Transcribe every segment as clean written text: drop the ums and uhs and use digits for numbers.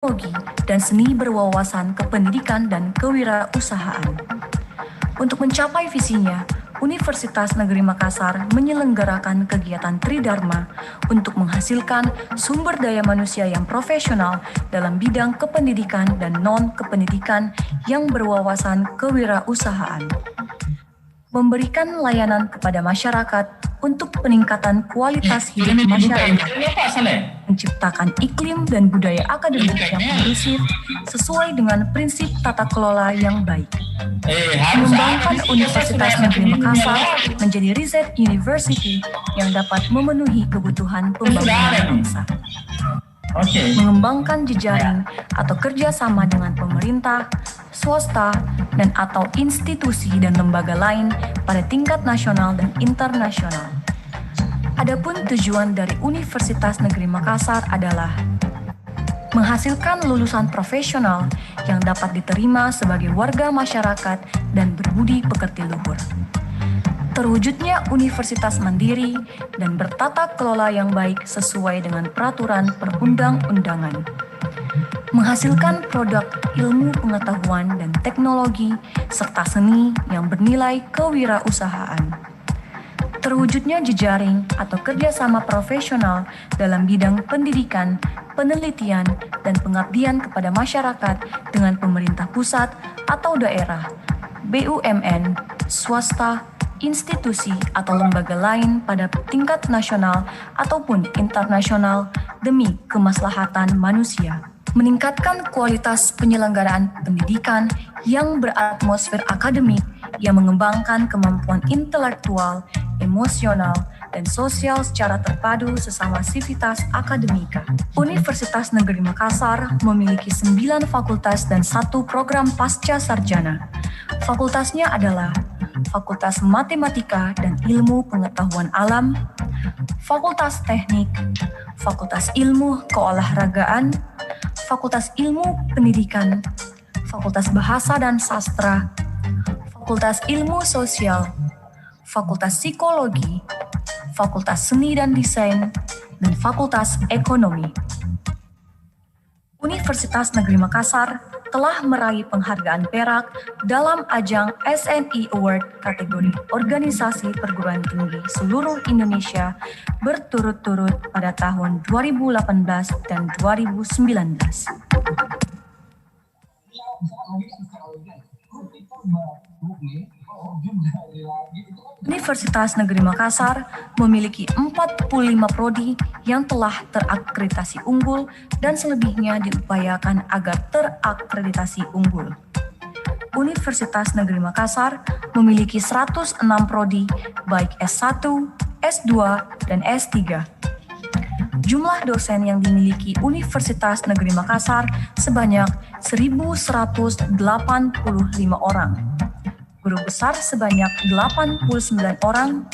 teknologi, dan seni berwawasan kependidikan dan kewirausahaan. Untuk mencapai visinya, Universitas Negeri Makassar menyelenggarakan kegiatan Tridharma untuk menghasilkan sumber daya manusia yang profesional dalam bidang kependidikan dan non-kependidikan yang berwawasan kewirausahaan. Memberikan layanan kepada masyarakat untuk peningkatan kualitas hidup masyarakat, menciptakan iklim dan budaya akademik yang kondusif sesuai dengan prinsip tata kelola yang baik, mengembangkan Universitas Negeri Makassar menjadi riset university yang dapat memenuhi kebutuhan pembangunan bangsa. Mengembangkan jejaring atau kerjasama dengan pemerintah, swasta, dan atau institusi dan lembaga lain pada tingkat nasional dan internasional. Adapun tujuan dari Universitas Negeri Makassar adalah menghasilkan lulusan profesional yang dapat diterima sebagai warga masyarakat dan berbudi pekerti luhur. Terwujudnya universitas mandiri dan bertata kelola yang baik sesuai dengan peraturan perundang-undangan. Menghasilkan produk ilmu pengetahuan dan teknologi serta seni yang bernilai kewirausahaan. Terwujudnya jejaring atau kerjasama profesional dalam bidang pendidikan, penelitian, dan pengabdian kepada masyarakat dengan pemerintah pusat atau daerah, BUMN, swasta, institusi atau lembaga lain pada tingkat nasional ataupun internasional demi kemaslahatan manusia. Meningkatkan kualitas penyelenggaraan pendidikan yang beratmosfer akademik yang mengembangkan kemampuan intelektual, emosional, dan sosial secara terpadu sesama sivitas akademika. Universitas Negeri Makassar memiliki 9 fakultas dan 1 program pasca sarjana. Fakultasnya adalah Fakultas Matematika dan Ilmu Pengetahuan Alam, Fakultas Teknik, Fakultas Ilmu Keolahragaan, Fakultas Ilmu Pendidikan, Fakultas Bahasa dan Sastra, Fakultas Ilmu Sosial, Fakultas Psikologi, Fakultas Seni dan Desain, dan Fakultas Ekonomi. Universitas Negeri Makassar telah meraih penghargaan perak dalam ajang SNI Award kategori Organisasi Perguruan Tinggi seluruh Indonesia berturut-turut pada tahun 2018 dan 2019. Universitas Negeri Makassar memiliki 45 prodi yang telah terakreditasi unggul dan selebihnya diupayakan agar terakreditasi unggul. Universitas Negeri Makassar memiliki 106 prodi baik S1, S2, dan S3. Jumlah dosen yang dimiliki Universitas Negeri Makassar sebanyak 1.185 orang. Guru besar sebanyak 89 orang,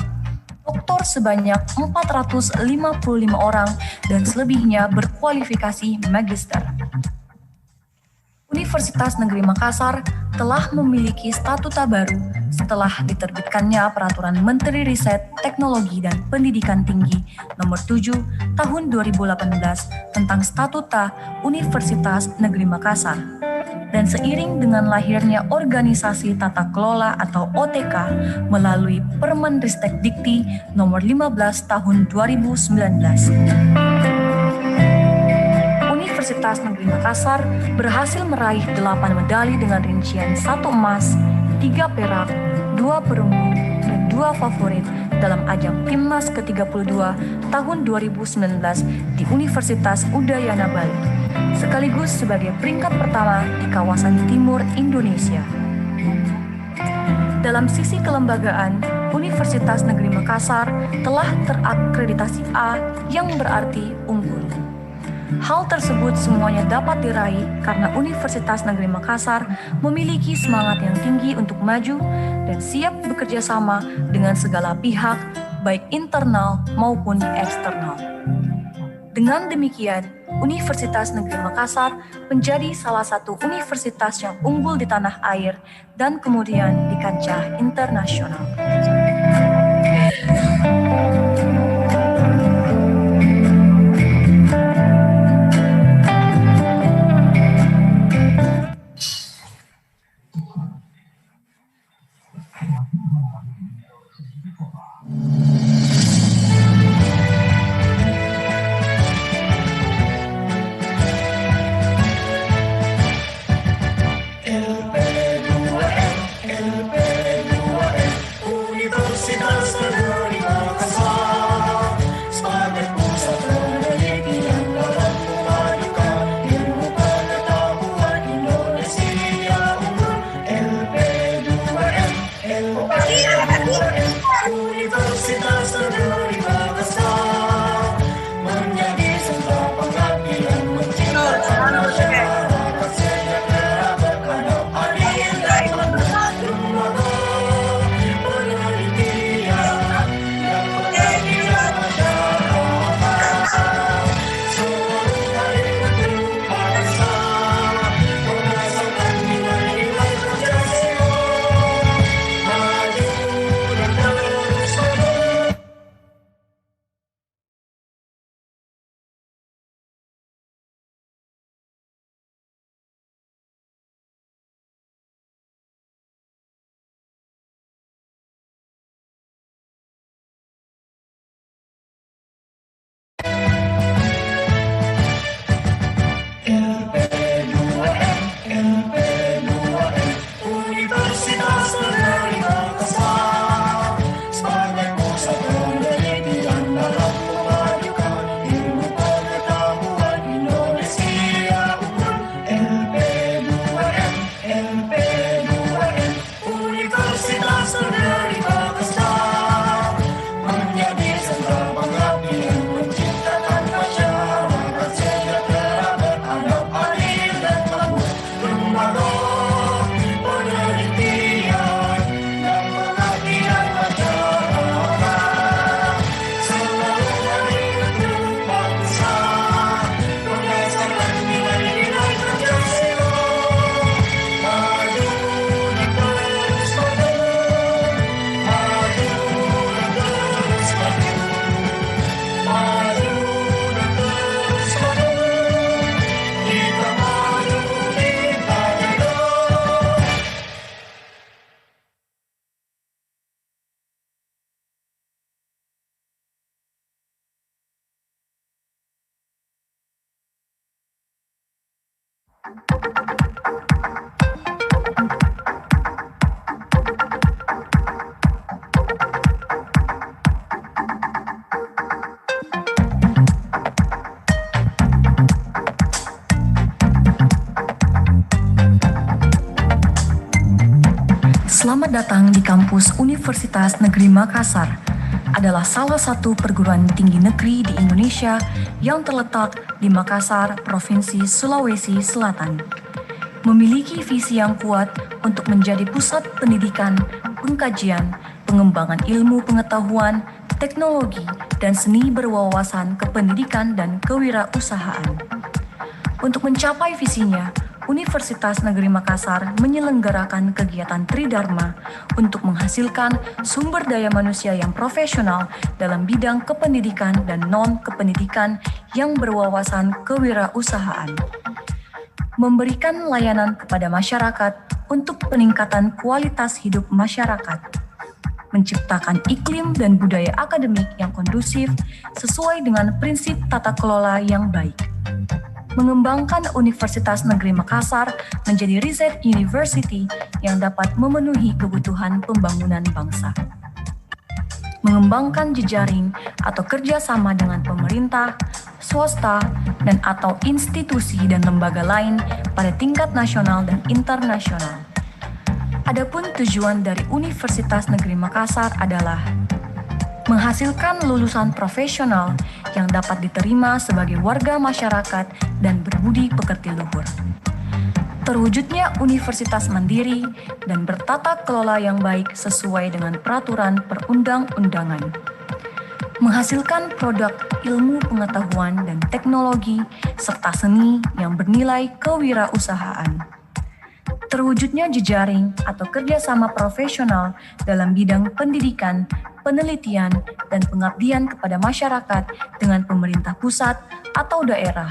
doktor sebanyak 455 orang, dan selebihnya berkualifikasi magister. Universitas Negeri Makassar telah memiliki statuta baru setelah diterbitkannya Peraturan Menteri Riset, Teknologi, dan Pendidikan Tinggi Nomor 7 Tahun 2018 tentang Statuta Universitas Negeri Makassar. Dan seiring dengan lahirnya Organisasi Tata Kelola atau OTK melalui Permenristek Dikti Nomor 15 Tahun 2019. Universitas Negeri Makassar berhasil meraih 8 medali dengan rincian 1 emas, 3 perak, 2 perunggu, dan 2 favorit dalam ajang Timnas ke-32 tahun 2019 di Universitas Udayana Bali, sekaligus sebagai peringkat pertama di kawasan timur Indonesia. Dalam sisi kelembagaan, Universitas Negeri Makassar telah terakreditasi A yang berarti unggul. Hal tersebut semuanya dapat diraih karena Universitas Negeri Makassar memiliki semangat yang tinggi untuk maju dan siap bekerja sama dengan segala pihak, baik internal maupun eksternal. Dengan demikian, Universitas Negeri Makassar menjadi salah satu universitas yang unggul di tanah air dan kemudian di kancah internasional. Selamat datang di kampus Universitas Negeri Makassar. Adalah salah satu perguruan tinggi negeri di Indonesia yang terletak di Makassar, Provinsi Sulawesi Selatan. Memiliki visi yang kuat untuk menjadi pusat pendidikan, pengkajian, pengembangan ilmu pengetahuan, teknologi, dan seni berwawasan kependidikan dan kewirausahaan. Untuk mencapai visinya, Universitas Negeri Makassar menyelenggarakan kegiatan Tridharma untuk menghasilkan sumber daya manusia yang profesional dalam bidang kependidikan dan non-kependidikan yang berwawasan kewirausahaan. Memberikan layanan kepada masyarakat untuk peningkatan kualitas hidup masyarakat. Menciptakan iklim dan budaya akademik yang kondusif sesuai dengan prinsip tata kelola yang baik. Mengembangkan Universitas Negeri Makassar menjadi riset university yang dapat memenuhi kebutuhan pembangunan bangsa. Mengembangkan jejaring atau kerjasama dengan pemerintah, swasta, dan atau institusi dan lembaga lain pada tingkat nasional dan internasional. Adapun tujuan dari Universitas Negeri Makassar adalah menghasilkan lulusan profesional yang dapat diterima sebagai warga masyarakat dan berbudi pekerti luhur. Terwujudnya universitas mandiri dan bertata kelola yang baik sesuai dengan peraturan perundang-undangan. Menghasilkan produk ilmu pengetahuan dan teknologi serta seni yang bernilai kewirausahaan. Terwujudnya jejaring atau kerjasama profesional dalam bidang pendidikan, penelitian, dan pengabdian kepada masyarakat dengan pemerintah pusat atau daerah,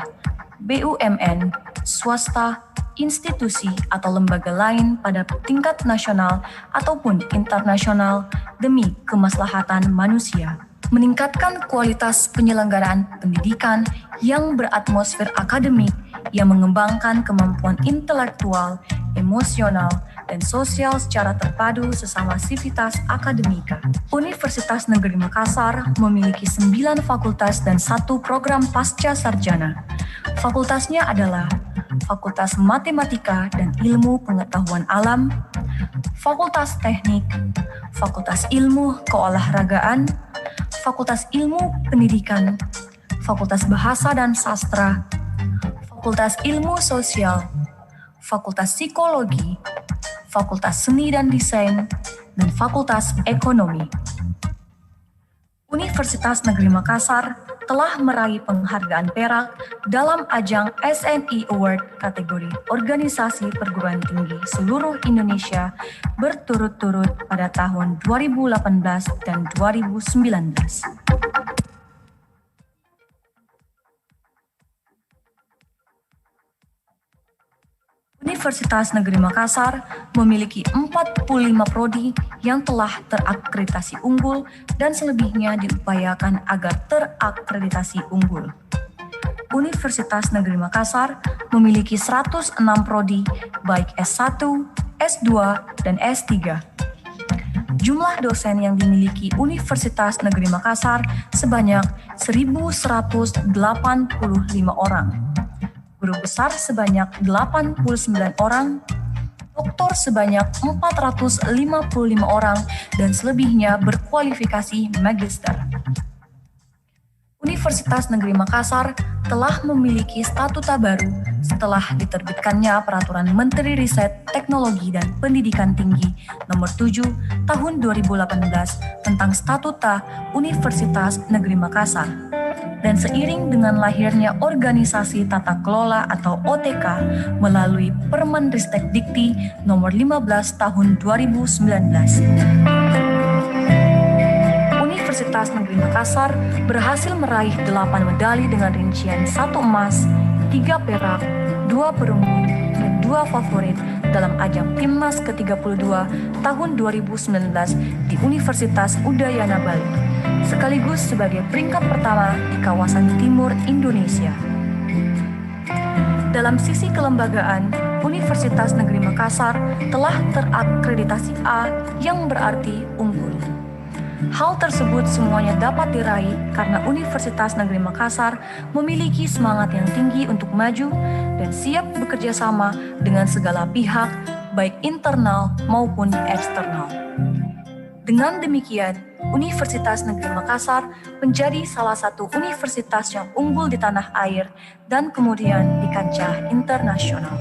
BUMN, swasta, institusi atau lembaga lain pada tingkat nasional ataupun internasional demi kemaslahatan manusia. Meningkatkan kualitas penyelenggaraan pendidikan yang beratmosfer akademik yang mengembangkan kemampuan intelektual, emosional, dan sosial secara terpadu sesama sivitas akademika. Universitas Negeri Makassar memiliki 9 fakultas dan 1 program pasca sarjana. Fakultasnya adalah Fakultas Matematika dan Ilmu Pengetahuan Alam, Fakultas Teknik, Fakultas Ilmu Keolahragaan, Fakultas Ilmu Pendidikan, Fakultas Bahasa dan Sastra, Fakultas Ilmu Sosial, Fakultas Psikologi, Fakultas Seni dan Desain, dan Fakultas Ekonomi. Universitas Negeri Makassar telah meraih penghargaan perak dalam ajang SNI Award kategori Organisasi Perguruan Tinggi seluruh Indonesia berturut-turut pada tahun 2018 dan 2019. Universitas Negeri Makassar memiliki 45 prodi yang telah terakreditasi unggul dan selebihnya diupayakan agar terakreditasi unggul. Universitas Negeri Makassar memiliki 106 prodi baik S1, S2, dan S3. Jumlah dosen yang dimiliki Universitas Negeri Makassar sebanyak 1.185 orang. Guru besar sebanyak 89 orang, doktor sebanyak 455 orang, dan selebihnya berkualifikasi magister. Universitas Negeri Makassar telah memiliki statuta baru setelah diterbitkannya Peraturan Menteri Riset, Teknologi, dan Pendidikan Tinggi Nomor 7 Tahun 2018 tentang Statuta Universitas Negeri Makassar. Dan seiring dengan lahirnya Organisasi Tata Kelola atau OTK melalui Permenristek Dikti Nomor 15 Tahun 2019. Universitas Negeri Makassar berhasil meraih 8 medali dengan rincian 1 emas, 3 perak, 2 perunggu, dan 2 favorit dalam ajang Timnas ke-32 tahun 2019 di Universitas Udayana Bali, sekaligus sebagai peringkat pertama di kawasan timur Indonesia. Dalam sisi kelembagaan, Universitas Negeri Makassar telah terakreditasi A yang berarti unggul. Hal tersebut semuanya dapat diraih karena Universitas Negeri Makassar memiliki semangat yang tinggi untuk maju dan siap bekerja sama dengan segala pihak, baik internal maupun eksternal. Dengan demikian, Universitas Negeri Makassar menjadi salah satu universitas yang unggul di tanah air dan kemudian di kancah internasional.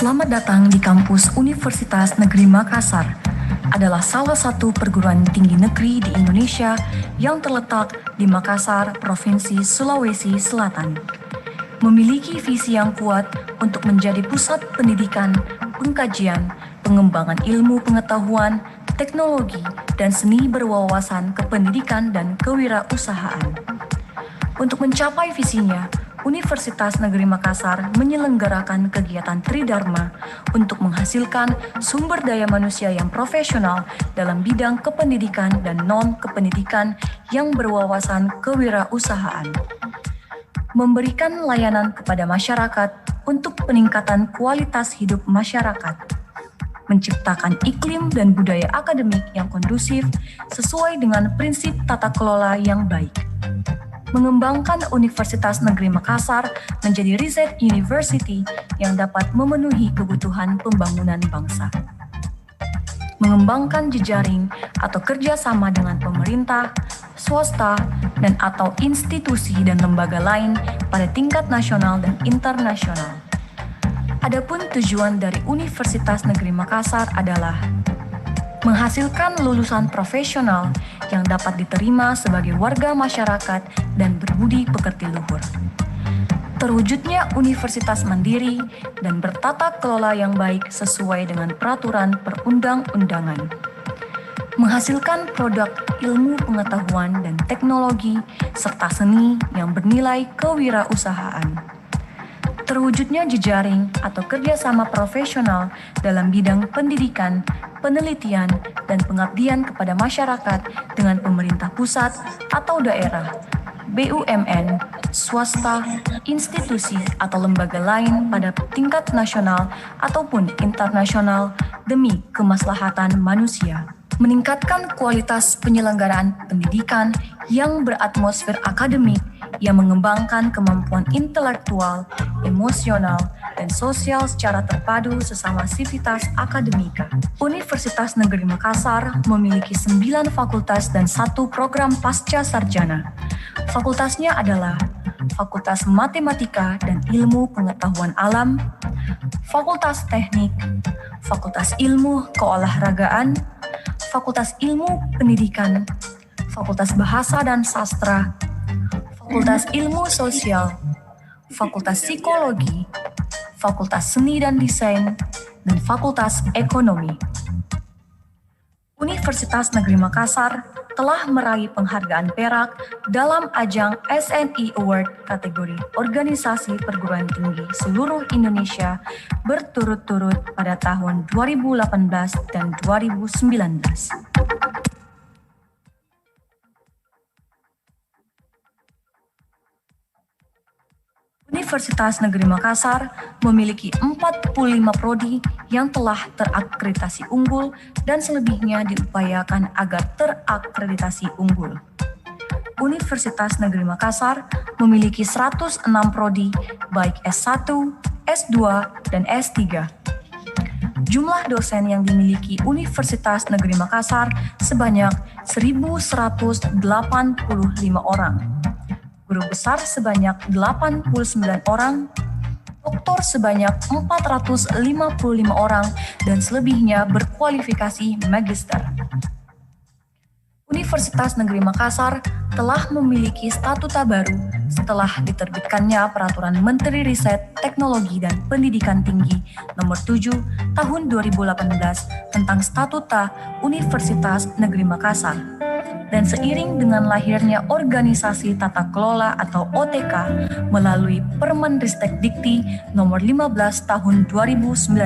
Selamat datang di kampus Universitas Negeri Makassar. Adalah salah satu perguruan tinggi negeri di Indonesia yang terletak di Makassar, Provinsi Sulawesi Selatan. Memiliki visi yang kuat untuk menjadi pusat pendidikan, pengkajian, pengembangan ilmu pengetahuan, teknologi, dan seni berwawasan kependidikan dan kewirausahaan. Untuk mencapai visinya, Universitas Negeri Makassar menyelenggarakan kegiatan Tridharma untuk menghasilkan sumber daya manusia yang profesional dalam bidang kependidikan dan non-kependidikan yang berwawasan kewirausahaan. Memberikan layanan kepada masyarakat untuk peningkatan kualitas hidup masyarakat. Menciptakan iklim dan budaya akademik yang kondusif sesuai dengan prinsip tata kelola yang baik. Mengembangkan Universitas Negeri Makassar menjadi riset university yang dapat memenuhi kebutuhan pembangunan bangsa. mengembangkan jejaring atau kerjasama dengan pemerintah, swasta, dan atau institusi dan lembaga lain pada tingkat nasional dan internasional. Adapun tujuan dari Universitas Negeri Makassar adalah menghasilkan lulusan profesional yang dapat diterima sebagai warga masyarakat dan berbudi pekerti luhur. Terwujudnya universitas mandiri dan bertata kelola yang baik sesuai dengan peraturan perundang-undangan. Menghasilkan produk ilmu pengetahuan dan teknologi serta seni yang bernilai kewirausahaan. Terwujudnya jejaring atau kerjasama profesional dalam bidang pendidikan, penelitian, dan pengabdian kepada masyarakat dengan pemerintah pusat atau daerah, BUMN, swasta, institusi atau lembaga lain pada tingkat nasional ataupun internasional demi kemaslahatan manusia. Meningkatkan kualitas penyelenggaraan pendidikan yang beratmosfer akademik yang mengembangkan kemampuan intelektual, emosional, dan sosial secara terpadu sesama sivitas akademika. Universitas Negeri Makassar memiliki 9 fakultas dan 1 program pasca sarjana. Fakultasnya adalah Fakultas Matematika dan Ilmu Pengetahuan Alam, Fakultas Teknik, Fakultas Ilmu Keolahragaan, Fakultas Ilmu Pendidikan, Fakultas Bahasa dan Sastra, Fakultas Ilmu Sosial, Fakultas Psikologi, Fakultas Seni dan Desain, dan Fakultas Ekonomi. Universitas Negeri Makassar telah meraih penghargaan perak dalam ajang SNI Award kategori Organisasi Perguruan Tinggi seluruh Indonesia berturut-turut pada tahun 2018 dan 2019. Universitas Negeri Makassar memiliki 45 prodi yang telah terakreditasi unggul dan selebihnya diupayakan agar terakreditasi unggul. Universitas Negeri Makassar memiliki 106 prodi baik S1, S2, dan S3. Jumlah dosen yang dimiliki Universitas Negeri Makassar sebanyak 1.185 orang. Guru besar sebanyak 89 orang, doktor sebanyak 455 orang, dan selebihnya berkualifikasi magister. Universitas Negeri Makassar telah memiliki statuta baru setelah diterbitkannya Peraturan Menteri Riset, Teknologi, dan Pendidikan Tinggi Nomor 7 Tahun 2018 tentang Statuta Universitas Negeri Makassar. Dan seiring dengan lahirnya Organisasi Tata Kelola atau OTK melalui Permenristek Dikti Nomor 15 Tahun 2019.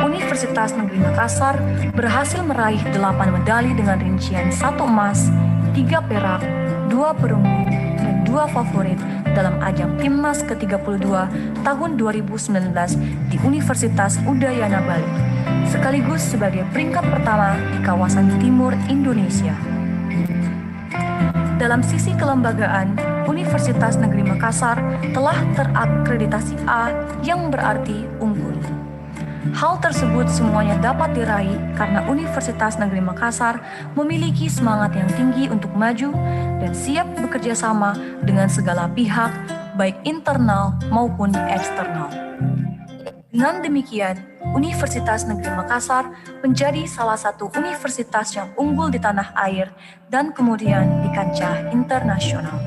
Universitas Negeri Makassar berhasil meraih 8 medali dengan rincian 1 emas, 3 perak, 2 perunggu, dan 2 favorit dalam ajang Timnas ke-32 tahun 2019 di Universitas Udayana Bali, sekaligus sebagai peringkat pertama di kawasan timur Indonesia. Dalam sisi kelembagaan, Universitas Negeri Makassar telah terakreditasi A yang berarti unggul. Hal tersebut semuanya dapat diraih karena Universitas Negeri Makassar memiliki semangat yang tinggi untuk maju dan siap bekerja sama dengan segala pihak, baik internal maupun eksternal. Dengan demikian, Universitas Negeri Makassar menjadi salah satu universitas yang unggul di tanah air dan kemudian di kancah internasional.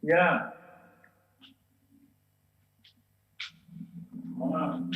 Ya. Mana?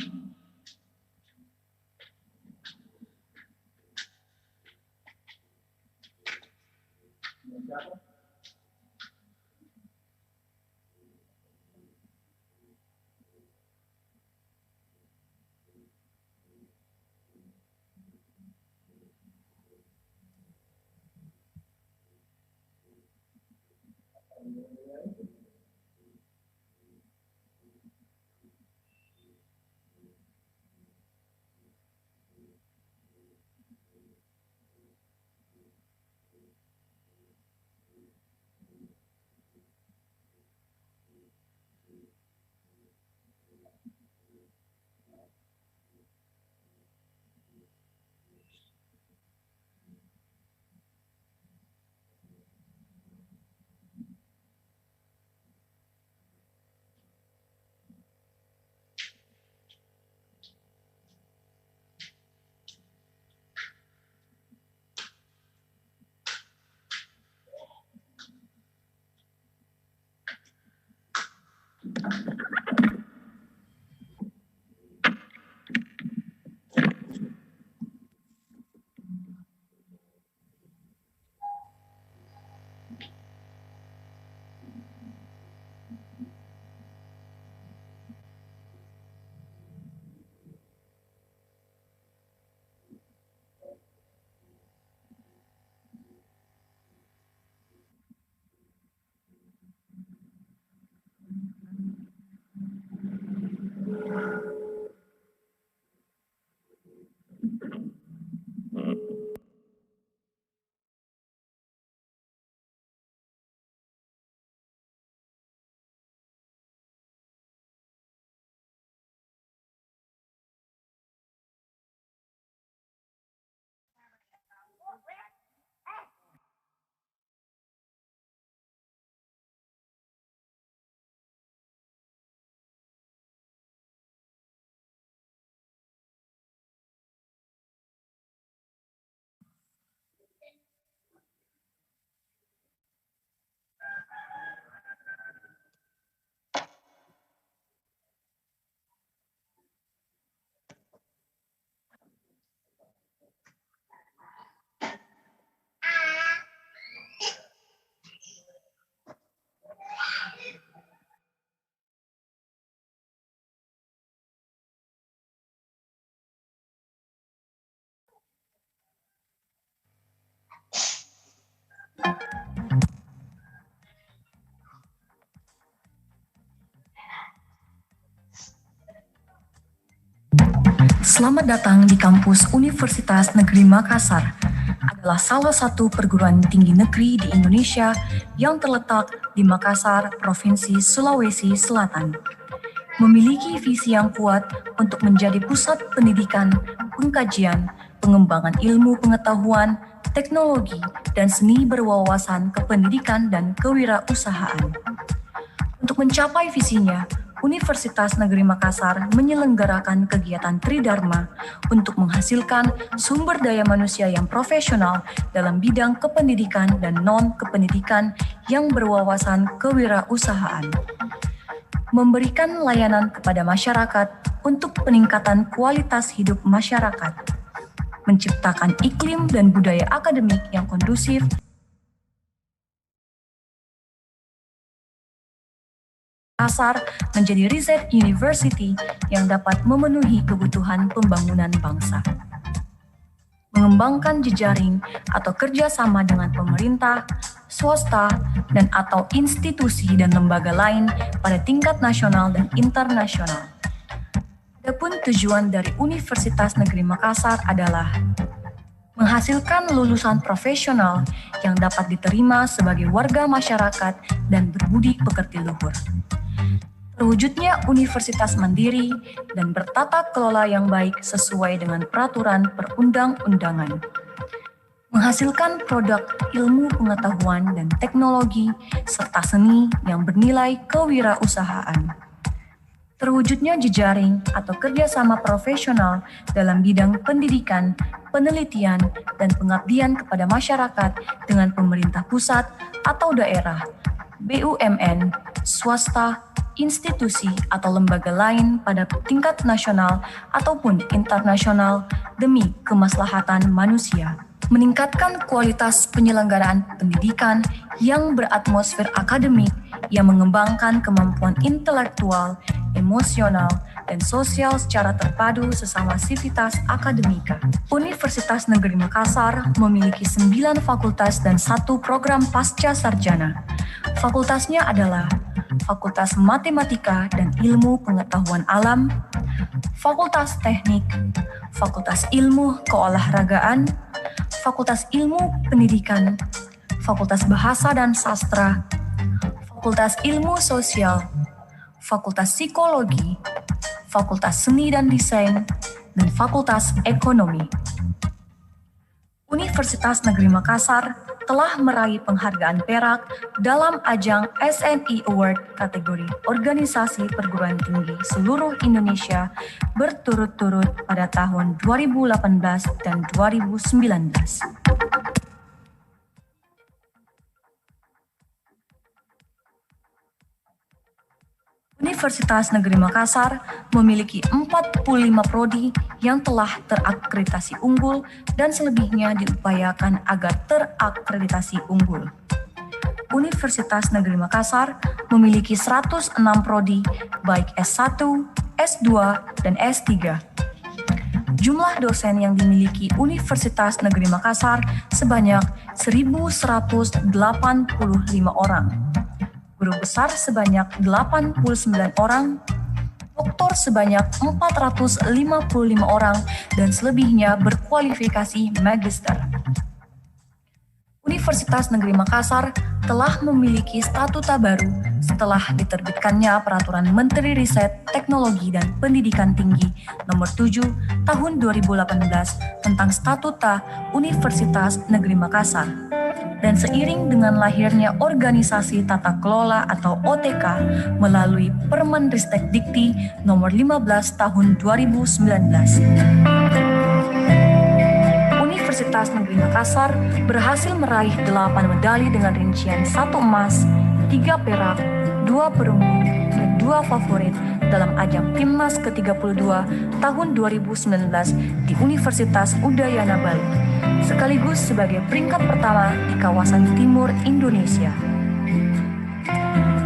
Selamat datang di kampus Universitas Negeri Makassar. Adalah salah satu perguruan tinggi negeri di Indonesia yang terletak di Makassar, Provinsi Sulawesi Selatan. Memiliki visi yang kuat untuk menjadi pusat pendidikan, pengkajian, pengembangan ilmu pengetahuan, teknologi, dan seni berwawasan kependidikan dan kewirausahaan. Untuk mencapai visinya, Universitas Negeri Makassar menyelenggarakan kegiatan Tridharma untuk menghasilkan sumber daya manusia yang profesional dalam bidang kependidikan dan non-kependidikan yang berwawasan kewirausahaan. Memberikan layanan kepada masyarakat untuk peningkatan kualitas hidup masyarakat. Menciptakan iklim dan budaya akademik yang kondusif Makassar menjadi riset university yang dapat memenuhi kebutuhan pembangunan bangsa. Mengembangkan jejaring atau kerjasama dengan pemerintah, swasta, dan atau institusi dan lembaga lain pada tingkat nasional dan internasional. Adapun tujuan dari Universitas Negeri Makassar adalah menghasilkan lulusan profesional yang dapat diterima sebagai warga masyarakat dan berbudi pekerti luhur. Terwujudnya universitas mandiri dan bertata kelola yang baik sesuai dengan peraturan perundang-undangan. Menghasilkan produk ilmu pengetahuan dan teknologi serta seni yang bernilai kewirausahaan. Terwujudnya jejaring atau kerjasama profesional dalam bidang pendidikan, penelitian, dan pengabdian kepada masyarakat dengan pemerintah pusat atau daerah, BUMN, swasta, institusi atau lembaga lain pada tingkat nasional ataupun internasional demi kemaslahatan manusia. Meningkatkan kualitas penyelenggaraan pendidikan yang beratmosfer akademik yang mengembangkan kemampuan intelektual, emosional, dan sosial secara terpadu sesama sivitas akademika. Universitas Negeri Makassar memiliki 9 fakultas dan 1 program pasca sarjana. Fakultasnya adalah Fakultas Matematika dan Ilmu Pengetahuan Alam, Fakultas Teknik, Fakultas Ilmu Keolahragaan, Fakultas Ilmu Pendidikan, Fakultas Bahasa dan Sastra, Fakultas Ilmu Sosial, Fakultas Psikologi, Fakultas Seni dan Desain, dan Fakultas Ekonomi. Universitas Negeri Makassar telah meraih penghargaan perak dalam ajang SNI Award kategori Organisasi Perguruan Tinggi seluruh Indonesia berturut-turut pada tahun 2018 dan 2019. Universitas Negeri Makassar memiliki 45 prodi yang telah terakreditasi unggul dan selebihnya diupayakan agar terakreditasi unggul. Universitas Negeri Makassar memiliki 106 prodi baik S1, S2, dan S3. Jumlah dosen yang dimiliki Universitas Negeri Makassar sebanyak 1.185 orang. Guru besar sebanyak 89 orang, doktor sebanyak 455 orang, dan selebihnya berkualifikasi magister. Universitas Negeri Makassar telah memiliki statuta baru setelah diterbitkannya Peraturan Menteri Riset, Teknologi, dan Pendidikan Tinggi Nomor 7 Tahun 2018 tentang Statuta Universitas Negeri Makassar. Dan seiring dengan lahirnya Organisasi Tata Kelola atau OTK melalui Permenristek Dikti Nomor 15 Tahun 2019. Universitas Negeri Makassar berhasil meraih 8 medali dengan rincian 1 emas, 3 perak, 2 perunggu, dan 2 favorit dalam ajang Timnas ke-32 tahun 2019 di Universitas Udayana Bali, sekaligus sebagai peringkat pertama di kawasan timur Indonesia.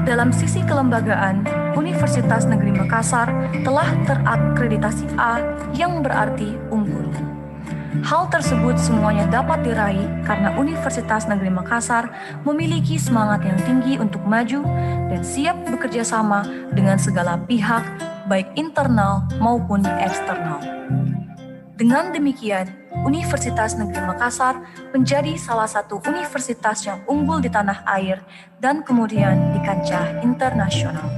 Dalam sisi kelembagaan, Universitas Negeri Makassar telah terakreditasi A yang berarti unggul. Hal tersebut semuanya dapat diraih karena Universitas Negeri Makassar memiliki semangat yang tinggi untuk maju dan siap bekerja sama dengan segala pihak, baik internal maupun eksternal. Dengan demikian, Universitas Negeri Makassar menjadi salah satu universitas yang unggul di tanah air dan kemudian di kancah internasional.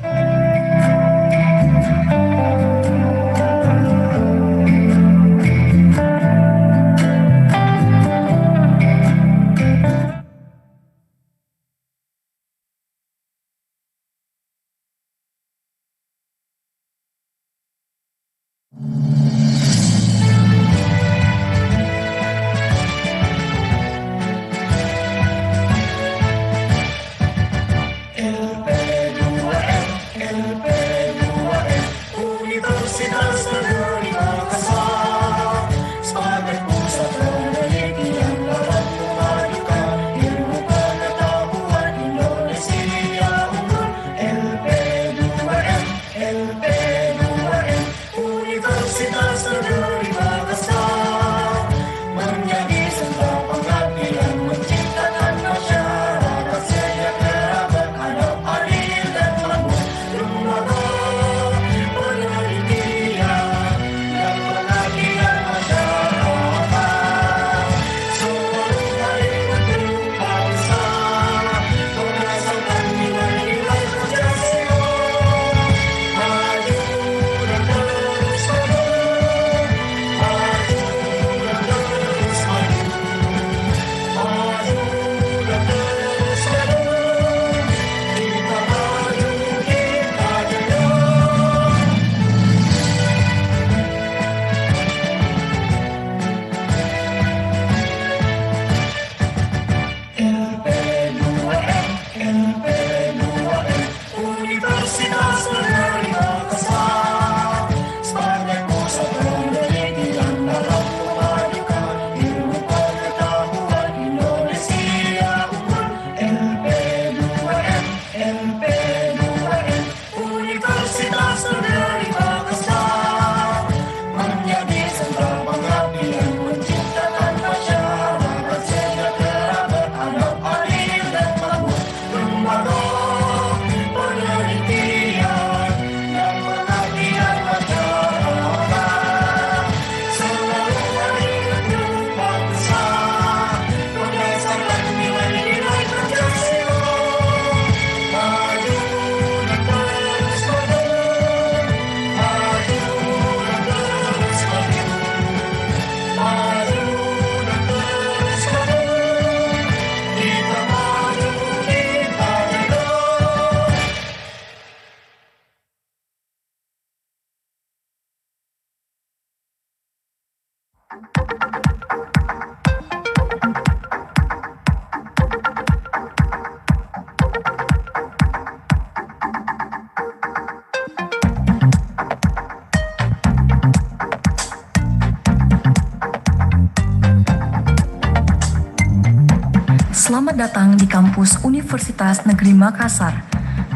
Selamat datang di kampus Universitas Negeri Makassar.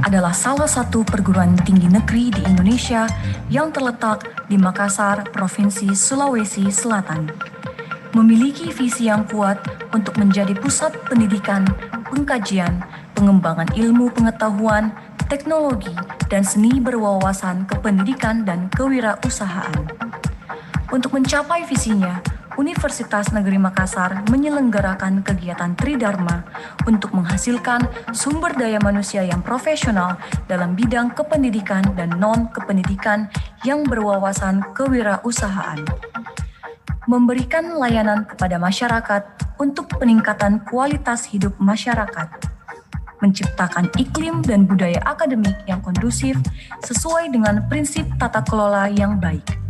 Adalah salah satu perguruan tinggi negeri di Indonesia yang terletak di Makassar, Provinsi Sulawesi Selatan. Memiliki visi yang kuat untuk menjadi pusat pendidikan, pengkajian, pengembangan ilmu pengetahuan, teknologi, dan seni berwawasan kependidikan dan kewirausahaan. Untuk mencapai visinya, Universitas Negeri Makassar menyelenggarakan kegiatan Tridharma untuk menghasilkan sumber daya manusia yang profesional dalam bidang kependidikan dan non-kependidikan yang berwawasan kewirausahaan. Memberikan layanan kepada masyarakat untuk peningkatan kualitas hidup masyarakat. Menciptakan iklim dan budaya akademik yang kondusif sesuai dengan prinsip tata kelola yang baik.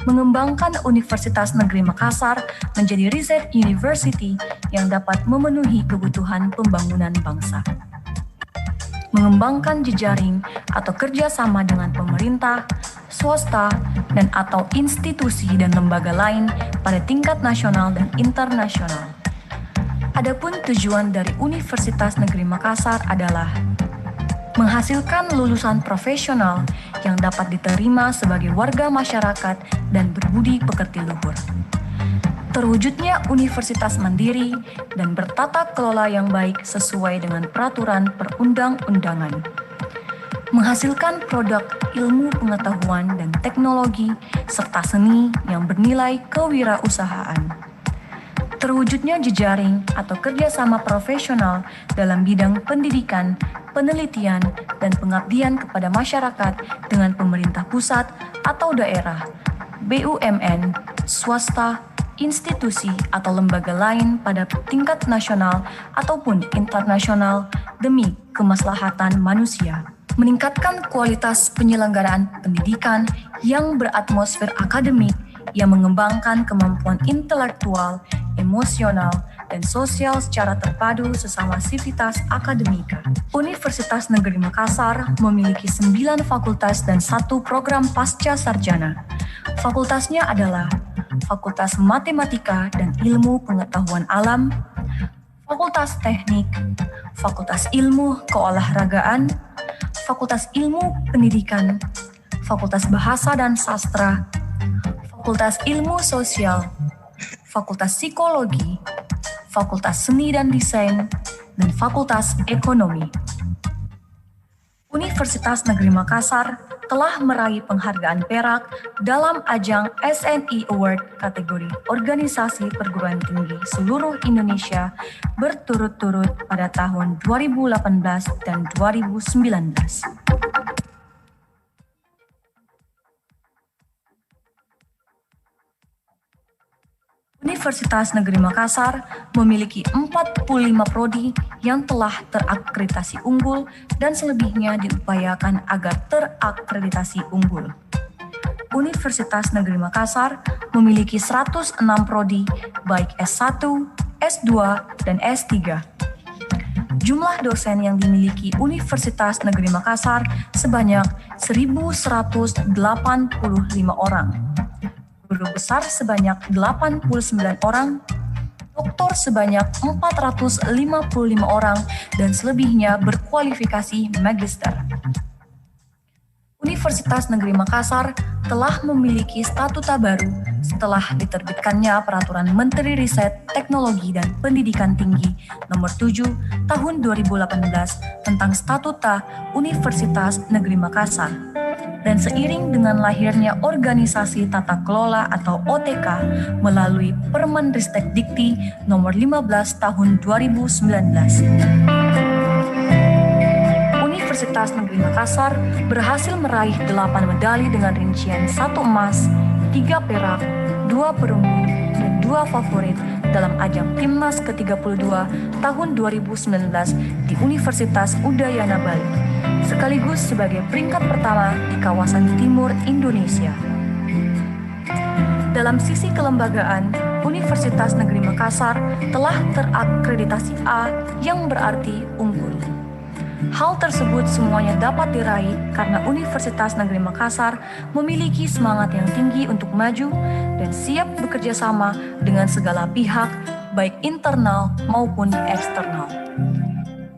Mengembangkan Universitas Negeri Makassar menjadi riset university yang dapat memenuhi kebutuhan pembangunan bangsa. Mengembangkan jejaring atau kerjasama dengan pemerintah, swasta, dan atau institusi dan lembaga lain pada tingkat nasional dan internasional. Adapun tujuan dari Universitas Negeri Makassar adalah menghasilkan lulusan profesional yang dapat diterima sebagai warga masyarakat dan berbudi pekerti luhur. Terwujudnya universitas mandiri dan bertata kelola yang baik sesuai dengan peraturan perundang-undangan. Menghasilkan produk ilmu pengetahuan dan teknologi serta seni yang bernilai kewirausahaan. Terwujudnya jejaring atau kerjasama profesional dalam bidang pendidikan, penelitian, dan pengabdian kepada masyarakat dengan pemerintah pusat atau daerah, BUMN, swasta, institusi atau lembaga lain pada tingkat nasional ataupun internasional demi kemaslahatan manusia. Meningkatkan kualitas penyelenggaraan pendidikan yang beratmosfer akademik yang mengembangkan kemampuan intelektual, emosional, dan sosial secara terpadu sesama sivitas akademika. Universitas Negeri Makassar memiliki 9 fakultas dan 1 program pasca sarjana. Fakultasnya adalah Fakultas Matematika dan Ilmu Pengetahuan Alam, Fakultas Teknik, Fakultas Ilmu Keolahragaan, Fakultas Ilmu Pendidikan, Fakultas Bahasa dan Sastra, Fakultas Ilmu Sosial, Fakultas Psikologi, Fakultas Seni dan Desain, dan Fakultas Ekonomi. Universitas Negeri Makassar telah meraih penghargaan perak dalam ajang SNI Award kategori Organisasi Perguruan Tinggi Seluruh Indonesia berturut-turut pada tahun 2018 dan 2019. Universitas Negeri Makassar memiliki 45 prodi yang telah terakreditasi unggul dan selebihnya diupayakan agar terakreditasi unggul. Universitas Negeri Makassar memiliki 106 prodi baik S1, S2, dan S3. Jumlah dosen yang dimiliki Universitas Negeri Makassar sebanyak 1.185 orang. Guru besar sebanyak 89 orang, doktor sebanyak 455 orang, dan selebihnya berkualifikasi magister. Universitas Negeri Makassar telah memiliki statuta baru setelah diterbitkannya Peraturan Menteri Riset, Teknologi, dan Pendidikan Tinggi Nomor 7 Tahun 2018 tentang Statuta Universitas Negeri Makassar. Dan seiring dengan lahirnya Organisasi Tata Kelola atau OTK melalui Permenristek Dikti Nomor 15 Tahun 2019. Universitas Negeri Makassar berhasil meraih 8 medali dengan rincian 1 emas, 3 perak, 2 perunggu, dan 2 favorit dalam ajang Timnas ke-32 tahun 2019 di Universitas Udayana Bali, sekaligus sebagai peringkat pertama di kawasan timur Indonesia. Dalam sisi kelembagaan, Universitas Negeri Makassar telah terakreditasi A yang berarti unggul. Hal tersebut semuanya dapat diraih karena Universitas Negeri Makassar memiliki semangat yang tinggi untuk maju dan siap bekerja sama dengan segala pihak baik internal maupun eksternal.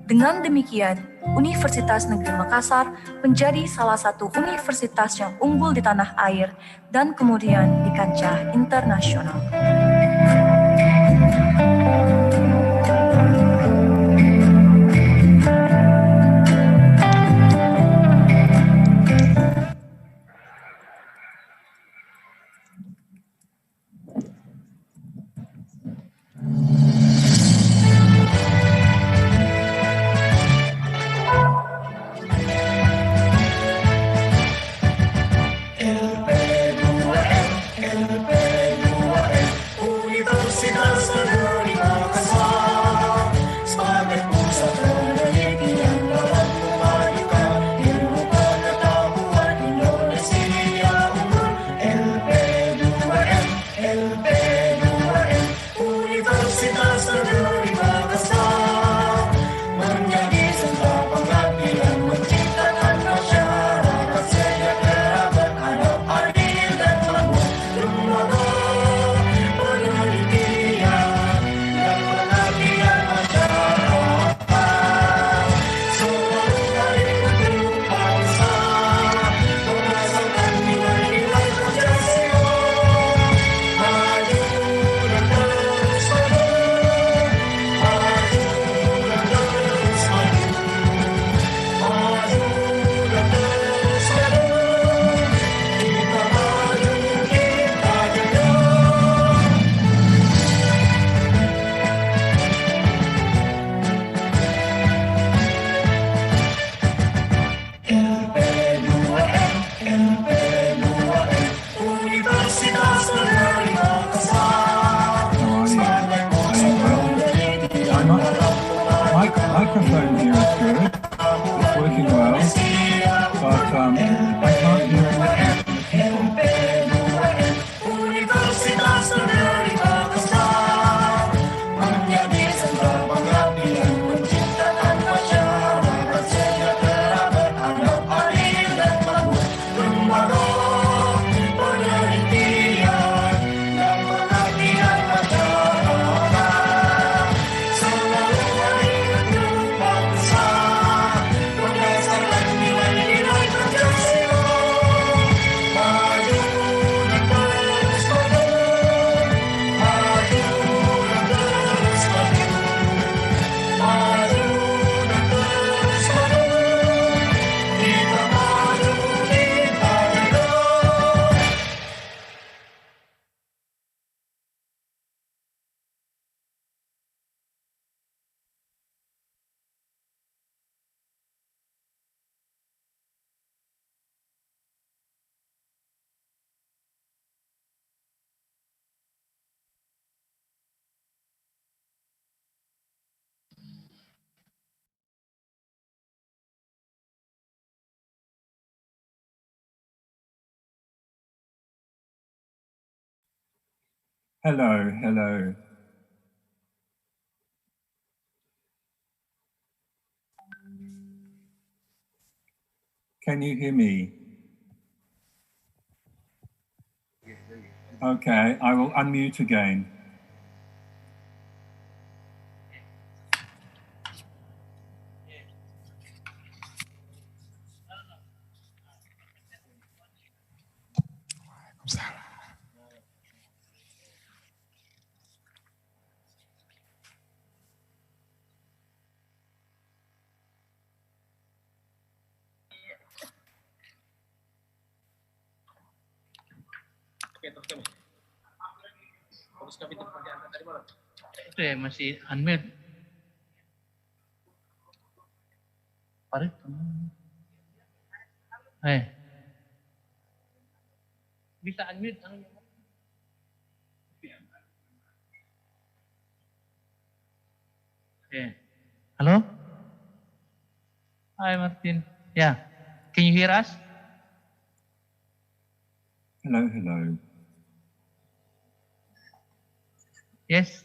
Dengan demikian, Universitas Negeri Makassar menjadi salah satu universitas yang unggul di tanah air dan kemudian di kancah internasional. Universitas Negeri Makassar sebagai pusat penelitian dalam memajukan ilmu pengetahuan Indonesia unggul. LP2M, LP2M, Universitas Negeri Makassar menjadi sentra pengabdian menciptakan masyarakat sejahtera beradab adil dan makmur. Lembaga microphone here is good. It's working well, but I can't hear Universitas Negeri Makassar menjadi sentra pengabdian menciptakan masyarakat sejahtera beradab adil dan makmur. Lembaga penelitian dan pengabdian masyarakat selalu hadir bangsa berdasarkan nilai-nilai Pancasila. Maju dan terus maju, maju dan terus maju, maju dan terus maju. Kita maju, kita jaya. Hello, hello. Can you hear me? Okay, I will unmute again. Itu ya masih unmute. Farid. Bisa unmute. Halo? Hi Martin. Yeah. Can you hear us? Hello, hello. Yes.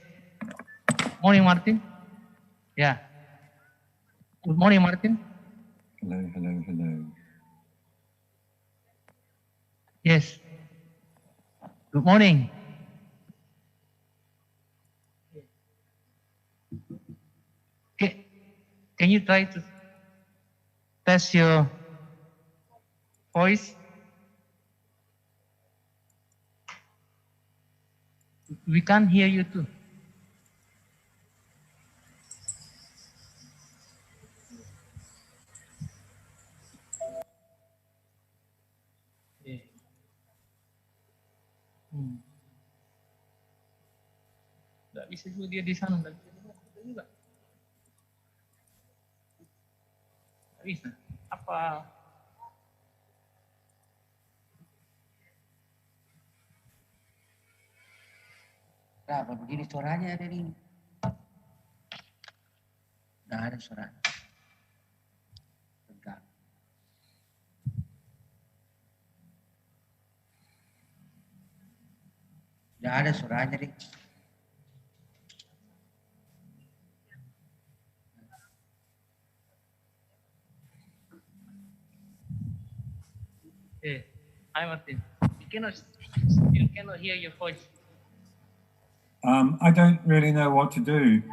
Morning, Martin. Yeah. Good morning, Martin. Hello, hello, hello. Yes. Good morning. Can you try to test your voice? We can't hear you too. Yeah. Nggak bisa juga dia di sana, nggak bisa juga. Kita juga. Nggak bisa. Apa? Kenapa begini suaranya ada nih? Nggak ada suara. Enggak. Nggak ada suaranya nih. Yeah. Hi Martin. You cannot hear your voice. I don't really know what to do.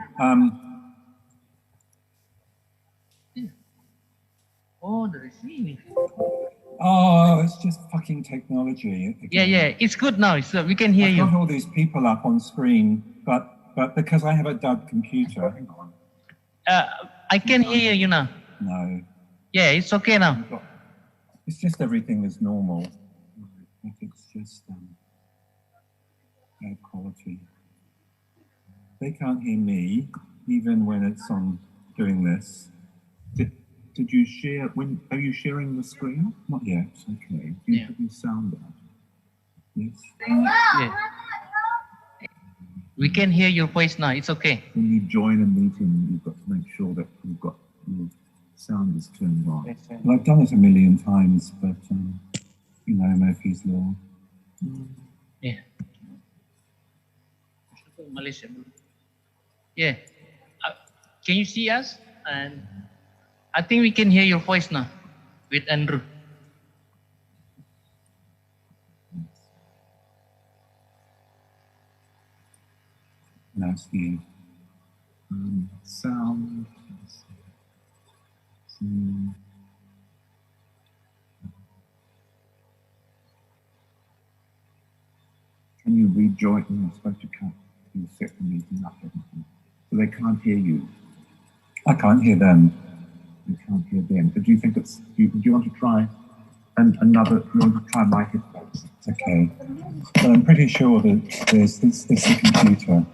Oh, dari sini. Oh, it's just fucking technology. Again. Yeah. It's good now. So we can hear I've you. got all these people up on screen, but because I have a dud computer, hang on. I can hear you now. No. Yeah, it's okay now. It's just everything is normal. I think it's just bad quality. They can't hear me, even when it's on doing this. Did you share, are you sharing the screen? Not yet, okay. Do you put your sound on? Yes. Yeah. We can hear your voice now. It's okay. When you join a meeting, you've got to make sure that your sound is turned on. Well, I've done it a million times, but you know, Murphy's Law. Yeah. Malaysia. Yeah. Can you see us? And I think we can hear your voice now with Andrew. That's the sound. Can you rejoin? I suppose you can't. You set the meeting up, so they can't hear you. I can't hear them. I can't hear them. But do you think it's? Do you want to try another? Do you want to try my headphones? Okay. But I'm pretty sure that there's this computer.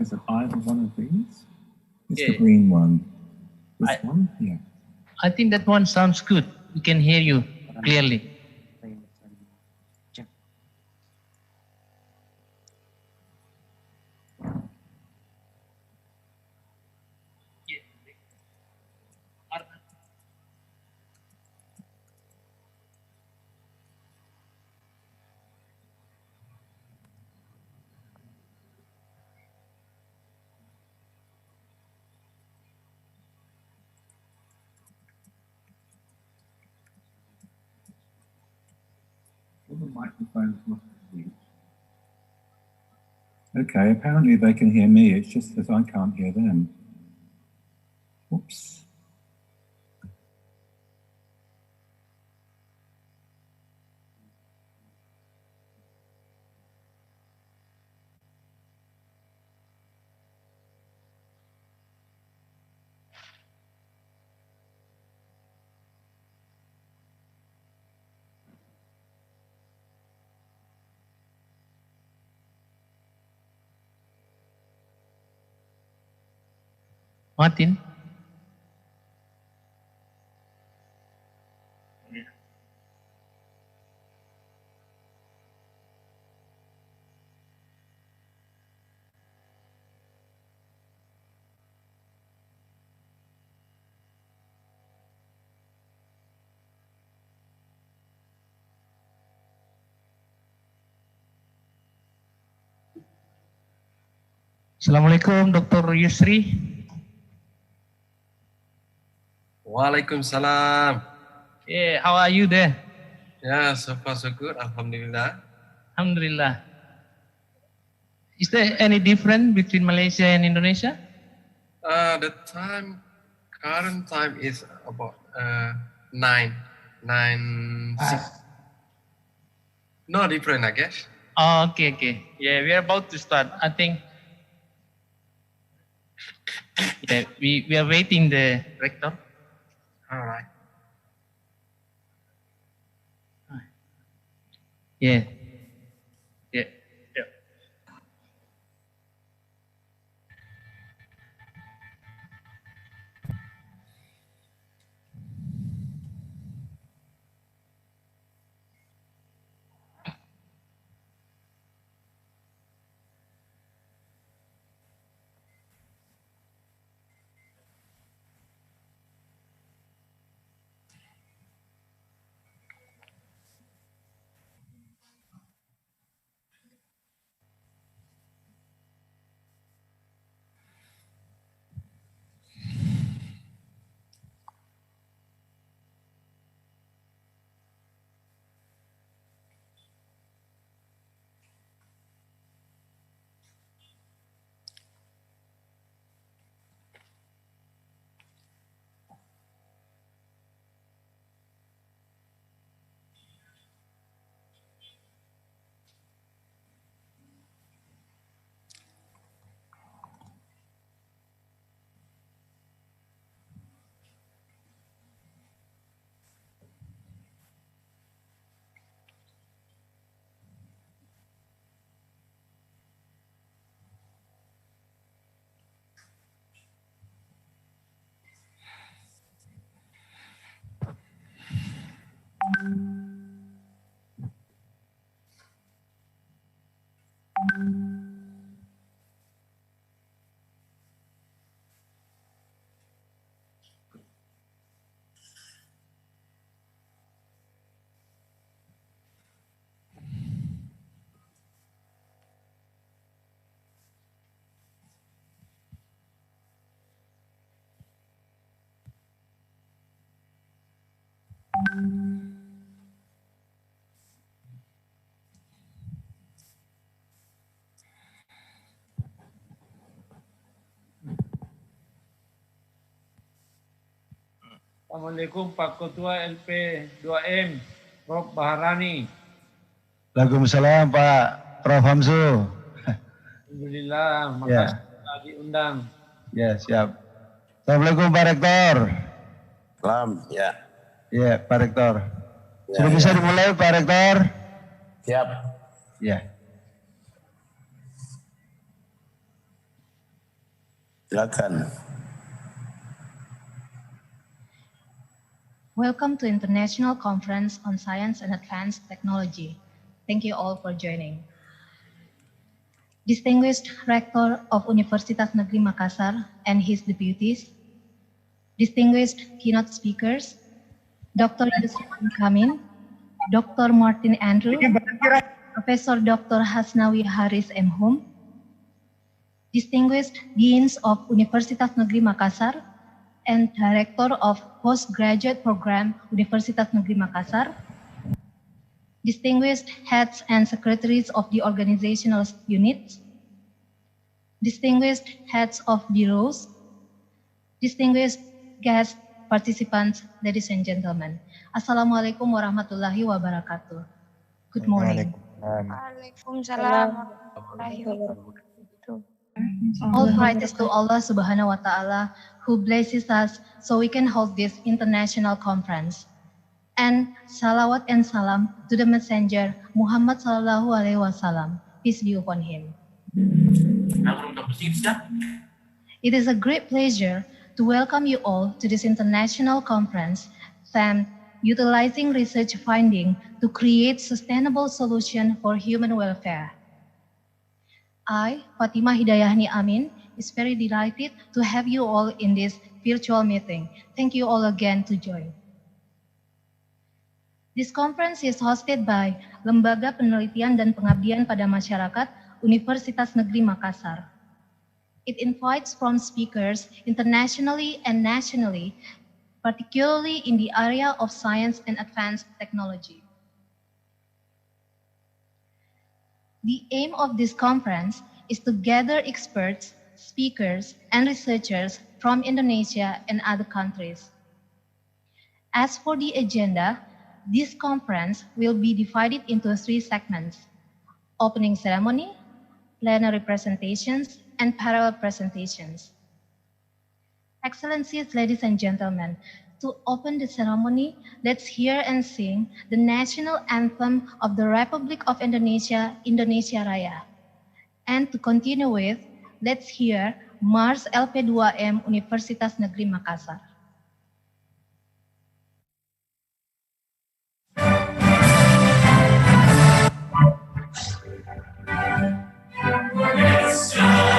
Is it either one of these? It's the green one. This one? Yeah. I think that one sounds good. We can hear you clearly. Well, the microphone's not reach. Okay, apparently they can hear me. It's just that I can't hear them. Oops. Martin. Assalamualaikum, Dr. Yusri. Waalaikumsalam. Yeah, how are you there? Yeah, so far so good. Alhamdulillah. Alhamdulillah. Is there any difference between Malaysia and Indonesia? The current time is about 9, 6. No different, I guess. Oh, okay. Yeah, we are about to start. I think. Yeah, we are waiting the rector. All right. Yeah. Assalamualaikum Pak Ketua LP 2M, Prof. Baharani. Waalaikumsalam Pak Prof. Hamsu. Alhamdulillah, makasih telah diundang. Ya, siap. Assalamualaikum Pak Rektor. Salam, ya. Ya, Pak Rektor. Ya, Sudah bisa dimulai Pak Rektor? Siap. Ya. Silakan. Welcome to International Conference on Science and Advanced Technology. Thank you all for joining. Distinguished Rector of Universitas Negeri Makassar and his deputies, distinguished keynote speakers, Dr. Yusuf Kamin, Dr. Martin Andrew, Professor Dr. Hasnawi Haris M. Hum, distinguished deans of Universitas Negeri Makassar and Director of Postgraduate Program Universitas Negeri Makassar, distinguished heads and secretaries of the organizational units, distinguished heads of bureaus, distinguished guest participants, ladies and gentlemen. Assalamualaikum warahmatullahi wabarakatuh. Good morning. Waalaikumsalam warahmatullahi wabarakatuh. All praises to Allah Subhanahu wa Ta'ala who blesses us so we can hold this international conference. And salawat and salam to the messenger Muhammad Sallallahu Alaihi Wasallam. Peace be upon him. It is a great pleasure to welcome you all to this international conference themed Utilizing Research Finding to Create Sustainable Solutions for Human Welfare. I, Fatima Hidayahni Amin, is very delighted to have you all in this virtual meeting. Thank you all again to join. This conference is hosted by Lembaga Penelitian dan Pengabdian pada Masyarakat Universitas Negeri Makassar. It invites from speakers internationally and nationally, particularly in the area of science and advanced technology. The aim of this conference is to gather experts, speakers, and researchers from Indonesia and other countries. As for the agenda, this conference will be divided into 3 segments: opening ceremony, plenary presentations, and parallel presentations. Excellencies, ladies and gentlemen, to open the ceremony, let's hear and sing the national anthem of the Republic of Indonesia, Indonesia Raya. And to continue with, let's hear Mars LP2M Universitas Negeri Makassar. Indonesia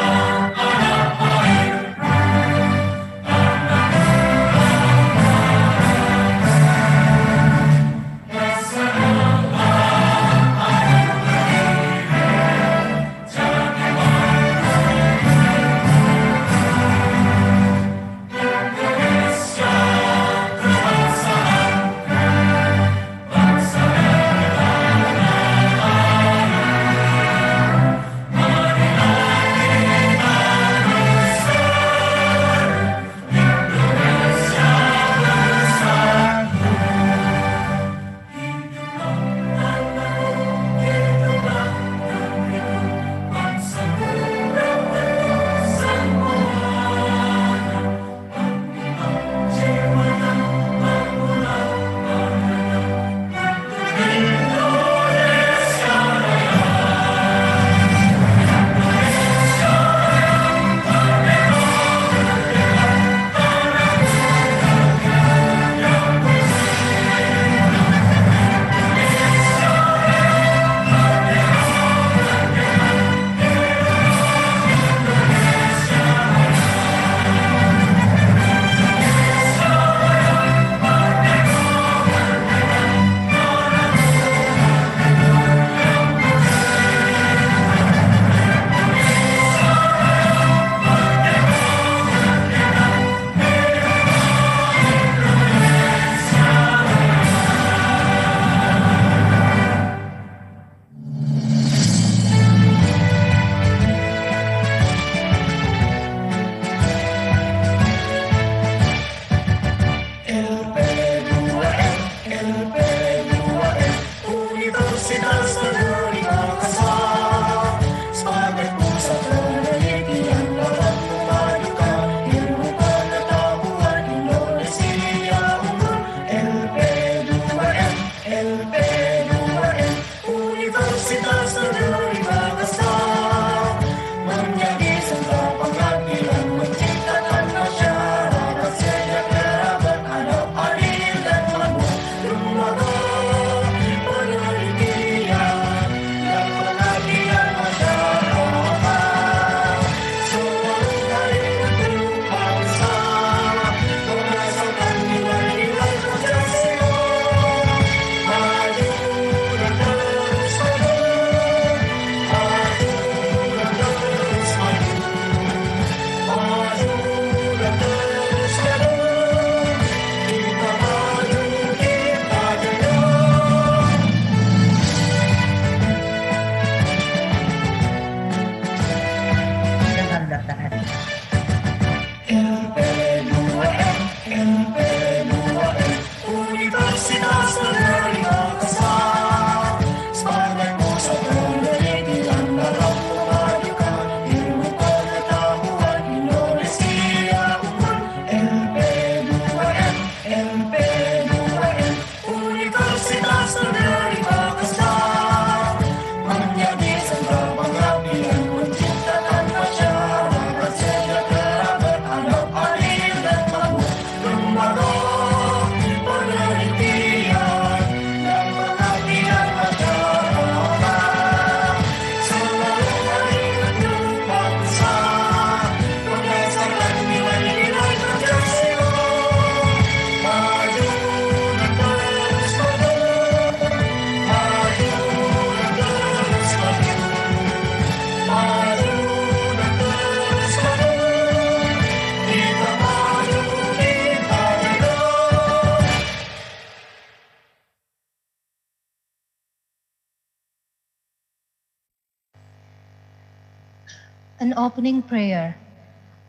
An opening prayer.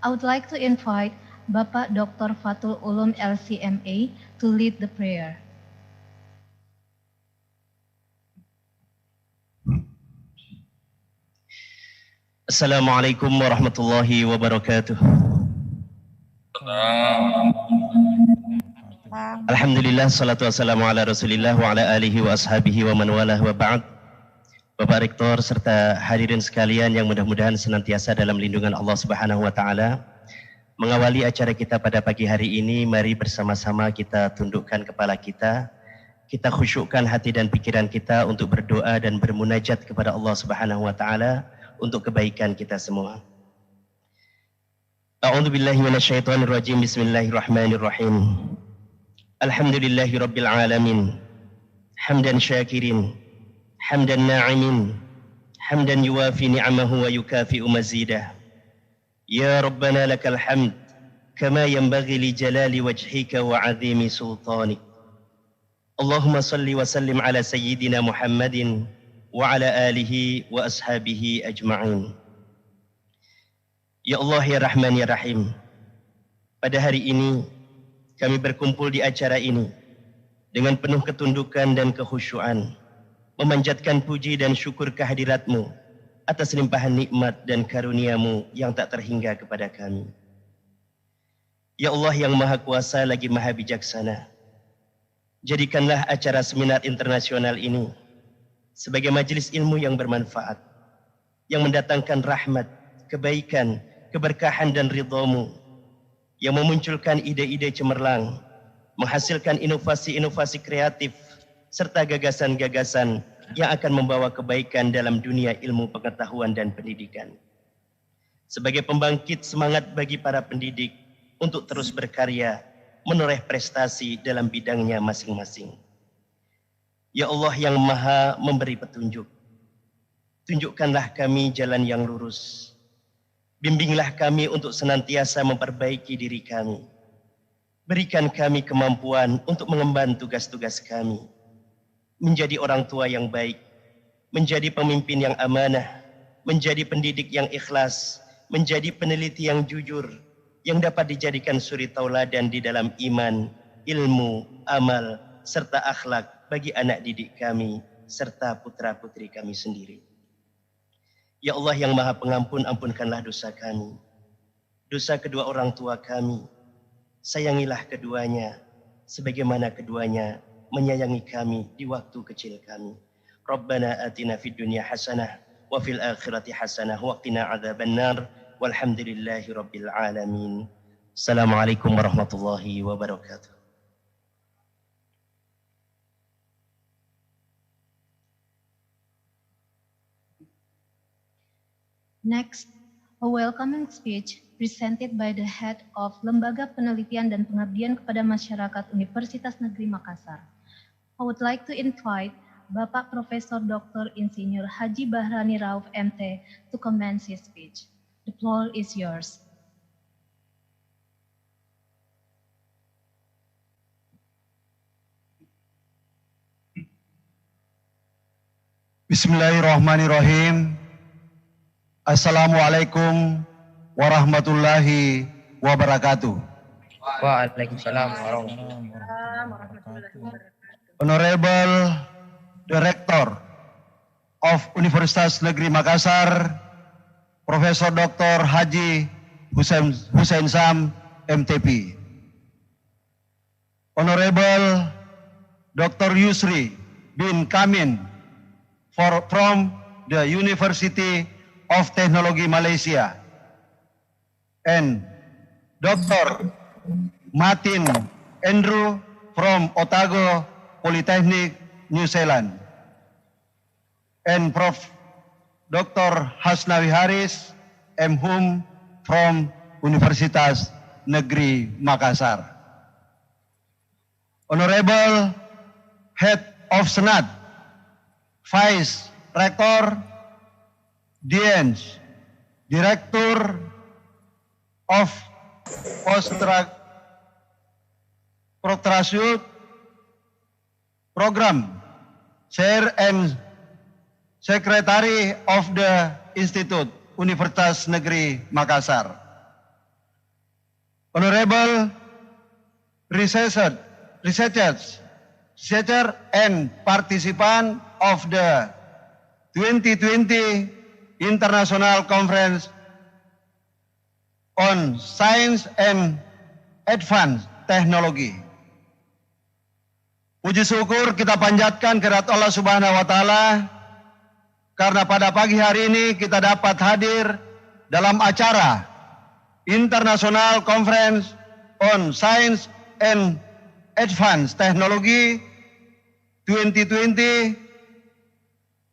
I would like to invite Bapak Dr. Fatul Ulum LCMA to lead the prayer. Assalamualaikum warahmatullahi wabarakatuh. Alhamdulillah, salatu wassalamu ala rasulillah wa ala alihi wa ashabihi wa man walah wa ba'd. Bapak Rektor serta hadirin sekalian yang mudah-mudahan senantiasa dalam lindungan Allah Subhanahu wa taala. Mengawali acara kita pada pagi hari ini, mari bersama-sama kita tundukkan kepala kita khusyukkan hati dan pikiran kita untuk berdoa dan bermunajat kepada Allah Subhanahu wa taala untuk kebaikan kita semua. A'udzu billahi minasyaitonir rajim. Bismillahirrahmanirrahim. Alhamdulillahi rabbil alamin. Hamdan syakirin, hamdan na'imin, hamdan yuwafi ni'amahu wa yukafi'u mazidah. Ya Rabbana lakal hamd kama yanbaghi li jalali wajhika wa 'azimi sultanik. Allahumma salli wa sallim ala sayyidina Muhammadin wa ala alihi wa ashabihi ajma'in. Ya Allah, ya Rahman, ya Rahim, pada hari ini kami berkumpul di acara ini dengan penuh ketundukan dan kekhusyuan, memanjatkan puji dan syukur kehadirat-Mu atas limpahan nikmat dan karunia-Mu yang tak terhingga kepada kami. Ya Allah yang Maha Kuasa lagi Maha Bijaksana, jadikanlah acara seminar internasional ini sebagai majelis ilmu yang bermanfaat, yang mendatangkan rahmat, kebaikan, keberkahan dan ridha-Mu, yang memunculkan ide-ide cemerlang, menghasilkan inovasi-inovasi kreatif, serta gagasan-gagasan yang akan membawa kebaikan dalam dunia ilmu pengetahuan dan pendidikan. Sebagai pembangkit semangat bagi para pendidik untuk terus berkarya, menoreh prestasi dalam bidangnya masing-masing. Ya Allah yang Maha memberi petunjuk, tunjukkanlah kami jalan yang lurus. Bimbinglah kami untuk senantiasa memperbaiki diri kami. Berikan kami kemampuan untuk mengemban tugas-tugas kami. Menjadi orang tua yang baik, menjadi pemimpin yang amanah, menjadi pendidik yang ikhlas, menjadi peneliti yang jujur, yang dapat dijadikan suri tauladan di dalam iman, ilmu, amal, serta akhlak bagi anak didik kami, serta putra-putri kami sendiri. Ya Allah yang Maha Pengampun, ampunkanlah dosa kami, dosa kedua orang tua kami. Sayangilah keduanya, sebagaimana keduanya menyayangi kami di waktu kecil kami. Rabbana atina fid dunya hasanah wa fil akhirati hasanah wa qina adzabannar. Walhamdulillahi rabbil alamin. Assalamualaikum warahmatullahi wabarakatuh. Next, a welcoming speech presented by the head of Lembaga Penelitian dan Pengabdian kepada Masyarakat Universitas Negeri Makassar. I would like to invite Bapak Profesor Dr. Insinyur Haji Bahrani Rauf MT to commence his speech. The floor is yours. Bismillahirrahmanirrahim. Assalamualaikum warahmatullahi wabarakatuh. Waalaikumsalam warahmatullahi wabarakatuh. Honorable Director of Universitas Negeri Makassar, Profesor Dr. Haji Hussein Sam, MTP. Honorable Dr. Yusri bin Kamin from the University of Technology Malaysia, and Dr. Martin Andrew from Otago Polytechnic, New Zealand, and Prof. Dr. Hasnawi Haris, M.Hum from Universitas Negeri Makassar. Honorable Head of Senate, Vice Rector, Deans, Director of Postgraduate Program, Chair and Secretary of the Institute, Universitas Negeri Makassar. Honorable researcher and participant of the 2020 International Conference on Science and Advanced Technology. Puji syukur kita panjatkan kehadirat Allah Subhanahu wa Ta'ala karena pada pagi hari ini kita dapat hadir dalam acara International Conference on Science and Advanced Technology 2020.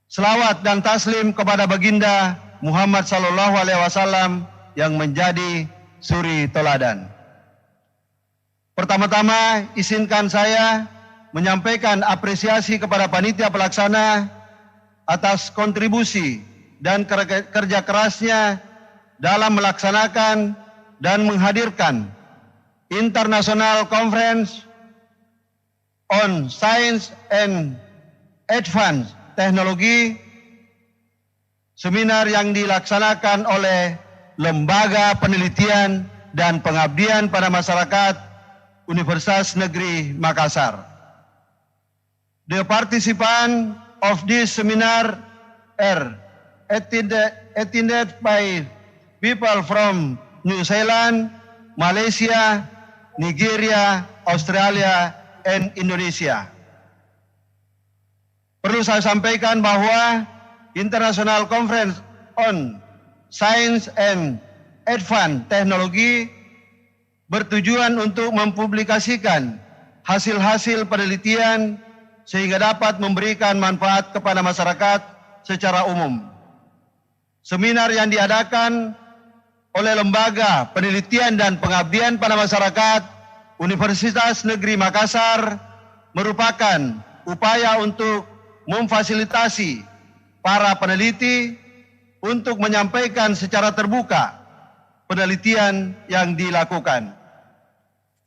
Selawat dan taslim kepada baginda Muhammad Sallallahu Alaihi Wasallam yang menjadi suri teladan. Pertama-tama izinkan saya menyampaikan apresiasi kepada panitia pelaksana atas kontribusi dan kerja kerasnya dalam melaksanakan dan menghadirkan International Conference on Science and Advanced Technology, seminar yang dilaksanakan oleh Lembaga Penelitian dan Pengabdian pada Masyarakat Universitas Negeri Makassar. The participants of this seminar are attended by people from New Zealand, Malaysia, Nigeria, Australia, and Indonesia. Perlu saya sampaikan bahwa International Conference on Science and Advanced Technology bertujuan untuk mempublikasikan hasil-hasil penelitian sehingga dapat memberikan manfaat kepada masyarakat secara umum. Seminar yang diadakan oleh Lembaga Penelitian dan Pengabdian pada Masyarakat Universitas Negeri Makassar merupakan upaya untuk memfasilitasi para peneliti untuk menyampaikan secara terbuka penelitian yang dilakukan.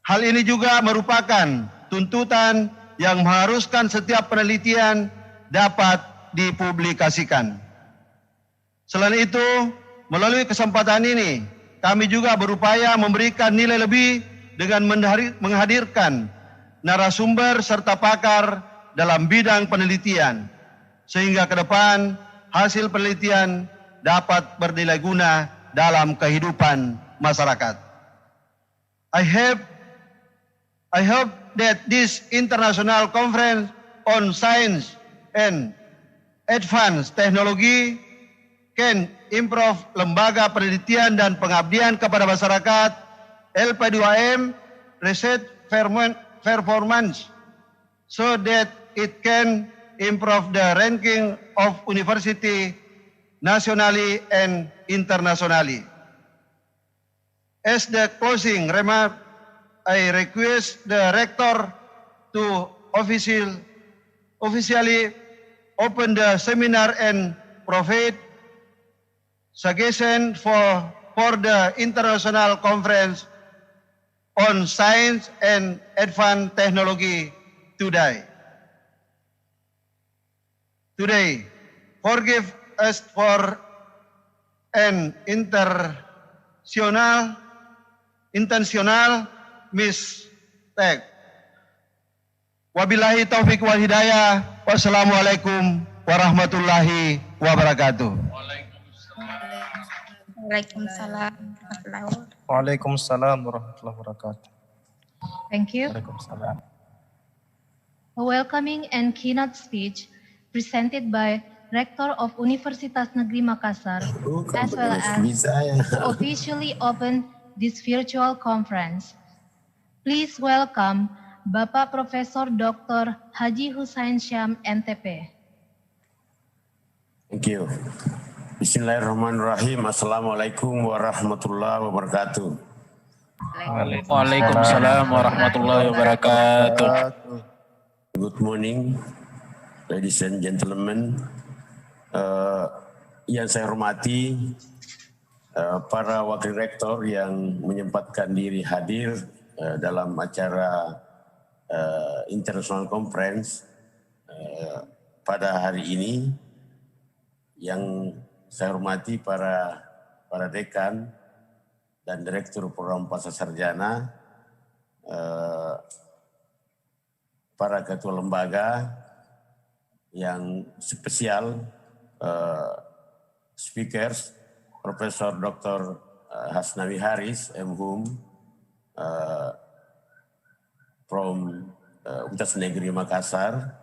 Hal ini juga merupakan tuntutan yang mengharuskan setiap penelitian dapat dipublikasikan. Selain itu, melalui kesempatan ini, kami juga berupaya memberikan nilai lebih dengan menghadirkan narasumber serta pakar dalam bidang penelitian, sehingga ke depan hasil penelitian dapat bernilai guna dalam kehidupan masyarakat. I hope that this International Conference on Science and Advanced Technology can improve lembaga penelitian dan pengabdian kepada masyarakat LP2M research performance so that it can improve the ranking of university nationally and internationally. As the closing remark, I request the rector to officially open the seminar and provide suggestion for the International Conference on Science and Advanced Technology today. Forgive us for an intentional mistake. Wabillahi taufik wal hidayah. Wassalamualaikum warahmatullahi wabarakatuh. Waalaikumsalam. Waalaikumsalam warahmatullahi wabarakatuh. Thank you. Waalaikumsalam. A welcoming and keynote speech presented by Rector of Universitas Negeri Makassar, as well as officially open this virtual conference. Please welcome Bapak Profesor Dr. Haji Husain Syam, NTP. Thank you. Bismillahirrahmanirrahim. Assalamualaikum warahmatullahi wabarakatuh. Waalaikumsalam warahmatullahi wabarakatuh. Good morning, ladies and gentlemen. Yang saya hormati para wakil rektor yang menyempatkan diri hadir dalam acara International Conference pada hari ini, yang saya hormati para dekan dan direktur program pasca sarjana, para ketua lembaga yang spesial, speakers, Profesor Dr. Hasnawi Haris, MHum, from Universitas Negeri Makassar,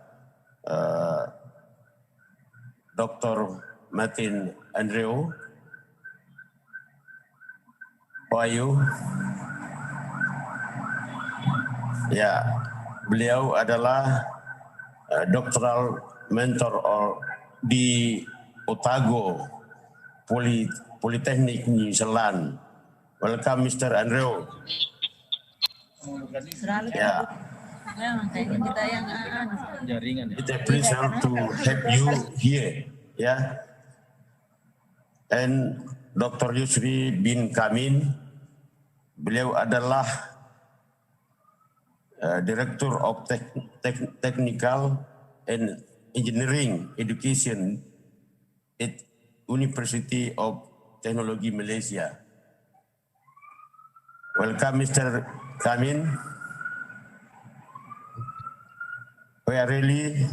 Dr. Martin Andreu, Wahyu. Ya, beliau adalah doctoral mentor di Otago Polytechnic New Zealand. Welcome, Mr. Andreu. Ya. It's a pleasure to have you here. Ya. And Dr. Yusri bin Kamin, beliau adalah Director of Technical and Engineering Education at University of Technology Malaysia. Welcome, Mr. Kamin. We are really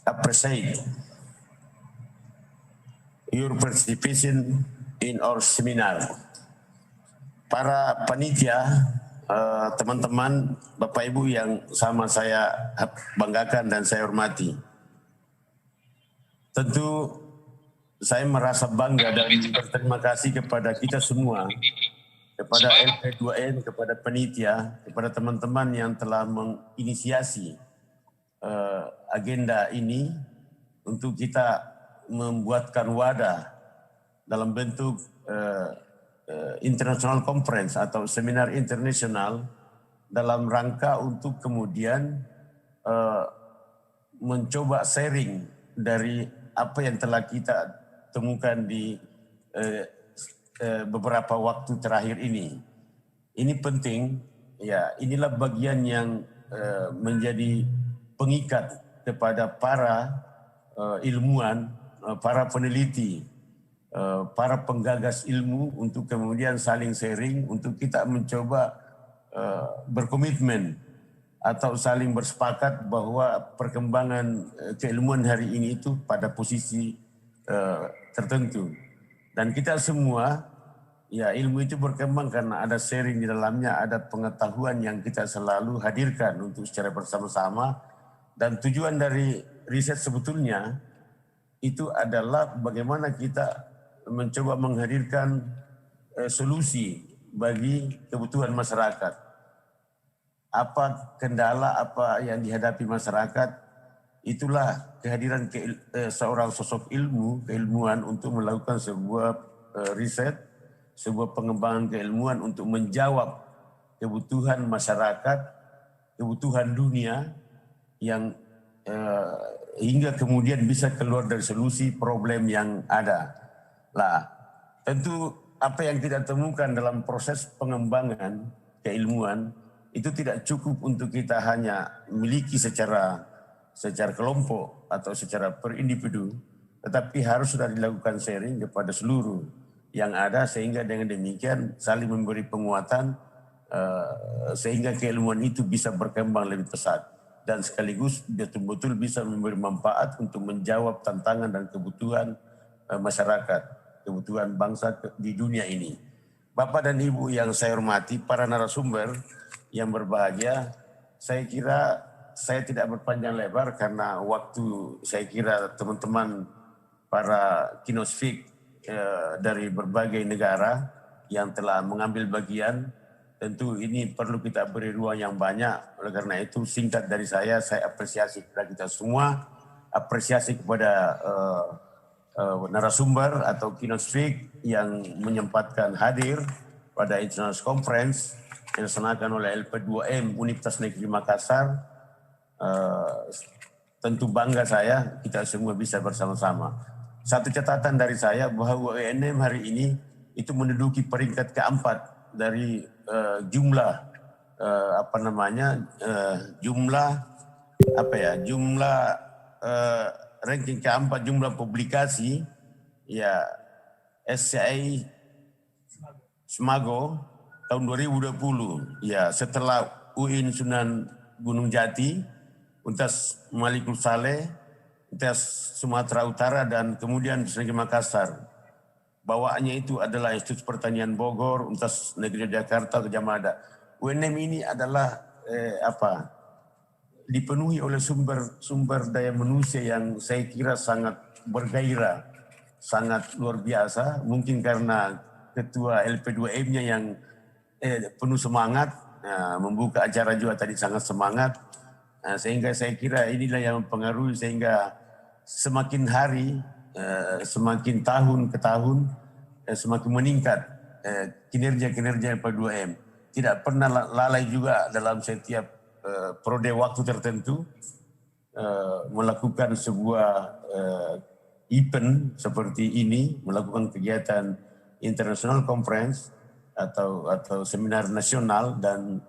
appreciate your participation in our seminar. Para panitia, teman-teman, Bapak Ibu yang sama saya banggakan dan saya hormati. Tentu saya merasa bangga dan berterima kasih kepada kita semua, kepada LP2N, kepada panitia, kepada teman-teman yang telah menginisiasi agenda ini untuk kita membuatkan wadah dalam bentuk international conference atau seminar internasional dalam rangka untuk kemudian mencoba sharing dari apa yang telah kita temukan di beberapa waktu terakhir ini. Ini penting, ya, inilah bagian yang menjadi pengikat kepada para ilmuwan, para peneliti, para penggagas ilmu untuk kemudian saling sharing, untuk kita mencoba berkomitmen atau saling bersepakat bahwa perkembangan keilmuan hari ini itu pada posisi tertentu. Dan kita semua, ya, ilmu itu berkembang karena ada sharing di dalamnya, ada pengetahuan yang kita selalu hadirkan untuk secara bersama-sama. Dan tujuan dari riset sebetulnya itu adalah bagaimana kita mencoba menghadirkan solusi bagi kebutuhan masyarakat. Apa kendala, apa yang dihadapi masyarakat, itulah kehadiran seorang sosok keilmuan untuk melakukan sebuah riset, sebuah pengembangan keilmuan untuk menjawab kebutuhan masyarakat, kebutuhan dunia yang hingga kemudian bisa keluar dari solusi problem yang ada. Lah, tentu apa yang kita temukan dalam proses pengembangan keilmuan itu tidak cukup untuk kita hanya miliki secara kelompok atau secara per individu, tetapi harus sudah dilakukan sharing kepada seluruh yang ada sehingga dengan demikian saling memberi penguatan sehingga keilmuan itu bisa berkembang lebih pesat dan sekaligus betul-betul bisa memberi manfaat untuk menjawab tantangan dan kebutuhan masyarakat, kebutuhan bangsa di dunia ini. Bapak dan Ibu yang saya hormati, para narasumber yang berbahagia, saya kira saya tidak berpanjang lebar karena waktu saya kira teman-teman para keynote speaker dari berbagai negara yang telah mengambil bagian, tentu ini perlu kita beri ruang yang banyak. Oleh karena itu singkat dari saya apresiasi kepada kita semua, apresiasi kepada narasumber atau keynote speaker yang menyempatkan hadir pada International Conference yang dilaksanakan oleh LP2M Universitas Negeri Makassar. Tentu bangga saya kita semua bisa bersama-sama. Satu catatan dari saya bahwa UNM hari ini itu menduduki peringkat keempat dari jumlah jumlah ranking keempat jumlah publikasi, ya SCI Semago tahun 2020, ya setelah UIN Sunan Gunung Jati, Untas Malikul Saleh, Untas Sumatera Utara, dan kemudian Negeri Makassar. Bawaannya itu adalah Institut Pertanian Bogor, Untas Negeri Jakarta, Gajah Mada. UNM ini adalah dipenuhi oleh sumber daya manusia yang saya kira sangat bergairah, sangat luar biasa. Mungkin karena ketua LP2M-nya yang penuh semangat, membuka acara juga tadi sangat semangat, sehingga saya kira inilah yang mempengaruhi sehingga semakin hari, semakin tahun ke tahun, semakin meningkat kinerja LP2M. Tidak pernah lalai juga dalam setiap periode waktu tertentu melakukan sebuah event seperti ini, melakukan kegiatan international conference atau seminar nasional dan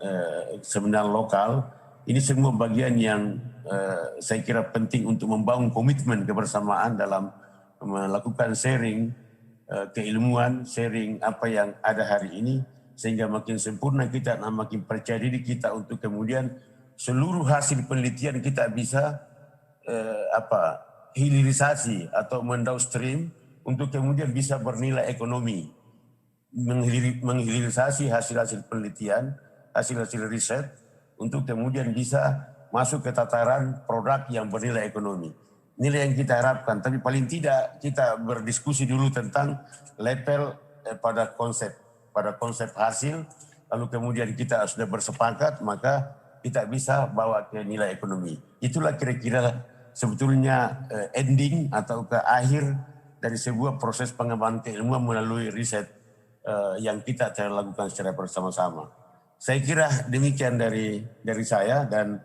seminar lokal. Ini semua bagian yang saya kira penting untuk membangun komitmen kebersamaan dalam melakukan sharing keilmuan, sharing apa yang ada hari ini, sehingga makin sempurna kita dan makin percaya diri kita untuk kemudian seluruh hasil penelitian kita bisa hilirisasi atau mendownstream untuk kemudian bisa bernilai ekonomi, menghilirisasi hasil-hasil penelitian, hasil-hasil riset untuk kemudian bisa masuk ke tataran produk yang bernilai ekonomi. Nilai yang kita harapkan, tapi paling tidak kita berdiskusi dulu tentang level pada konsep hasil, lalu kemudian kita sudah bersepakat, maka kita bisa bawa ke nilai ekonomi. Itulah kira-kira sebetulnya ending atau ke akhir dari sebuah proses pengembangan keilmuan melalui riset yang kita telah lakukan secara bersama-sama. Saya kira demikian dari saya, dan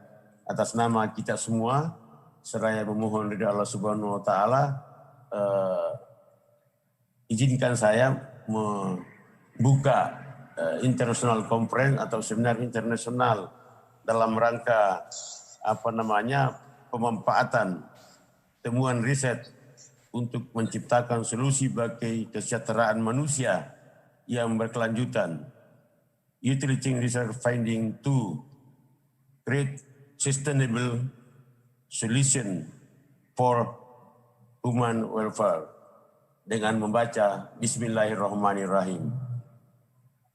atas nama kita semua, seraya memohon dari Allah Subhanahu Wa Taala, izinkan saya membuka international conference atau seminar internasional dalam rangka pemanfaatan temuan riset untuk menciptakan solusi bagi kesejahteraan manusia yang berkelanjutan. Utilizing research finding to create sustainable solution for human welfare, dengan membaca Bismillahirrahmanirrahim.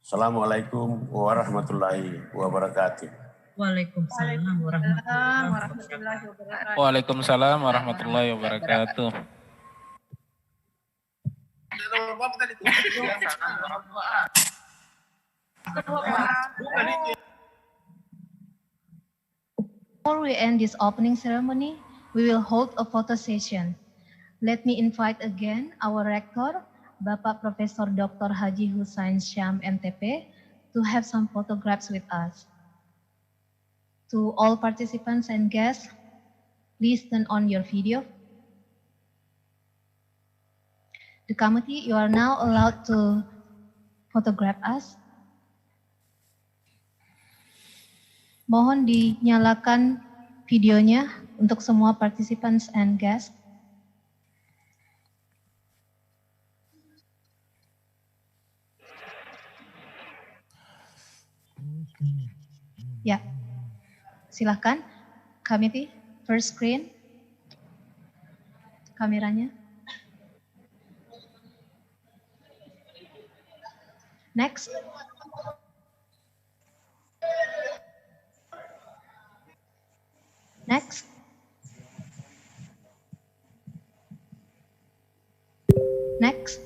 Assalamualaikum warahmatullahi wabarakatuh. Waalaikumsalam warahmatullahi wabarakatuh. Waalaikumsalam warahmatullahi wabarakatuh. Before we end this opening ceremony, we will hold a photo session. Let me invite again our rector, Bapak Profesor Dr. Haji Hussain Syam MTP, to have some photographs with us. To all participants and guests, please turn on your video. The committee, you are now allowed to photograph us. Mohon dinyalakan videonya untuk semua participants and guests. Ya, silakan. Committee, first screen. Kameranya. Next. Next. Next.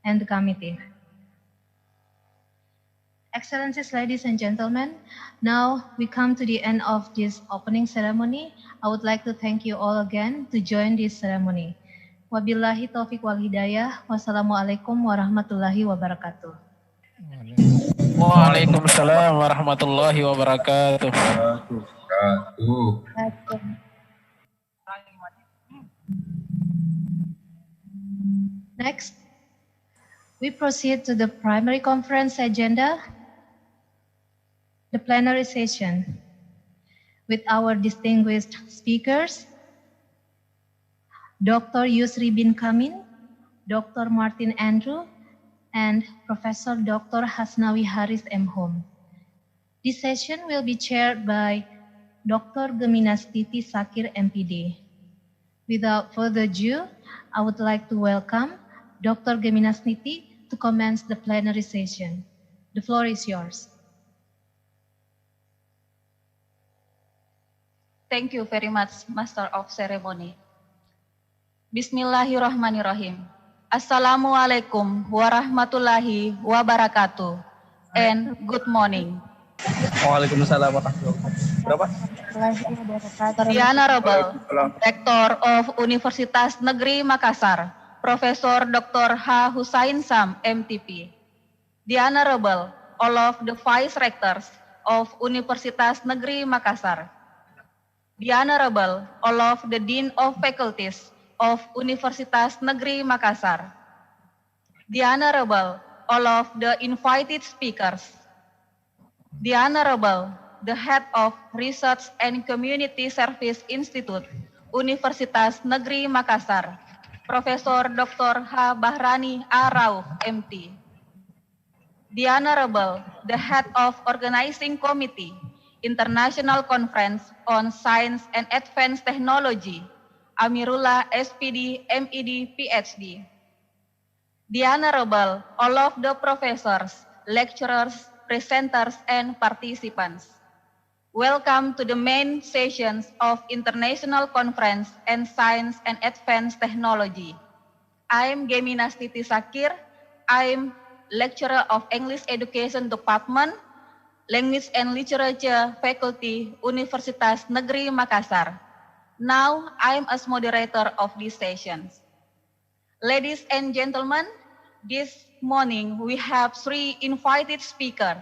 and the committee. Excellencies, ladies and gentlemen, now we come to the end of this opening ceremony. I would like to thank you all again to join this ceremony. Wabillahi taufiq wal hidayah. Wassalamualaikum warahmatullahi wabarakatuh. Waalaikumsalam warahmatullahi wabarakatuh. Next, we proceed to the primary conference agenda, the plenary session, with our distinguished speakers, Dr. Yusri bin Kamin, Dr. Martin Andrew, and Professor Dr. Hasnawi Haris M. Hom. This session will be chaired by Dr. Geminastiti Sakir, MPD. Without further ado, I would like to welcome Dr. Geminastiti to commence the plenary session. The floor is yours. Thank you very much, Master of Ceremony. Bismillahirrahmanirrahim. Assalamualaikum warahmatullahi wabarakatuh. And good morning. Waalaikumsalam warahmatullahi wabarakatuh. Berapa? The Honorable Rector of Universitas Negeri Makassar, Profesor Dr. H. Husain Sam, MTP. The Honorable all of the Vice Rectors of Universitas Negeri Makassar. The Honorable all of the Dean of Faculties of Universitas Negeri Makassar. The Honorable all of the invited speakers. The Honorable the Head of Research and Community Service Institute, Universitas Negeri Makassar, Profesor Dr. H. Bahrani A. Rauf, MT. The Honorable the Head of Organizing Committee, International Conference on Science and Advanced Technology, Amirullah SPD, MED, PhD. The Honorable all of the professors, lecturers, presenters, and participants. Welcome to the main sessions of International Conference and Science and Advanced Technology. I'm Gemina Stiti Sakir. I'm lecturer of English Education Department, Language and Literature Faculty, Universitas Negeri Makassar. Now, I'm as moderator of these sessions. Ladies and gentlemen, this morning we have 3 invited speakers.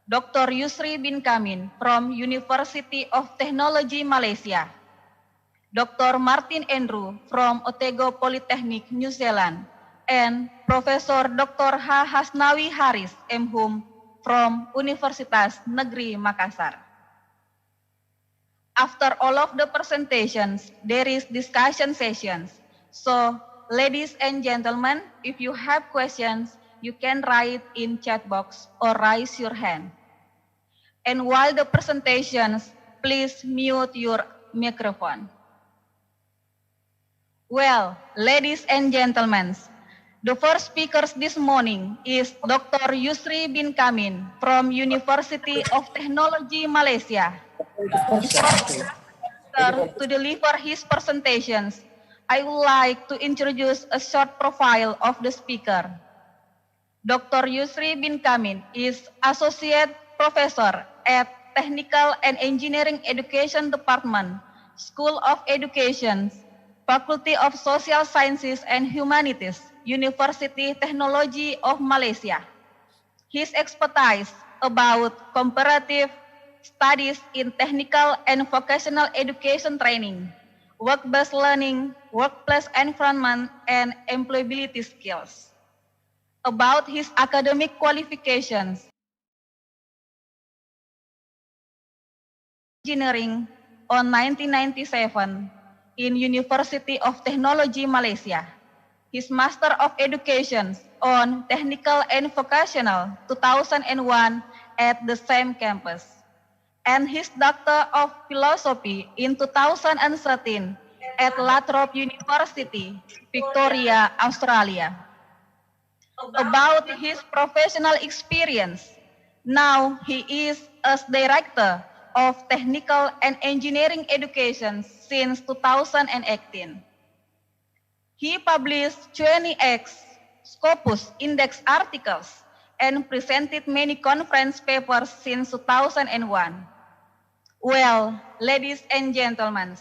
Dr. Yusri bin Kamin from University of Technology Malaysia, Dr. Martin Andrew from Otago Polytechnic, New Zealand, and Professor Dr. H. Hasnawi Haris, M.Hum, from Universitas Negeri Makassar. After all of the presentations, there is discussion sessions. So, ladies and gentlemen, if you have questions, you can write in chat box or raise your hand. And while the presentations, please mute your microphone. Well, ladies and gentlemen, the first speaker this morning is Dr. Yusri bin Kamin from University of Technology Malaysia. To deliver his presentations, I would like to introduce a short profile of the speaker. Dr. Yusri bin Kamin is Associate Professor at Technical and Engineering Education Department, School of Education, Faculty of Social Sciences and Humanities, University Technology of Malaysia. His expertise about comparative studies in technical and vocational education training, work-based learning, workplace environment, and employability skills. About his academic qualifications, engineering on 1997 in University of Technology Malaysia. His Master of Education on Technical and Vocational 2001 at the same campus. And his Doctor of Philosophy in 2013 at Lathrop University, Victoria, Australia. About his professional experience, now he is as Director of Technical and Engineering Education since 2018. He published 20x Scopus Index articles and presented many conference papers since 2001. Well, ladies and gentlemen,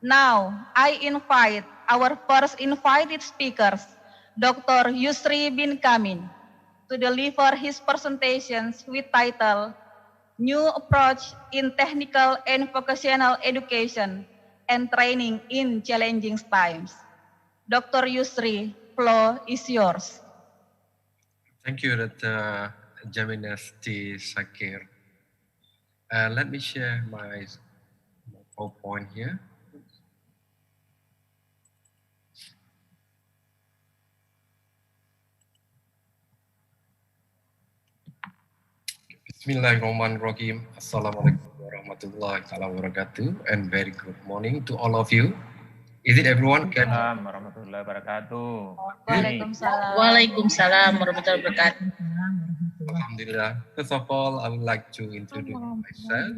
now I invite our first invited speakers, Dr. Yusri bin Kamin, to deliver his presentations with title New Approach in Technical and Vocational Education and Training in Challenging Times. Dr. Yusri, floor is yours. Thank you, Dr. Gemina Stiti Sakir. Let me share my PowerPoint here. Bismillahirrahmanirrahim. Assalamualaikum warahmatullahi wabarakatuh, and very good morning to all of you. Is it everyone? Waalaikumsalam warahmatullahi wabarakatuh. Waalaikumsalam. Waalaikumsalam warahmatullahi wabarakatuh. Alhamdulillah. First of all, I would like to introduce myself.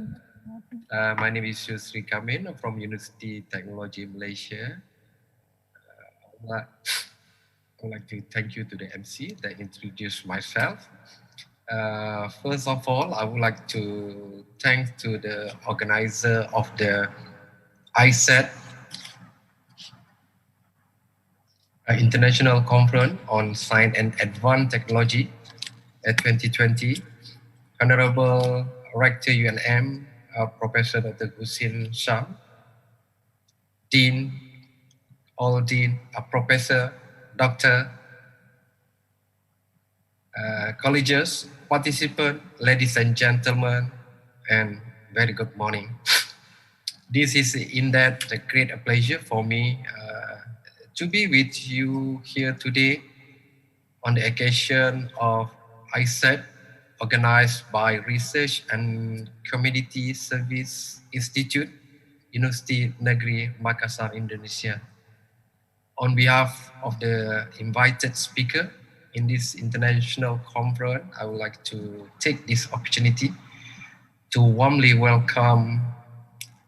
My name is Yusri Kamin from University Technology Malaysia. I would like to thank you to the MC that introduced myself. First of all, I would like to thank to the organizer of the ICSAT International Conference on Science and Advanced Technology at 2020, Honorable Rector UNM, Professor Dr. Husin Sham, Dean, all Dean, Professor, Doctor, colleges, participants, ladies and gentlemen, and very good morning. This is indeed a great pleasure for me to be with you here today on the occasion of ICSAT, organized by Research and Community Service Institute, Universiti Negeri Makassar, Indonesia. On behalf of the invited speaker in this international conference, I would like to take this opportunity to warmly welcome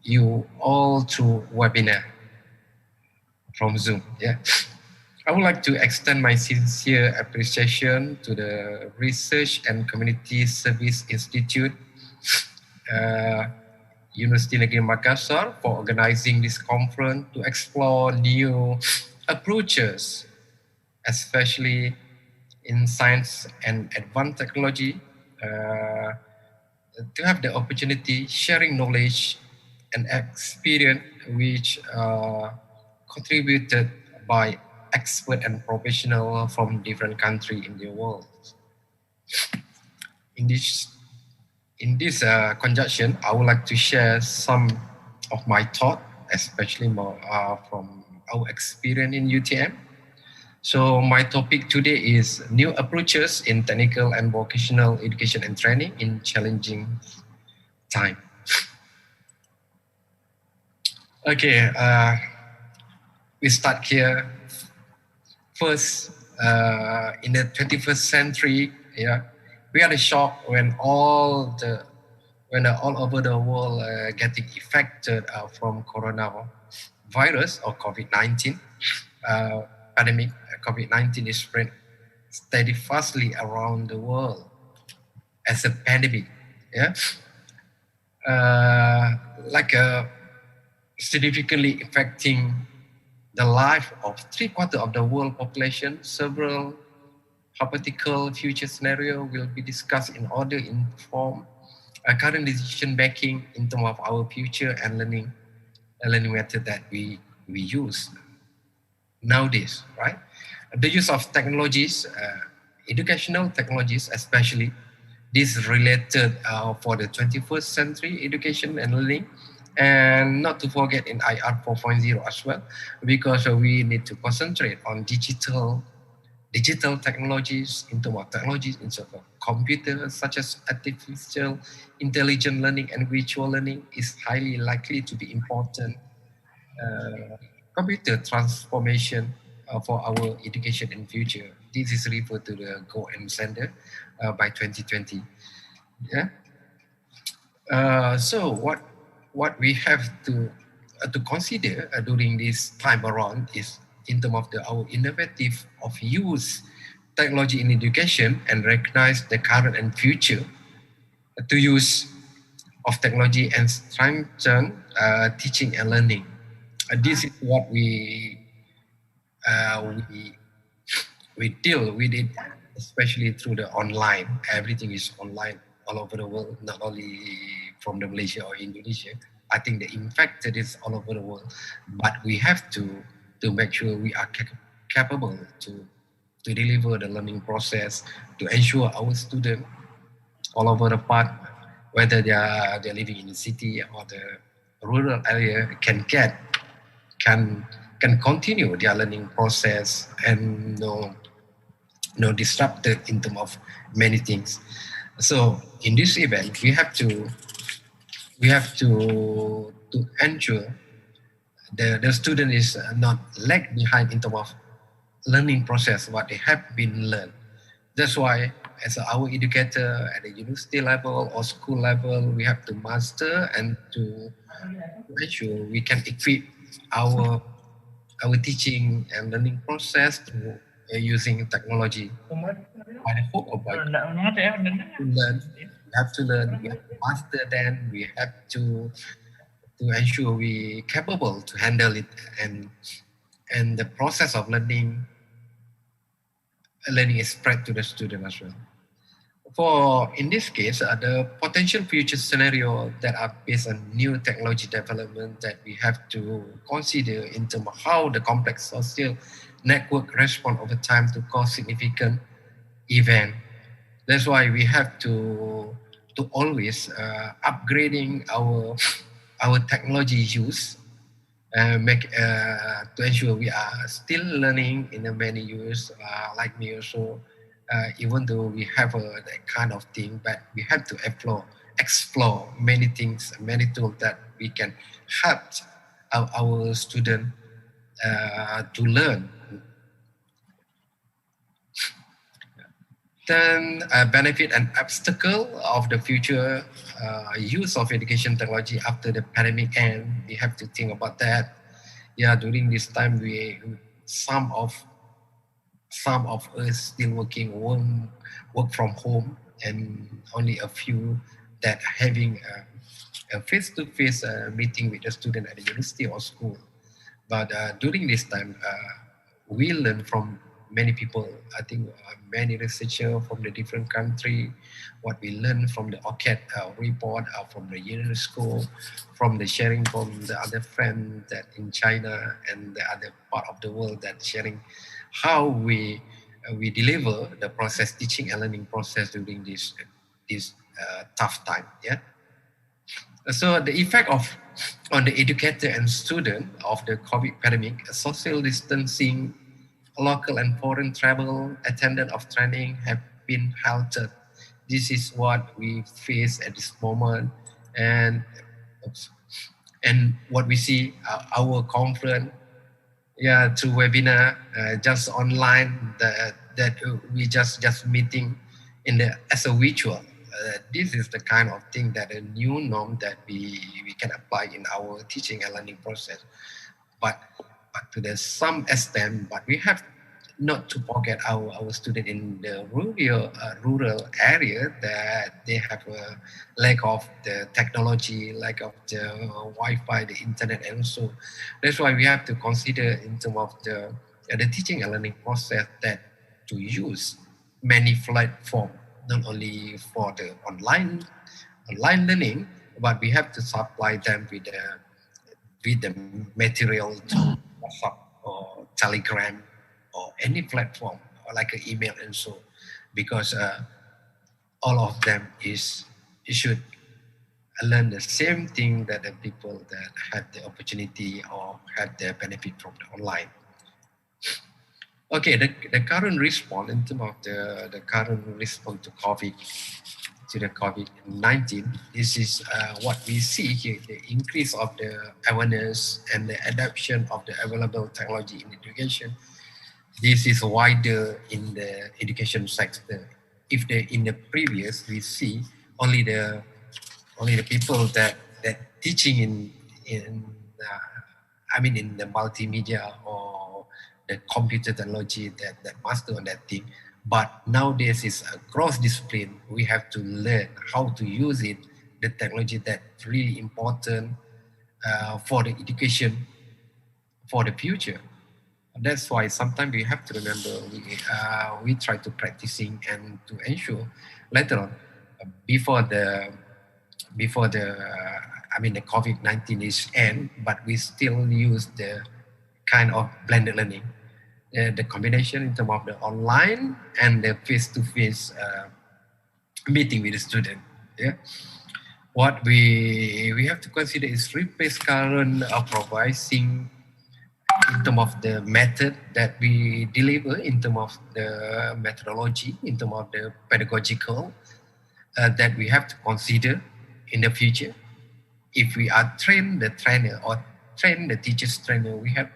you all through webinar from Zoom. Yeah. I would like to extend my sincere appreciation to the Research and Community Service Institute, University Negeri Makassar, for organizing this conference to explore new approaches, especially in science and advanced technology, to have the opportunity sharing knowledge and experience which contributed by expert and professional from different countries in the world. In this conjunction, I would like to share some of my thought, especially more, from our experience in UTM. So my topic today is new approaches in technical and vocational education and training in challenging time. Okay, we start here. First, in the 21st century, yeah, we had a shock when all over the world getting affected from coronavirus or COVID-19 pandemic. COVID-19 is spread steadfastly around the world as a pandemic. Yeah, significantly affecting the life of 3/4 of the world population. Several hypothetical future scenario will be discussed in order to inform current decision making in terms of our future and learning method that we use nowadays, right? The use of technologies, educational technologies especially, this is related for the 21st century education and learning. And not to forget in IR 4.0 as well, because we need to concentrate on digital technologies, into more technologies, into computers such as artificial intelligent learning and virtual learning is highly likely to be important computer transformation for our education in future. This is referred to the Go and Sender by 2020. Yeah. So what we have to consider during this time around is in terms of our innovative of use technology in education and recognize the current and future to use of technology and strengthen teaching and learning. This is what we deal with it, especially through the online. Everything is online all over the world, not only from the Malaysia or Indonesia. I think the infected is all over the world, but we have to make sure we are capable to deliver the learning process, to ensure our students all over the part, whether they're living in the city or the rural area, can continue their learning process and no disrupted in terms of many things. So in this event, we have to ensure the student is not lag behind in terms of learning process what they have been learned. That's why as our educator at the university level or school level, we have to master and to make sure we can equip our teaching and learning process through using technology. By the hope of learn, we have to learn, we have to master, then we have to ensure we capable to handle it, and the process of learning is spread to the student as well. For in this case, the potential future scenario that are based on new technology development that we have to consider in terms of how the complex social network respond over time to cause significant event. That's why we have to always upgrading our technology use, make to ensure we are still learning in the many years. Like me also, even though we have that kind of thing, but we have to explore many things, many tools that we can help our student to learn. Then benefit and obstacle of the future use of education technology after the pandemic end. We have to think about that. Yeah, during this time, some of us still work from home, and only a few that having a face-to-face meeting with the student at the university or school. But during this time, we learn from many people. I think many researchers from the different country, what we learn from the OCAT report, from the UNESCO, from the sharing from the other friends that in China and the other part of the world that sharing how we deliver the process, teaching and learning process during this tough time. Yeah. So the effect on the educator and student of the COVID pandemic, social distancing, local and foreign travel, attendance of training have been halted. This is what we face at this moment, and what we see our conference, yeah, through webinar, just online, that we just meeting as a virtual. This is the kind of thing that a new norm that we can apply in our teaching and learning process. But to the some extent, but we have not to forget our students in the rural area that they have a lack of the technology, lack of the Wi-Fi, the internet, and so that's why we have to consider in terms of the teaching and learning process that to use many platforms, not only for the online learning, but we have to supply them with the material to WhatsApp or Telegram or any platform or like an email and so, because all of them should learn the same thing that the people that had the opportunity or had the benefit from the online. Okay, the current response in terms of the current response to COVID-19, this is what we see here, the increase of the awareness and the adoption of the available technology in education. This is wider in the education sector. If in the previous, we see only the people that teaching in the multimedia or the computer technology that master on that thing. But nowadays is a cross discipline. We have to learn how to use it, the technology that's really important for the education for the future. That's why sometimes we have to remember we try to practicing and to ensure later on before the COVID-19 is end, but we still use the kind of blended learning, the combination in terms of the online and the face-to-face meeting with the student. Yeah. What we have to consider is replace current provising in terms of the method that we deliver, in terms of the methodology, in terms of the pedagogical that we have to consider in the future. If we are train the trainer or train the teacher's trainer, we have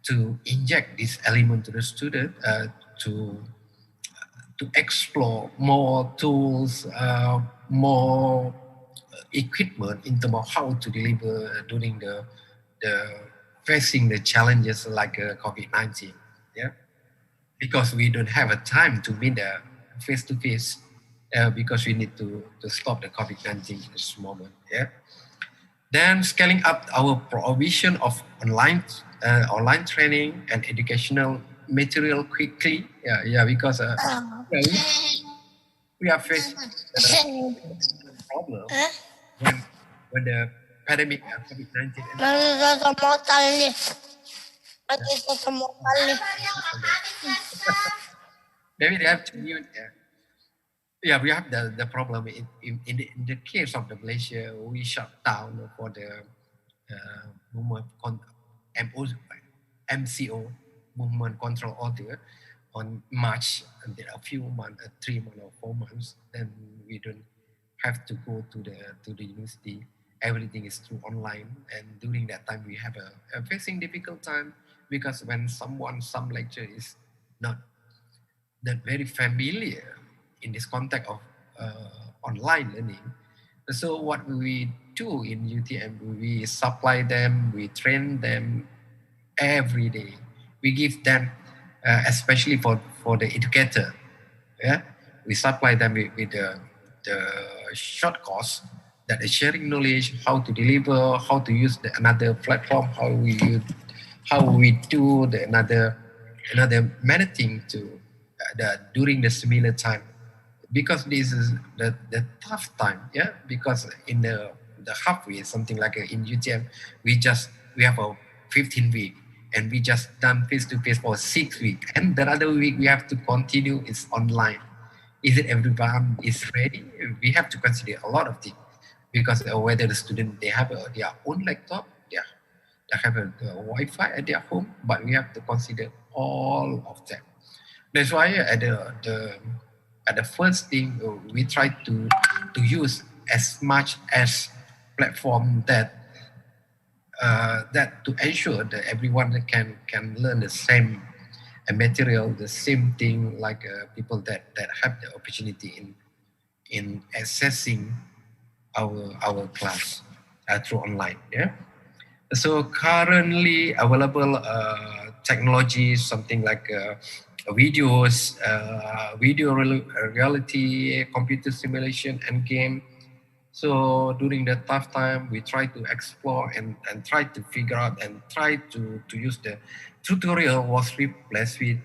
to inject this element to the student to explore more tools, more equipment in terms of how to deliver during the facing the challenges like COVID-19, yeah, because we don't have a time to meet the face-to-face because we need to stop the COVID-19 at this moment, yeah. Then scaling up our provision of online training and educational material quickly, yeah, because we are facing the problem when the pandemic COVID-19. Maybe they have to mute. Yeah, we have the problem in the case of the Malaysia, we shut down for the movement MCO, movement control order, on March, and there are a few months, 3 months or 4 months. Then we don't have to go to the university. Everything is through online, and during that time we have a facing difficult time, because when some lecture is not very familiar in this context of online learning, So what we do in UTM, we supply them, we train them every day. We give them, especially for the educator, yeah, we supply them with the short course that is sharing knowledge, how to deliver, how to use another platform, how we do another many thing to during the similar time, because this is the tough time, yeah, because in the halfway, something like in UTM, we have a 15 week, and we just done face to face for 6 weeks, and the other week we have to continue is online. Is it everyone is ready? We have to consider a lot of things, because whether the student they have their own laptop, they have a Wi-Fi at their home, but we have to consider all of them. That's why at the first thing, we try to use as much as platform that to ensure that everyone can learn the same material, the same thing, like people that have the opportunity in accessing our class through online. Yeah. So currently available technologies, something like videos, video reality, computer simulation, and game. So during the tough time, we try to explore and try to figure out and try to use the tutorial was replaced with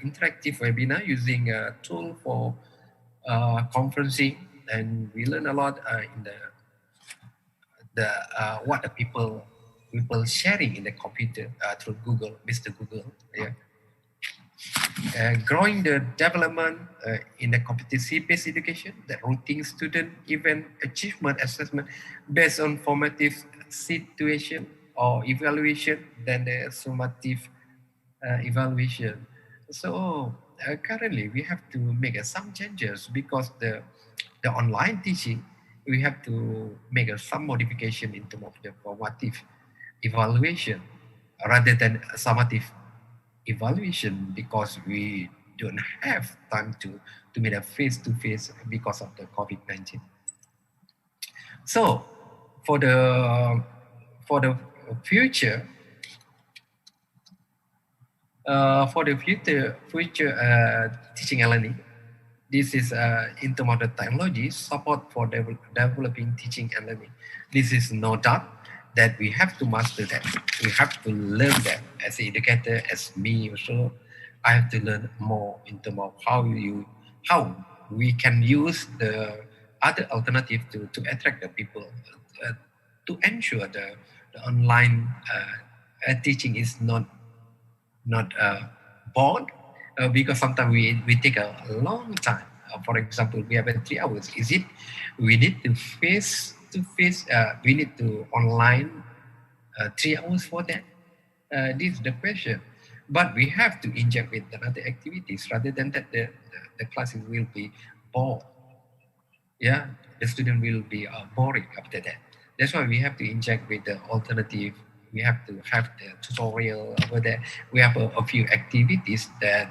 interactive webinar using a tool for conferencing, and we learn a lot in the what the people sharing in the computer through Google, Mr. Google. Yeah. Growing the development in the competency-based education, the routine student event achievement assessment based on formative situation or evaluation than the summative evaluation. So currently we have to make some changes, because the online teaching, we have to make some modification in terms of the formative evaluation rather than summative evaluation, because we don't have time to meet a face-to-face because of the COVID-19. So for the future, teaching and learning, this is in terms of the technology support for developing teaching and learning. This is no doubt that we have to master that. We have to learn that as an educator, as me also. I have to learn more in terms of how we can use the other alternative to attract the people, to ensure the online teaching is not bored, because sometimes we take a long time. For example, we have 3 hours. Is it we need to face to face? We need to online 3 hours for that. This is the question. But we have to inject with another activities, rather than that the classes will be bored. Yeah, the student will be boring after that. That's why we have to inject with the alternative. We have to have the tutorial over there. We have a few activities that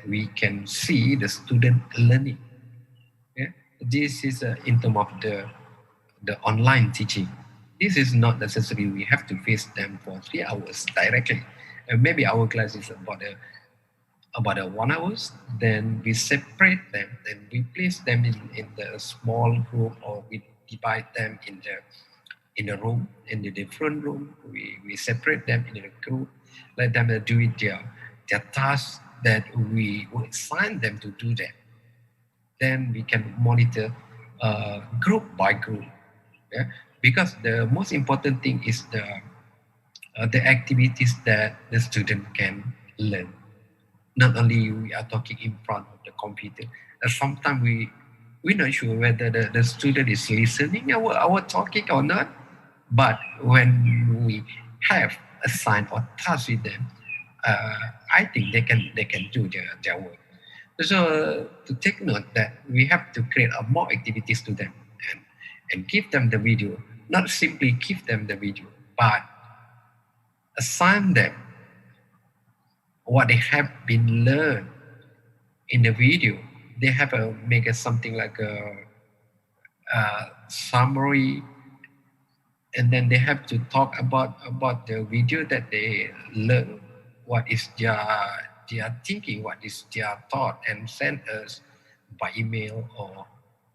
we can see the student learning. Yeah? This is in terms of the online teaching. This is not necessary. We have to face them for 3 hours directly. Maybe our class is about 1 hour. Then we separate them. Then we place them in the small group, or we divide them in the room, in the different room. We separate them in a group. Let them do it their tasks that we will assign them to do that. Then we can monitor group by group. Yeah? Because the most important thing is the activities that the student can learn. Not only we are talking in front of the computer. Sometimes we're not sure whether the student is listening our talking or not. But when we have assigned or task with them, I think they can do their work. So to take note that we have to create more activities to them, and give them the video. Not simply give them the video, but assign them what they have been learned in the video. They have make something like summary, and then they have to talk about the video that they learn, what is their thinking, what is their thought, and send us by email or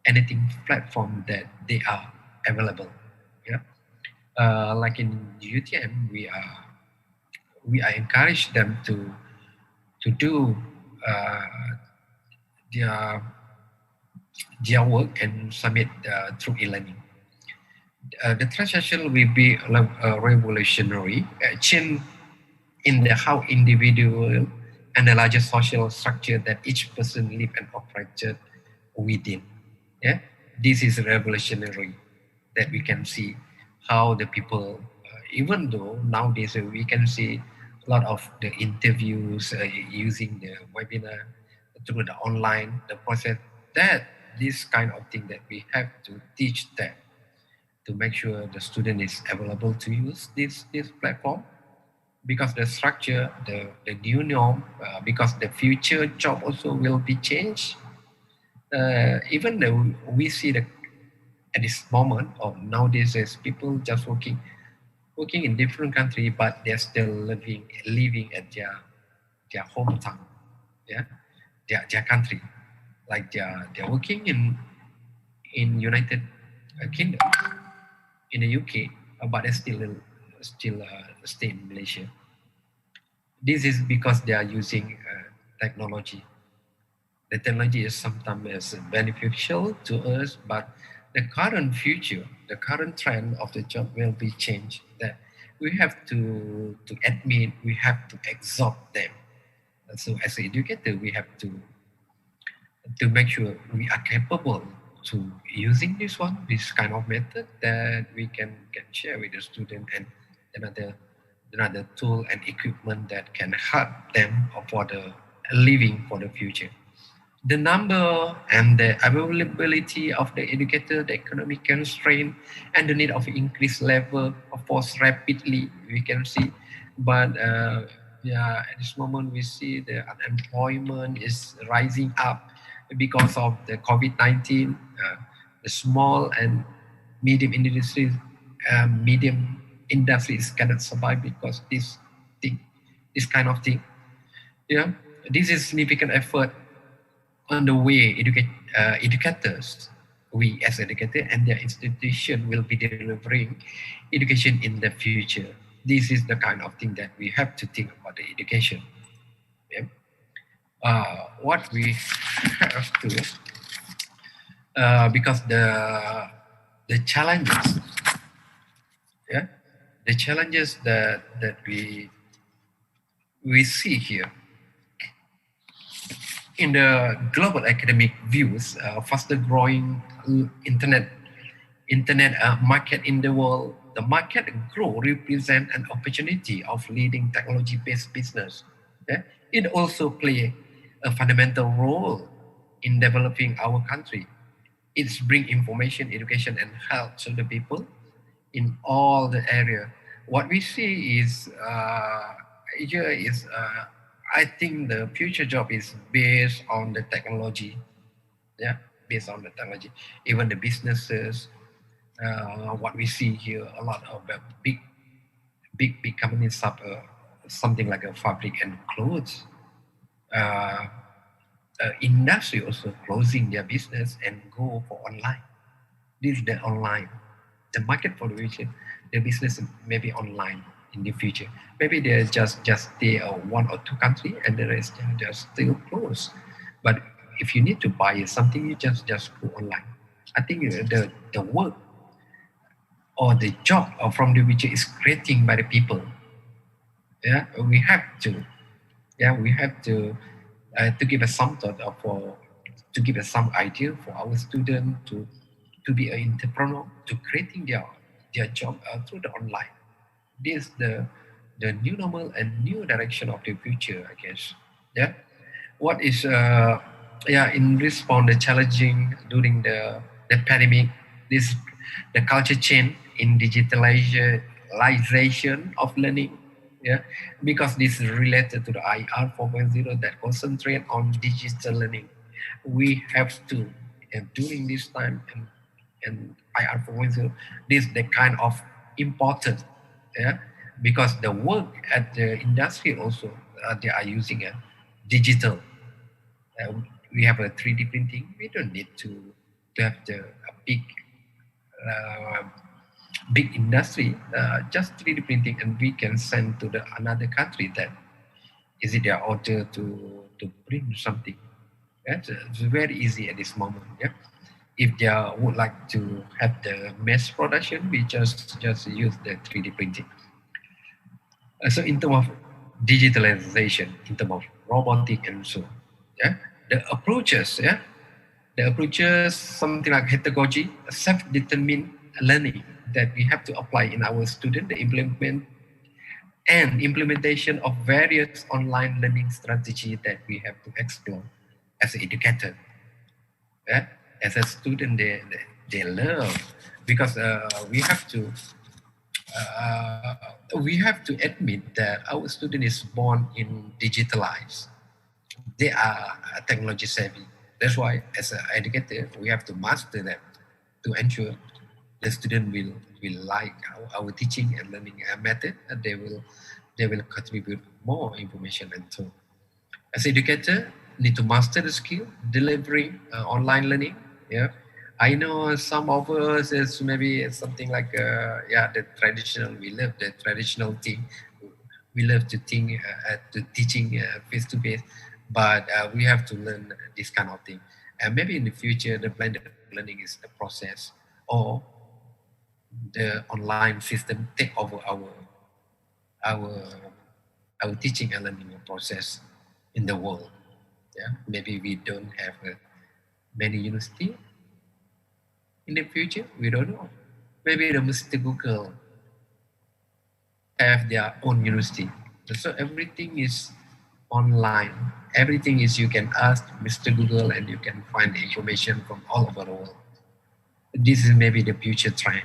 anything platform that they are available. Yeah, like in UTM, we are encourage them to do their work and submit through e-learning. The transaction will be revolutionary, change in the how individual and the larger social structure that each person live and operated within. Yeah, this is revolutionary that we can see how the people, even though nowadays we can see a lot of the interviews using the webinar through the online, the process that this kind of thing that we have to teach them to make sure the student is available to use this platform, because the structure, the new norm, because the future job also will be changed. Even though we see that at this moment or nowadays is people just working in different country, but they're still living at their hometown, yeah, their country, like they're working in United Kingdom, in the UK, but they still stay in Malaysia. This is because they are using technology. The technology is sometimes beneficial to us, but the current future, the current trend of the job will be changed. That we have to admit, we have to absorb them. So as an educator, we have to make sure we are capable to using this kind of method, that we can share with the student and another tool and equipment that can help them for the living for the future. The number and the availability of the educator, the economic constraint, and the need of increased level of force rapidly, we can see. But at this moment, we see the unemployment is rising up because of the COVID-19. The small and medium industries, medium industries cannot survive because this kind of thing. Yeah, this is significant effort on the way educators, we as educators and their institution will be delivering education in the future. This is the kind of thing that we have to think about the education. Yeah. What we have to, because the challenges, yeah, the challenges that we see here in the global academic views, faster growing internet market in the world, the market growth represent an opportunity of leading technology-based business. Yeah? It also play a fundamental role in developing our country. It's bring information, education, and health to the people in all the area. What we see is here is I think the future job is based on the technology. Yeah, based on the technology. Even the businesses, what we see here, a lot of the big companies have something like a fabric and clothes. Industry also closing their business and go for online. This is the online. The market for the future, the business may be online in the future. Maybe they just stay one or two countries and the rest they're still closed. But if you need to buy something, you just go online. I think the work or the job from the future is creating by the people. Yeah, we have to give us some thought to give us some idea for our student to be an entrepreneur, to creating their job through the online. This is the new normal and new direction of the future, I guess. Yeah. What is in response the challenging during the pandemic, this the culture change in digitalization of learning. Yeah, because this is related to the IR 4.0 that concentrate on digital learning. We have to, and during this time and IR 4.0. This the kind of important, yeah, because the work at the industry also they are using a digital. We have a 3D printing. We don't need to have a uh, big industry. Just 3D printing, and we can send to the another country that is it their order to print something. It's very easy at this moment. Yeah. If they would like to have the mass production, we just use the 3D printing. So in terms of digitalization, in terms of robotic and so, yeah, the approaches, yeah, the approaches something like pedagogy, self-determined learning that we have to apply in our student, the implementation of various online learning strategy that we have to explore as an educator. Yeah? As a student, they learn because we have to admit that our student is born in digitalized. They are technology savvy. That's why, as an educator, we have to master them to ensure the student will like our teaching and learning method, and they will contribute more information and so. As educator, need to master the skill delivering online learning. Yeah, I know some of us is maybe something like the traditional. We love the traditional thing. We love to think to teaching face to face, but we have to learn this kind of thing. And maybe in the future, the blended learning is the process, or the online system take over our our teaching and learning process in the world. Yeah, maybe we don't have many university in the future. We don't know. Maybe the Mr. Google have their own university. So everything is online. Everything is you can ask Mr. Google and you can find information from all over the world. This is maybe the future trend.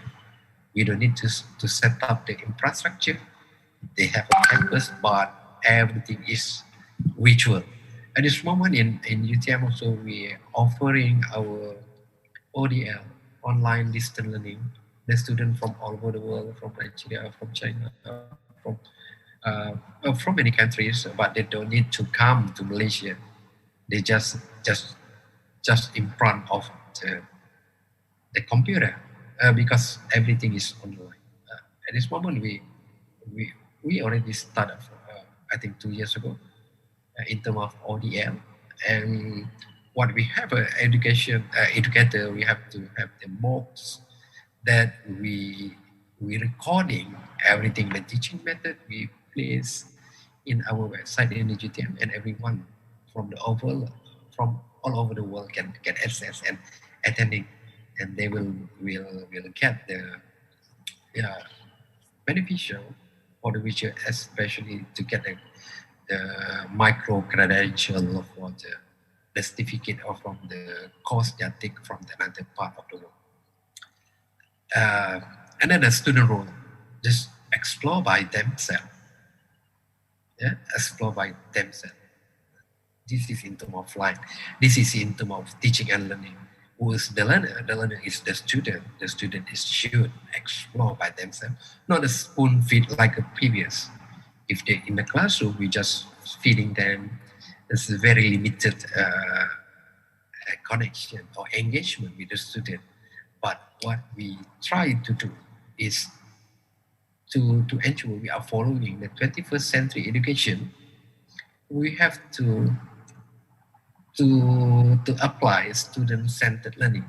We don't need to set up the infrastructure. They have a campus, but everything is virtual. At this moment in UTM also, we are offering our ODL, online distance learning. The students from all over the world, from Nigeria, from China, from many countries, but they don't need to come to Malaysia. They just in front of the computer because everything is online. At this moment, we already started, I think 2 years ago, in terms of ODL, and what we have educator, we have to have the MOOCs that we recording everything, the teaching method we place in our website in the GTM, and everyone from all over the world can get access and attending, and they will get the beneficial for the future, especially to get the micro credential for the certificate or from the course they take from another part of the world. And then the student role, just explore by themselves. Yeah, explore by themselves. This is in terms of life. This is in terms of teaching and learning. Who is the learner? The learner is the student. The student should explore by themselves, not a spoon feed like a previous. If they're in the classroom, we just feeding them. It's a very limited connection or engagement with the student. But what we try to do is to ensure we are following the 21st century education. We have to apply student-centered learning,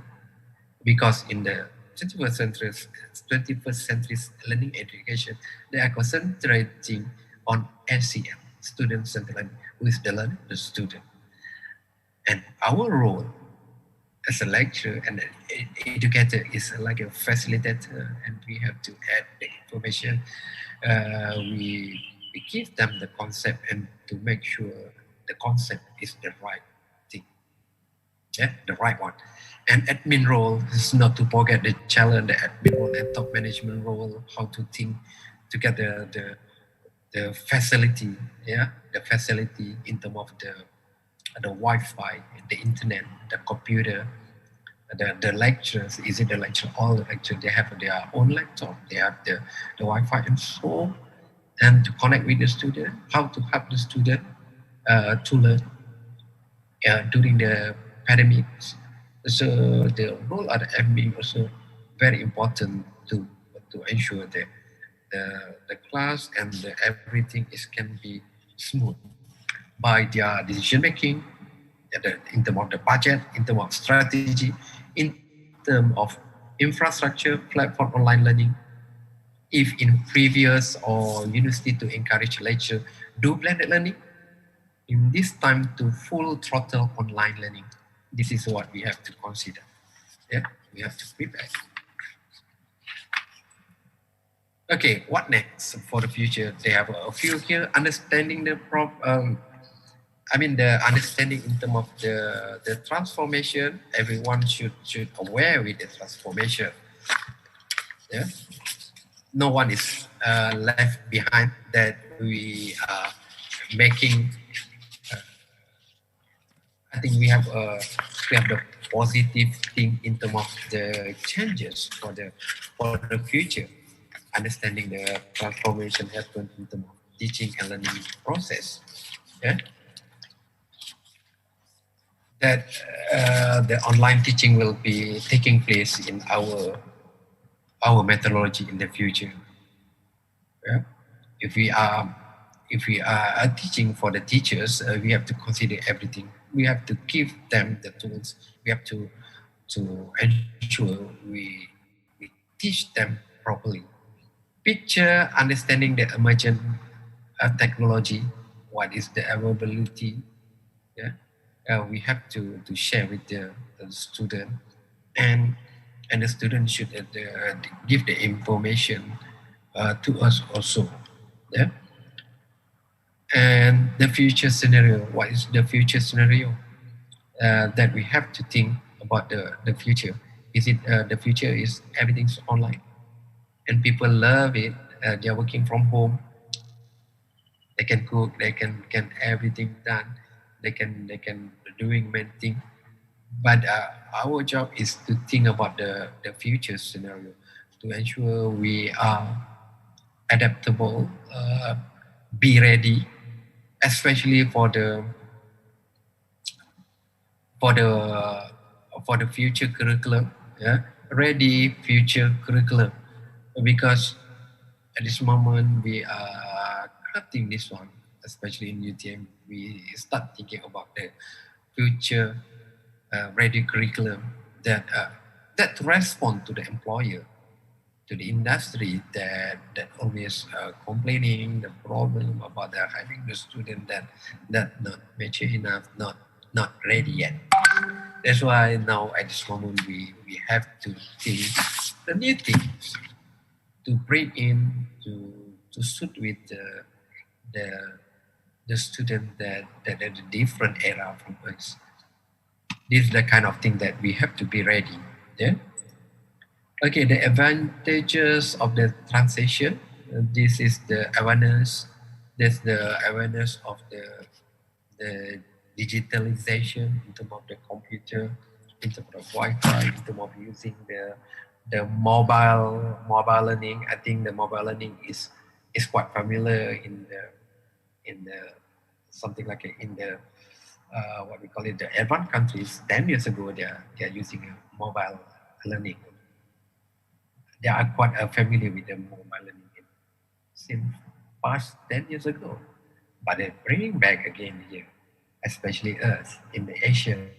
because in the 21st century learning education, they are concentrating on SCM, student-centered learning, who is the learner, the student. And our role as a lecturer and an educator is like a facilitator, and we have to add the information. We give them the concept and to make sure the concept is the right thing, the right one. And admin role is not to forget the challenge, the admin role and top management role, how to think together the facility, the facility in terms of the Wi-Fi, the internet, the computer, the lectures, is it the lecture, all the lecture, they have their own laptop, they have the Wi-Fi and so, and to connect with the student, how to help the student to learn during the pandemics. So the role of the admin also very important to ensure that the class and everything can be smooth by their decision making, in terms of the budget, in terms of strategy, in terms of infrastructure, platform online learning. If in previous or university to encourage lecture, do blended learning. In this time to full throttle online learning. This is what we have to consider. Yeah, we have to prepare. Okay, what next for the future? They have a few here, understanding the the understanding in terms of the transformation. Everyone should aware with the transformation. Yeah, no one is left behind. That we are making. I think we have the positive thing in terms of the changes for the future. Understanding the transformation happen in terms of teaching and learning process. Yeah. That the online teaching will be taking place in our methodology in the future. Yeah? If we are teaching for the teachers, we have to consider everything. We have to give them the tools. We have to ensure we teach them properly. Picture understanding the emergent technology. What is the availability? Yeah. We have to share with the student, and the student should give the information to us also. Yeah. And the future scenario, what is the future scenario that we have to think about the future? Is it the future is everything's online and people love it, they're working from home, they can cook, they can everything done, they can doing many things. But our job is to think about the future scenario, to ensure we are adaptable, be ready, especially for the future curriculum. Yeah, ready future curriculum, because at this moment we are crafting this one, especially in UTM. We start thinking about the future ready curriculum that respond to the employer, to the industry that always complaining the problem about their having the student that not mature enough, not ready yet. That's why now at this moment we have to think the new things to bring in to suit with the student that at a different era from us. This is the kind of thing that we have to be ready. Yeah. Okay, the advantages of the transition. This is the awareness. There's the awareness of the digitalization in terms of the computer, in terms of Wi-Fi, in terms of using the mobile learning. I think the mobile learning is quite familiar in the something like in the what we call it, the advanced countries. 10 years ago, they are using mobile learning. They are quite familiar with the mobile learning since past 10 years ago, but they're bringing back again here, especially us in the Asian.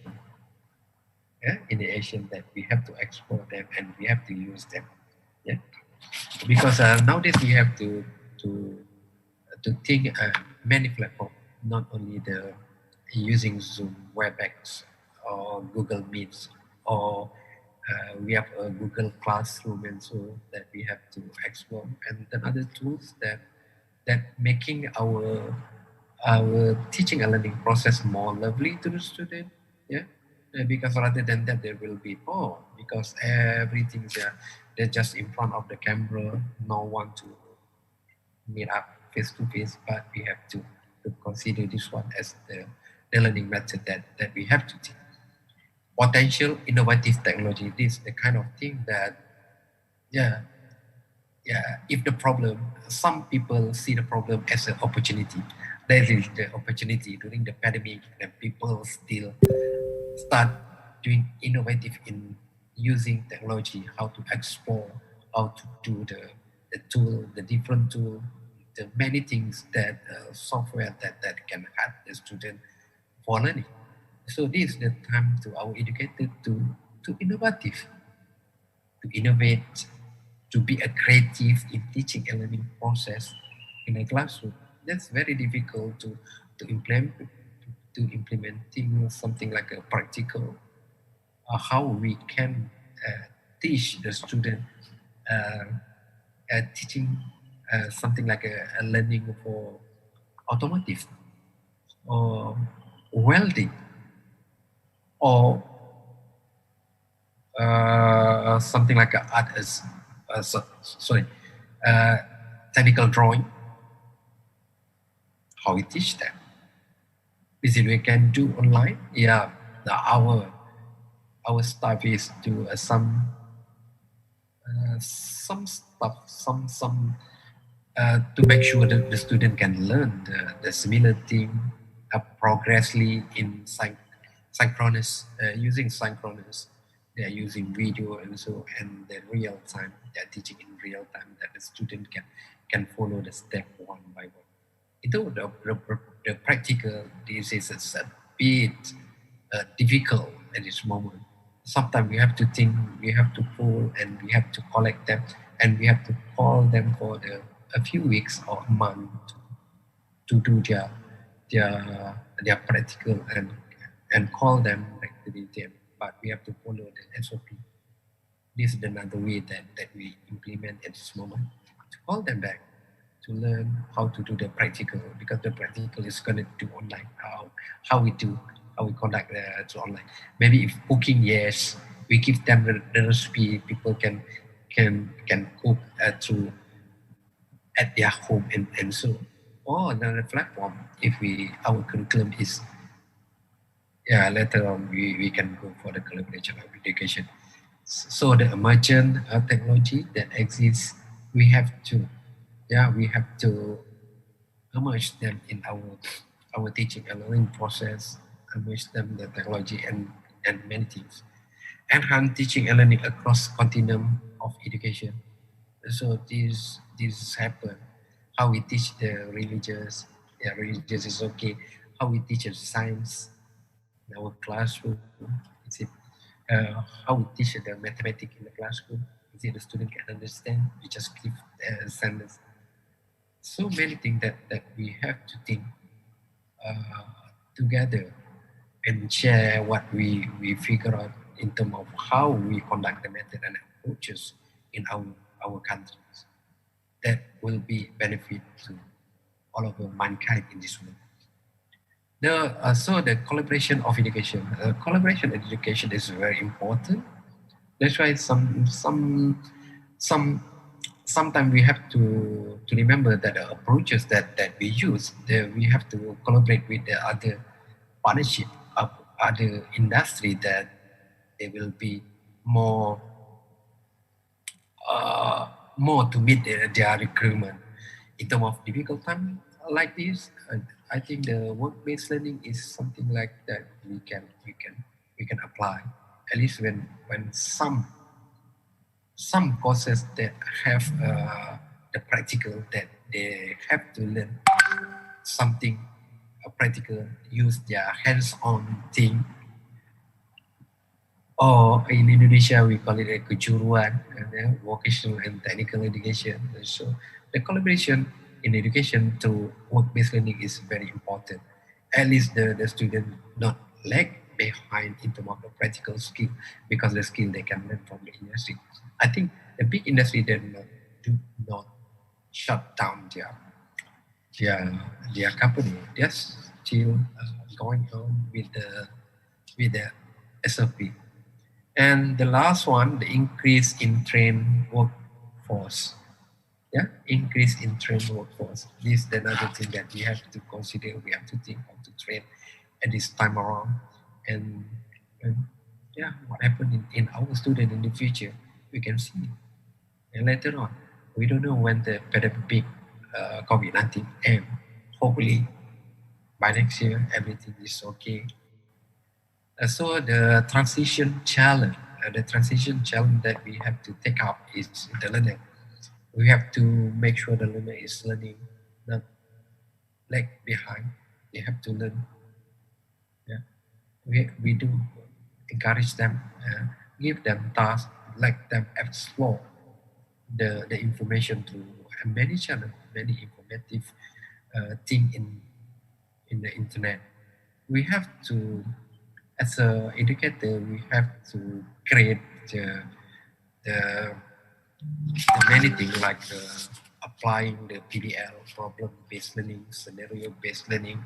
Yeah, in the Asian, that we have to export them and we have to use them. Yeah, because nowadays we have to think many platforms, not only the using Zoom, WebEx, or Google Meets, or we have a Google Classroom, and so that we have to explore, and then other tools that making our teaching and learning process more lovely to the student. Yeah, because rather than that there will be because everything they're just in front of the camera, no one to meet up face to face, but we have to consider this one as the learning method that we have to take. potential innovative technology. This is the kind of thing that, if the problem, some people see the problem as an opportunity. That is the opportunity during the pandemic, and people still start doing innovative in using technology, how to explore, how to do the tool, the different tool, the many things that software that can help the student for learning. So this is the time to our educator to innovative, to innovate, to be a creative in teaching and learning process in a classroom. That's very difficult to implementing something like a practical, how we can teach the student teaching something like a learning for automotive or welding or something like a art as technical drawing. How we teach them? Is it we can do online? Yeah, our staff is do some stuff, some to make sure that the student can learn the similar thing progressively in synchronous, using synchronous. They are using video and so, and the real time, they are teaching in real time that the student can follow the step one by one. Itu the practical, this is a bit difficult at this moment. Sometimes we have to think, we have to pull, and we have to collect them, and we have to call them for a few weeks or a month to do their practical and call them back to the team. But we have to follow the SOP. This is another way that we implement at this moment, to call them back, to learn how to do the practical, because the practical is going to do online. How we conduct to online. Maybe if cooking, yes, we give them the recipe. People can cook through at their home and so. Or another platform, if our curriculum is, later on we can go for the collaboration of education. So the emergent technology that exists, we have to immerse them in our teaching and learning process, immerse them in the technology and many things. Enhance teaching and learning across continuum of education. So this happen. How we teach the religious is okay. How we teach the science in our classroom, is it how we teach the mathematics in the classroom? Is it the student can understand? We just give sentence. So many things that we have to think together and share what we figure out in terms of how we conduct the method and approaches in our countries. That will be benefit to all of mankind in this world. So the collaboration of education. Collaboration in education is very important. That's why sometimes we have to remember that the approaches that we use, we have to collaborate with the other partnership of other industry that they will be more to meet their requirement. In terms of difficult time like this, I think the work-based learning is something like that we can apply. At least when some courses that have the practical, that they have to learn something practical, use their hands-on thing. Or in Indonesia, we call it a kejuruan, vocational and technical education. So the collaboration in education to work-based learning is very important. At least the student not lag behind in terms of the practical skill, because the skill they can learn from the industry. I think the big industry do not shut down their company. They're still going on with the SOP. And the last one, the increase in trained workforce. Increase in trained workforce. This is another thing that we have to consider. We have to think how to train at this time around. And Yeah, what happened in our student in the future, we can see. And later on, we don't know when the pandemic COVID-19 ends. Hopefully, by next year, everything is okay. So the transition challenge that we have to take up is the learner. We have to make sure the learner is learning, not lag behind. They have to learn. Yeah, we do encourage them, give them tasks, let them explore the information through many channels, many informative thing in the internet. We have to, as an educator, we have to create the, the many things like applying the PBL, problem-based learning, scenario-based learning,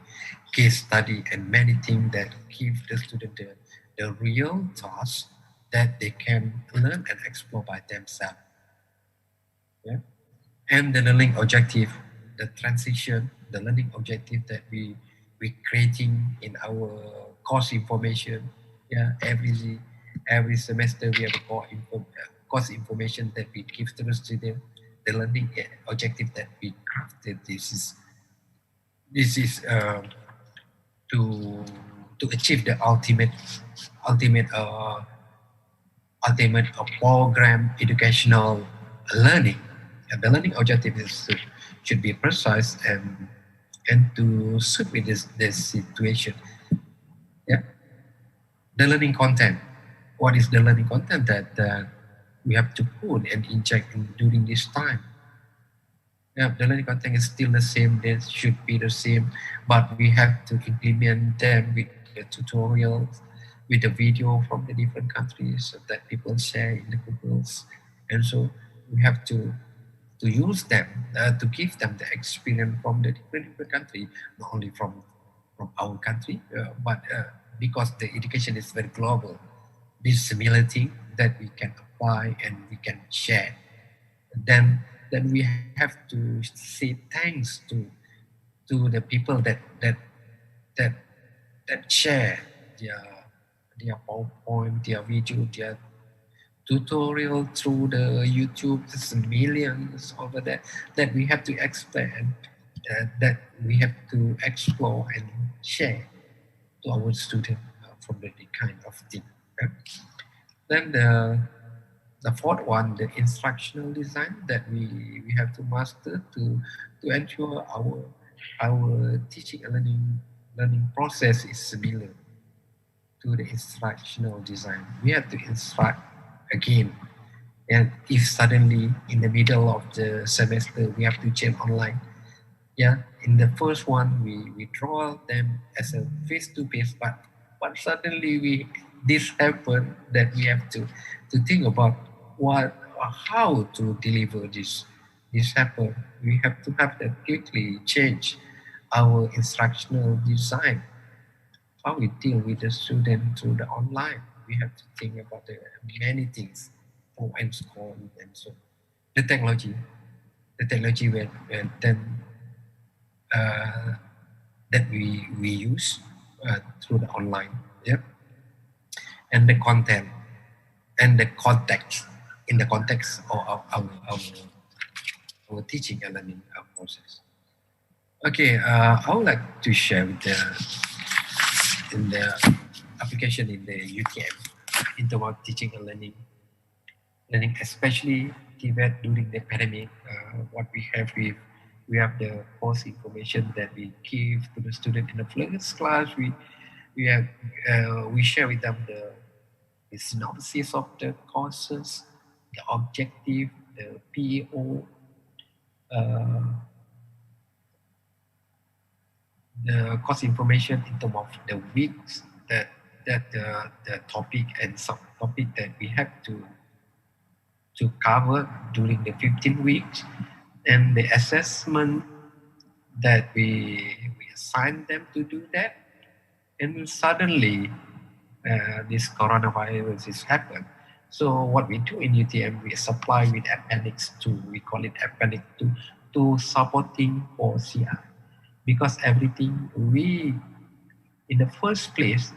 case study, and many things that give the student the real task that they can learn and explore by themselves. Yeah? And the learning objective, the transition, the learning objective that we creating in our course information. Yeah, every semester we have a course information that we give to the student. The learning objective that we crafted. This is to achieve the ultimate program educational learning. And the learning objective should be precise and to suit with this situation. Yeah. The learning content. What is the learning content that we have to put and inject during this time? Yeah, the learning content is still the same. They should be the same, but we have to implement them with the tutorials, with the video from the different countries that people share in the Googles, and so we have to use them to give them the experience from the different country, not only from our country, but because the education is very global. This similar thing that we can apply and we can share. Then we have to say thanks to the people that share their PowerPoint, their video, their tutorial through the YouTube. There's millions over there that we have to explain, that we have to explore and share to our students from the kind of thing. Okay? Then the fourth one, the instructional design that we have to master to ensure our teaching and learning process is similar to the instructional design. We have to instruct again, and if suddenly in the middle of the semester we have to change online, yeah, in the first one we draw them as a face-to-face, but suddenly this happened that we have to think about how to deliver this happen. We have to have that quickly change our instructional design, how we deal with the student through the online. We have to think about the many things, pro and con, and so the technology when then that we use through the online, yeah, and the content and the context in the context of our teaching and learning process. Okay, I would like to share with in the application in the UTM in terms of teaching and learning, especially given during the pandemic. What we have have the course information that we give to the student in the first class. We share with them the synopsis of the courses, the objective, the PEO, the course information in terms of the weeks that the topic and subtopic that we have to cover during the 15 weeks, and the assessment that we assign them to do that. And suddenly this coronavirus is happened. So what we do in UTM, we supply with appendix 2. We call it appendix 2 to supporting OCI, because everything in the first place,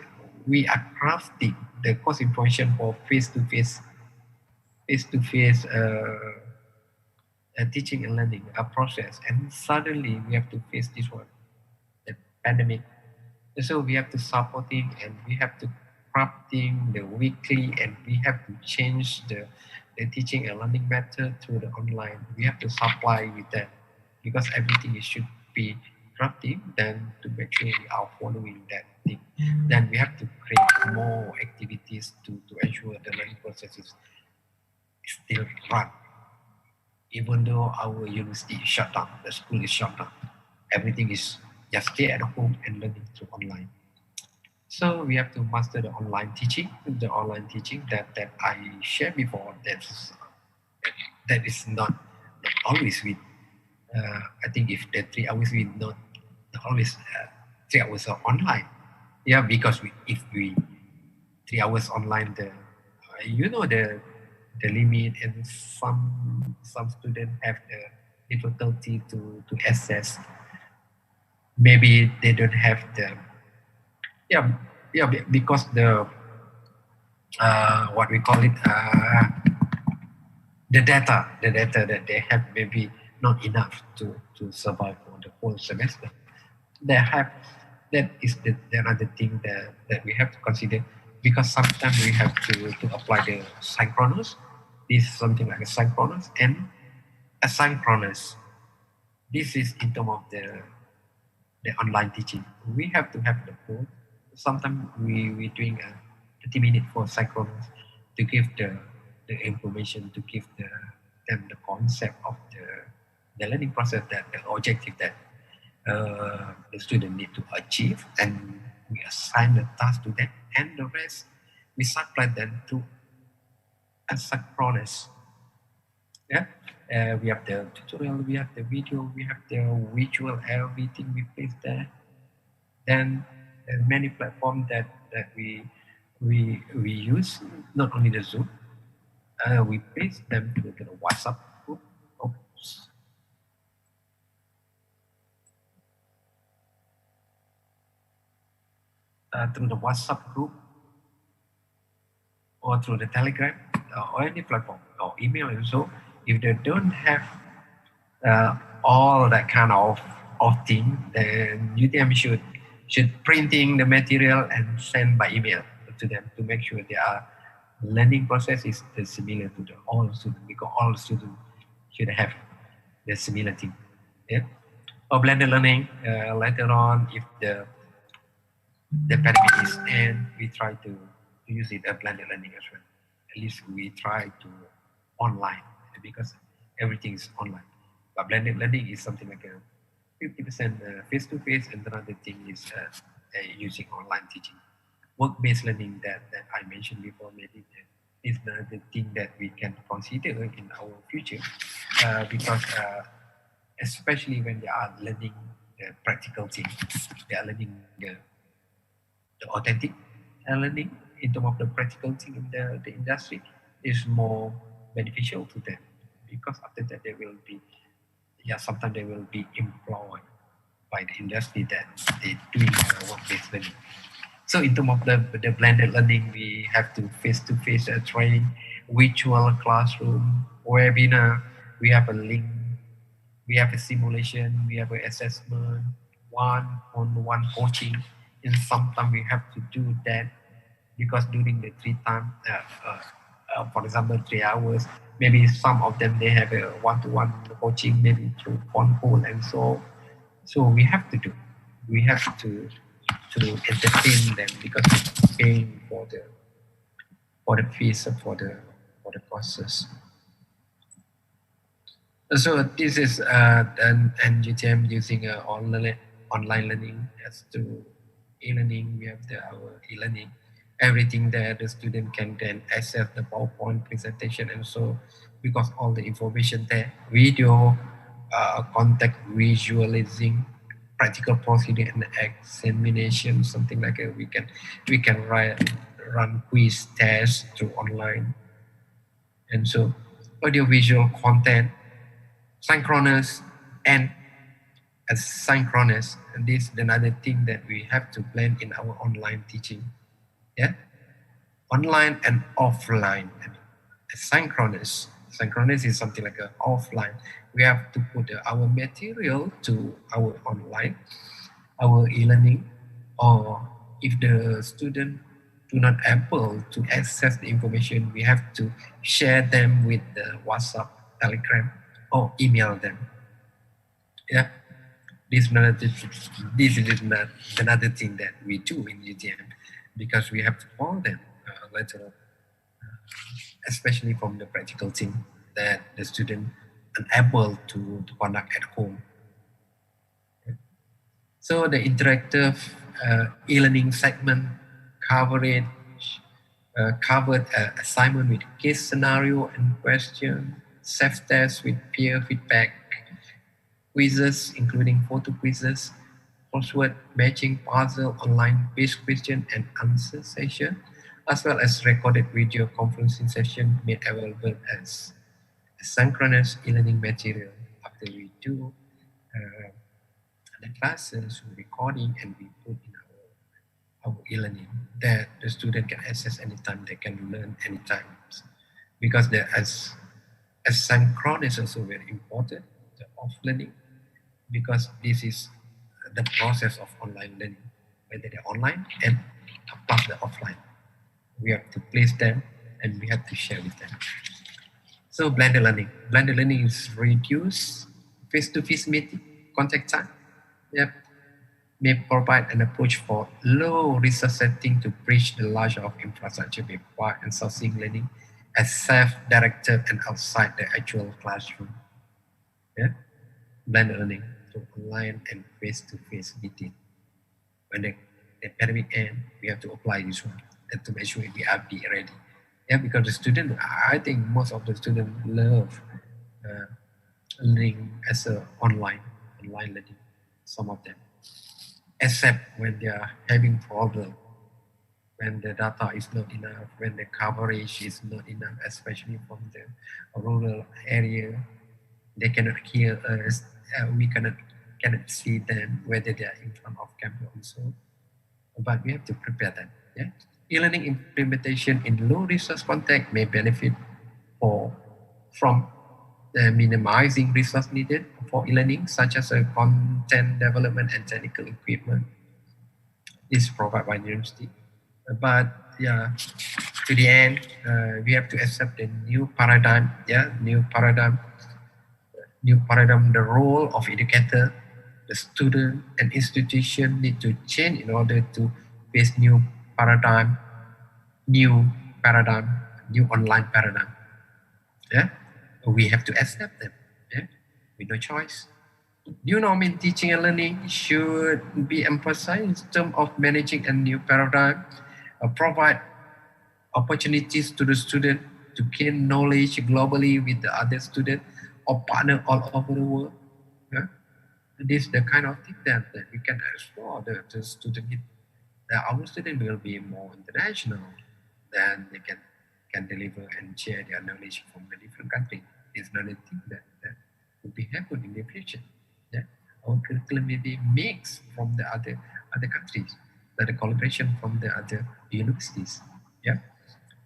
we are crafting the course information for face-to-face teaching and learning process, and suddenly we have to face this one, the pandemic. So we have to supporting and we have to crafting the weekly, and we have to change the teaching and learning method through the online. We have to supply with that because everything should be crafting. Then to make sure we are following that thing, then we have to create more activities to ensure the learning process is still run. Even though our university is shut down, the school is shut down, everything is just stay at home and learning through online. So we have to master the online teaching. The online teaching that I shared before, that is not always with. I think if the 3 hours we not always 3 hours are online. Yeah, because if we 3 hours online, the the limit, and some students have the difficulty to access. Maybe they don't have the because the what we call it the data that they have maybe not enough to survive for the whole semester. That is the another thing that we have to consider, because sometimes we have to apply the synchronous. This is something like a synchronous and asynchronous. This is in terms of the online teaching. We have to have the both. Sometimes we doing a 30-minute for synchronous to give the information, to give them the concept of the learning process, that the objective that the student need to achieve, and we assign the task to them, and the rest we supply them to asynchronous. Yeah, we have the tutorial, we have the video, we have the visual, everything we place there. Then there are many platforms that we use, not only the Zoom. We place them to the WhatsApp group. Oops. Through the WhatsApp group, or through the Telegram, or any platform, or email, and so. If they don't have all that kind of thing, then UTM should printing the material and send by email to them to make sure their learning process is similar to all students, because all students should have the similar thing. Yeah. Or blended learning, later on, if the pandemic is end, we try to use it as blended learning as well. At least we try to online, because everything is online. But blended learning is something like a 50% face-to-face, and another thing is using online teaching. Work-based learning that I mentioned before, maybe is another thing that we can consider in our future, because especially when they are learning the practical things, they are learning the authentic learning in terms of the practical thing in the industry is more beneficial to them, because after that they will be, sometimes they will be employed by the industry that they doing work-based learning. So in terms of the blended learning, we have to face-to-face training, virtual classroom, webinar, we have a link, we have a simulation, we have an assessment, one-on-one coaching, and sometimes we have to do that because during the 3 time, for example, 3 hours, maybe some of them, they have a one-to-one coaching, maybe through phone call, and so we have to do. We have to entertain them, because we're paying for the fees for the courses. So this is and UTM using online learning as to e-learning. We have our e-learning, everything that the student can then access the PowerPoint presentation, and so because all the information there, video, contact visualizing, practical procedure and examination, something like we can run quiz tests through online, and so audiovisual content, synchronous and asynchronous. And this is another thing that we have to blend in our online teaching. Yeah. online and offline. Synchronous. Synchronous is something like a offline. We have to put our material to our online, our e-learning, or if the student do not able to access the information, we have to share them with the WhatsApp, Telegram, or email them. Yeah, this is another thing that we do in UTM, because we have to follow them later, especially from the practical thing that the student unable to conduct at home. So the interactive e-learning segment covered assignment with case scenario and question, self-test with peer feedback, quizzes including photo quizzes, crossword matching puzzle, online based question and answer session, as well as recorded video conferencing session made available as synchronous e-learning material. After we do the classes, recording, and we put in our e-learning that the student can access anytime, they can learn anytime. Because the asynchronous is also very important, the off learning, because this is the process of online learning, whether they're online and plus the offline. We have to place them and we have to share with them. So blended learning. Blended learning is reduce face-to-face meeting, contact time. Yep. May provide an approach for low resource setting to bridge the large of infrastructure required and sourcing learning as self-directed and outside the actual classroom. Yeah. Blended learning to online and face-to-face meeting. When the pandemic ends, we have to apply this one and to make sure we are be ready. Yeah, because the student, I think most of the students love learning as a online learning. Some of them, except when they are having problem, when the data is not enough, when the coverage is not enough, especially from the rural area, they cannot hear us. We cannot see them whether they are in front of camera also. But we have to prepare them. Yeah, e-learning implementation in low resource context may benefit from minimizing resource needed for e-learning, such as content development and technical equipment is provided by university. But yeah, to the end, we have to accept the new paradigm. Yeah, new paradigm. The role of educator, the student, and institution need to change in order to face new paradigm, new online paradigm. Yeah. We have to accept them, yeah, with no choice. New norm in teaching and learning should be emphasized in terms of managing a new paradigm, provide opportunities to the student to gain knowledge globally with the other student or partner all over the world. Yeah? This is the kind of thing that we can explore the student. Our student will be more international, then they can deliver and share their knowledge from the different countries. It's another thing that will be happen in the future. Yeah? Our curriculum may be mixed from the other countries, that the collaboration from the other universities. Yeah?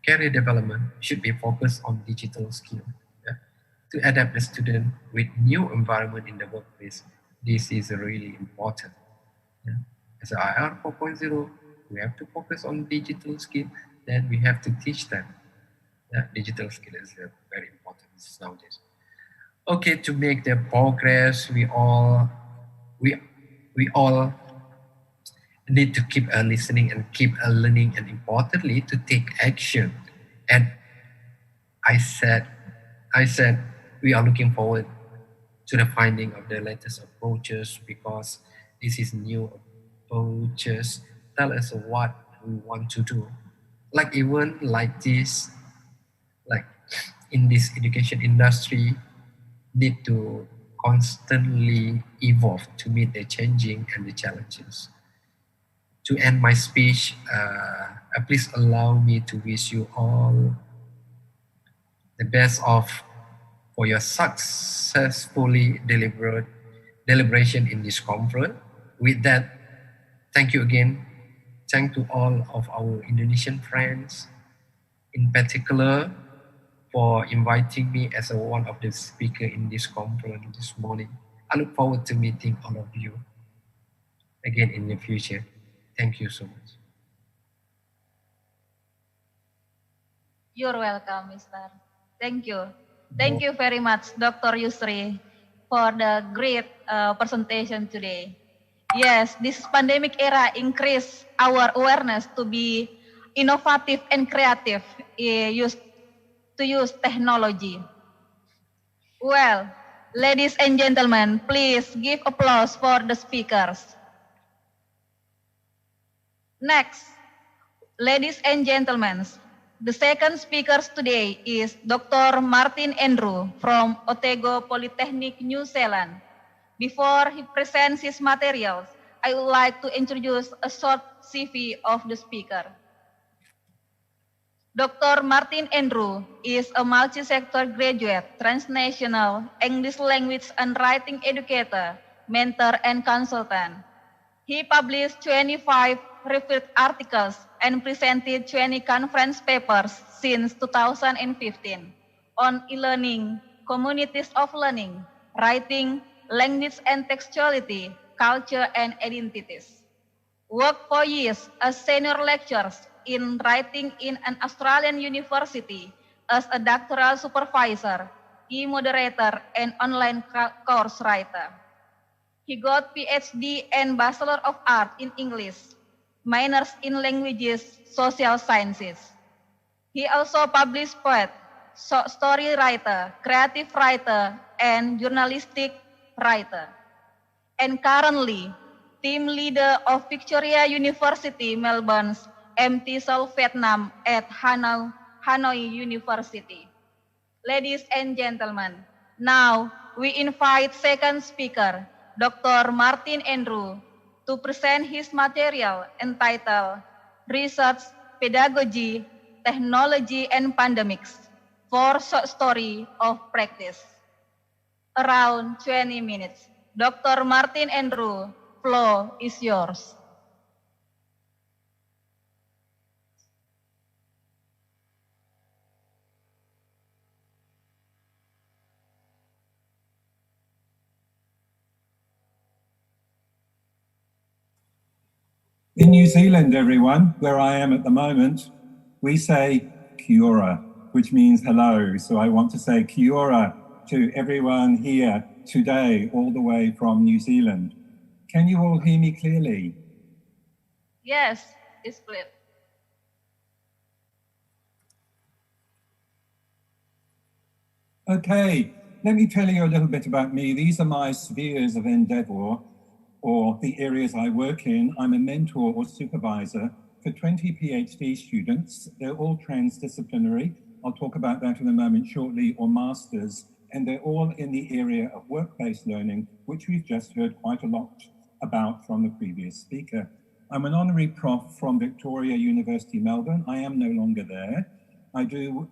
Career development should be focused on digital skills. Yeah? To adapt the student with new environment in the workplace. This is really important. Yeah? As IR 4.0, we have to focus on digital skill. Then we have to teach them. Yeah, digital skill is very important nowadays. Okay, to make the progress, we all need to keep listening and keep learning, and importantly, to take action. And I said, we are looking forward to the finding of the latest approaches, because this is new approaches. Tell us what we want to do. Like even like this, like in this education industry, need to constantly evolve to meet the changing and the challenges. To end my speech, please allow me to wish you all the best for your successfully deliberation in this conference. With that, thank you again. Thank to all of our Indonesian friends in particular for inviting me as one of the speakers in this conference this morning. I look forward to meeting all of you again in the future. Thank you so much. You're welcome, Mister. Thank you. Thank you very much, Dr. Yusri, for the great presentation today. Yes, this pandemic era increased our awareness to be innovative and creative to use technology. Well, ladies and gentlemen, please give applause for the speakers. Next, ladies and gentlemen, the second speaker today is Dr. Martin Andrew from Otago Polytechnic, New Zealand. Before he presents his materials, I would like to introduce a short CV of the speaker. Dr. Martin Andrew is a multi-sector graduate, transnational, English language and writing educator, mentor, and consultant. He published 25 reviewed articles and presented 20 conference papers since 2015 on e-learning, communities of learning, writing, language and textuality, culture and identities. Worked for years as senior lecturer in writing in an Australian university as a doctoral supervisor, e-moderator, and online course writer. He got PhD and Bachelor of Art in English, minors in languages, social sciences. He also published poet, story writer, creative writer, and journalistic writer. And currently, team leader of Victoria University, Melbourne's MT Seoul, Vietnam at Hanoi University. Ladies and gentlemen, now we invite second speaker, Dr. Martin Andrew, to present his material entitled Research, Pedagogy, Technology, and Pandemics, 4 short story of practice. Around 20 minutes. Dr. Martin Andrew, floor is yours. In New Zealand, everyone, where I am at the moment, we say kia ora, which means hello. So I want to say kia ora to everyone here today, all the way from New Zealand. Can you all hear me clearly? Yes, it's clear. Okay, let me tell you a little bit about me. These are my spheres of endeavor, or the areas I work in. I'm a mentor or supervisor for 20 PhD students. They're all transdisciplinary. I'll talk about that in a moment shortly, or masters, and they're all in the area of work-based learning, which we've just heard quite a lot about from the previous speaker. I'm an honorary prof from Victoria University, Melbourne. I am no longer there. I do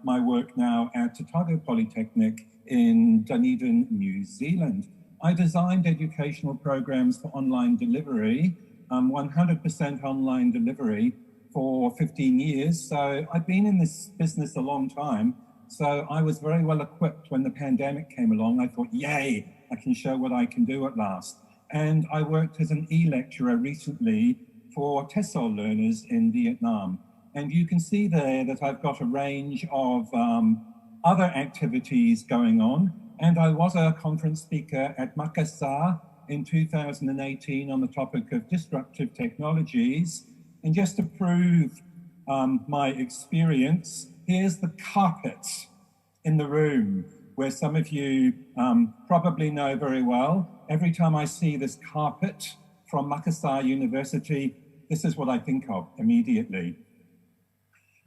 my work now at Otago Polytechnic in Dunedin, New Zealand. I designed educational programs for online delivery, 100% online delivery for 15 years. So I've been in this business a long time. So I was very well equipped when the pandemic came along. I thought, yay, I can show what I can do at last. And I worked as an e-lecturer recently for TESOL learners in Vietnam. And you can see there that I've got a range of other activities going on. And I was a conference speaker at Makassar in 2018 on the topic of disruptive technologies. And just to prove my experience, here's the carpet in the room where some of you probably know very well. Every time I see this carpet from Makassar University, this is what I think of immediately.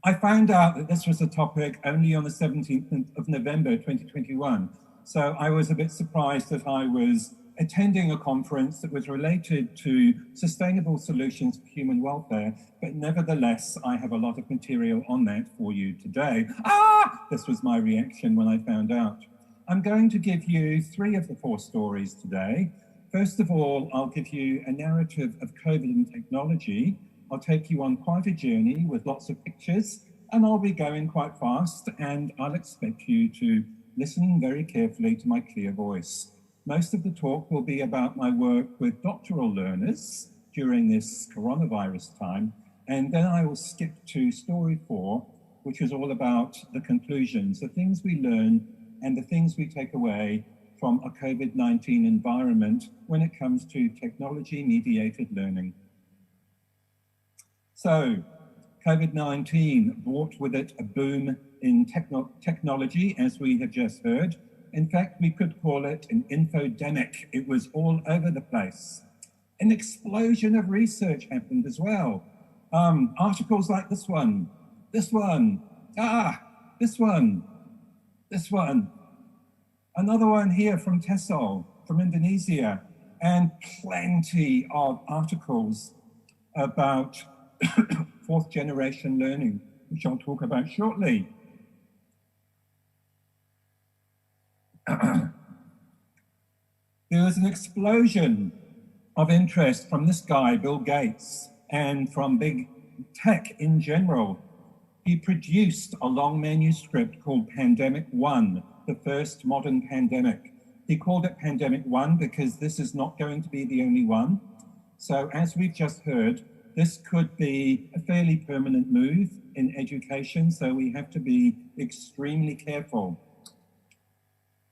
I found out that this was a topic only on the 17th of November 2021. So I was a bit surprised that I was attending a conference that was related to sustainable solutions for human welfare, but nevertheless, I have a lot of material on that for you today. This was my reaction when I found out. I'm going to give you 3 of the 4 stories today. First of all, I'll give you a narrative of COVID and technology. I'll take you on quite a journey with lots of pictures. and I'll be going quite fast, and I'll expect you to listen very carefully to my clear voice. Most of the talk will be about my work with doctoral learners during this coronavirus time, and then I will skip to story 4, which is all about the conclusions, the things we learn and the things we take away from a COVID-19 environment when it comes to technology-mediated learning. So, COVID-19 brought with it a boom in technology, as we have just heard. In fact, we could call it an infodemic. It was all over the place. An explosion of research happened as well. Articles like this one, this one, this one. Another one here from TESOL, from Indonesia, and plenty of articles about fourth generation learning, which I'll talk about shortly. There was an explosion of interest from this guy, Bill Gates, and from big tech in general. He produced a long manuscript called Pandemic 1, the first modern pandemic. He called it Pandemic 1 because this is not going to be the only one. So as we've just heard, this could be a fairly permanent move in education, so we have to be extremely careful.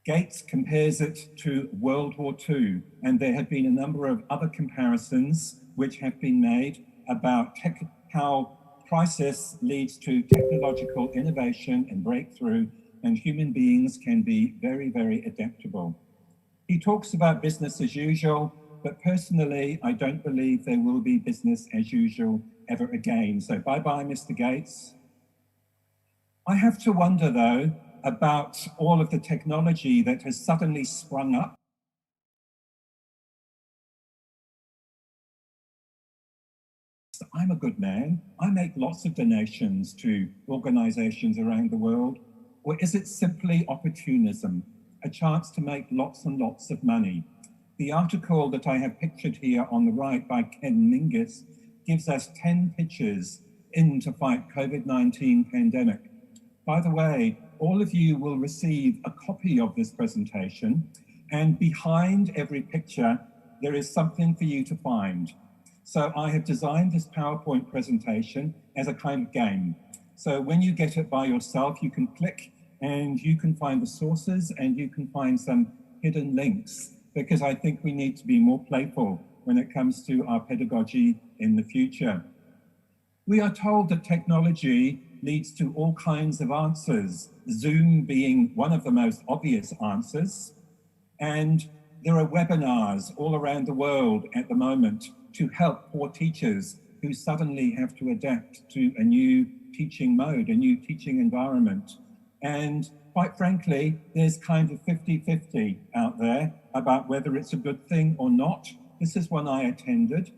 Gates compares it to World War II, and there have been a number of other comparisons which have been made about how crisis leads to technological innovation and breakthrough, and human beings can be very, very adaptable. He talks about business as usual, but personally, I don't believe there will be business as usual ever again. So bye-bye, Mr. Gates. I have to wonder, though, about all of the technology that has suddenly sprung up. I'm a good man. I make lots of donations to organizations around the world. Or is it simply opportunism, a chance to make lots and lots of money? The article that I have pictured here on the right by Ken Mingus gives us 10 pitches in to fight COVID-19 pandemic. By the way, all of you will receive a copy of this presentation, and behind every picture, there is something for you to find. So I have designed this PowerPoint presentation as a kind of game. So when you get it by yourself, you can click and you can find the sources and you can find some hidden links, because I think we need to be more playful when it comes to our pedagogy in the future. We are told that technology leads to all kinds of answers, Zoom being one of the most obvious answers. And there are webinars all around the world at the moment to help poor teachers who suddenly have to adapt to a new teaching mode, a new teaching environment. And quite frankly, there's kind of 50-50 out there about whether it's a good thing or not. This is one I attended.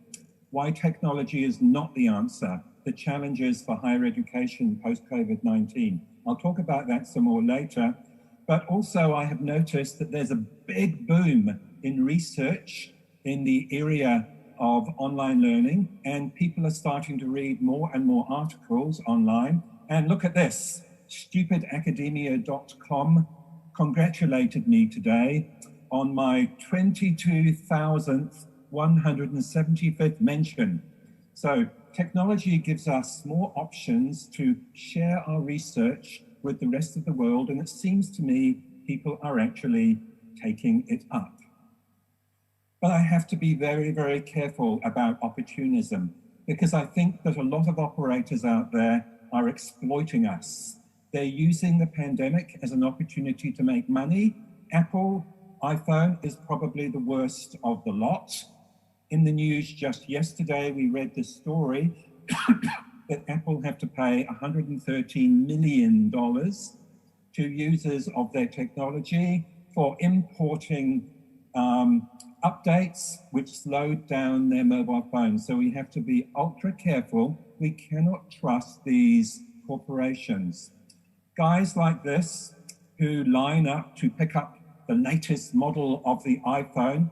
Why technology is not the answer. The challenges for higher education post-COVID-19. I'll talk about that some more later. But also I have noticed that there's a big boom in research in the area of online learning, and people are starting to read more and more articles online. And look at this, stupidacademia.com congratulated me today on my 22,175th mention. So technology gives us more options to share our research with the rest of the world, and it seems to me people are actually taking it up. But I have to be very, very careful about opportunism, because I think that a lot of operators out there are exploiting us. They're using the pandemic as an opportunity to make money. Apple iPhone is probably the worst of the lot. In the news just yesterday, we read this story that Apple have to pay $113 million to users of their technology for importing updates which slowed down their mobile phones. So we have to be ultra careful. We cannot trust these corporations. Guys like this who line up to pick up the latest model of the iPhone,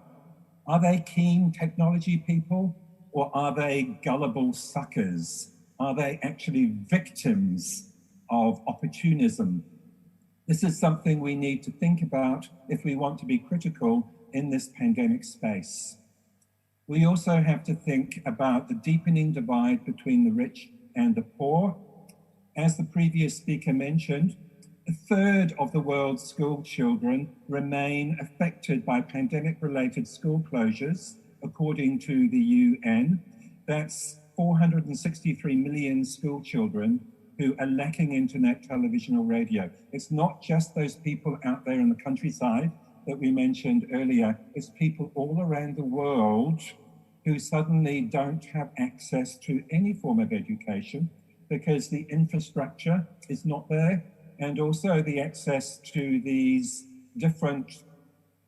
are they keen technology people, or are they gullible suckers? Are they actually victims of opportunism. This is something we need to think about if we want to be critical in this pandemic space. We also have to think about the deepening divide between the rich and the poor. As the previous speaker mentioned, a third of the world's school children remain affected by pandemic-related school closures, according to the UN. That's 463 million school children who are lacking internet, television, or radio. It's not just those people out there in the countryside that we mentioned earlier. It's people all around the world who suddenly don't have access to any form of education because the infrastructure is not there, and also the access to these different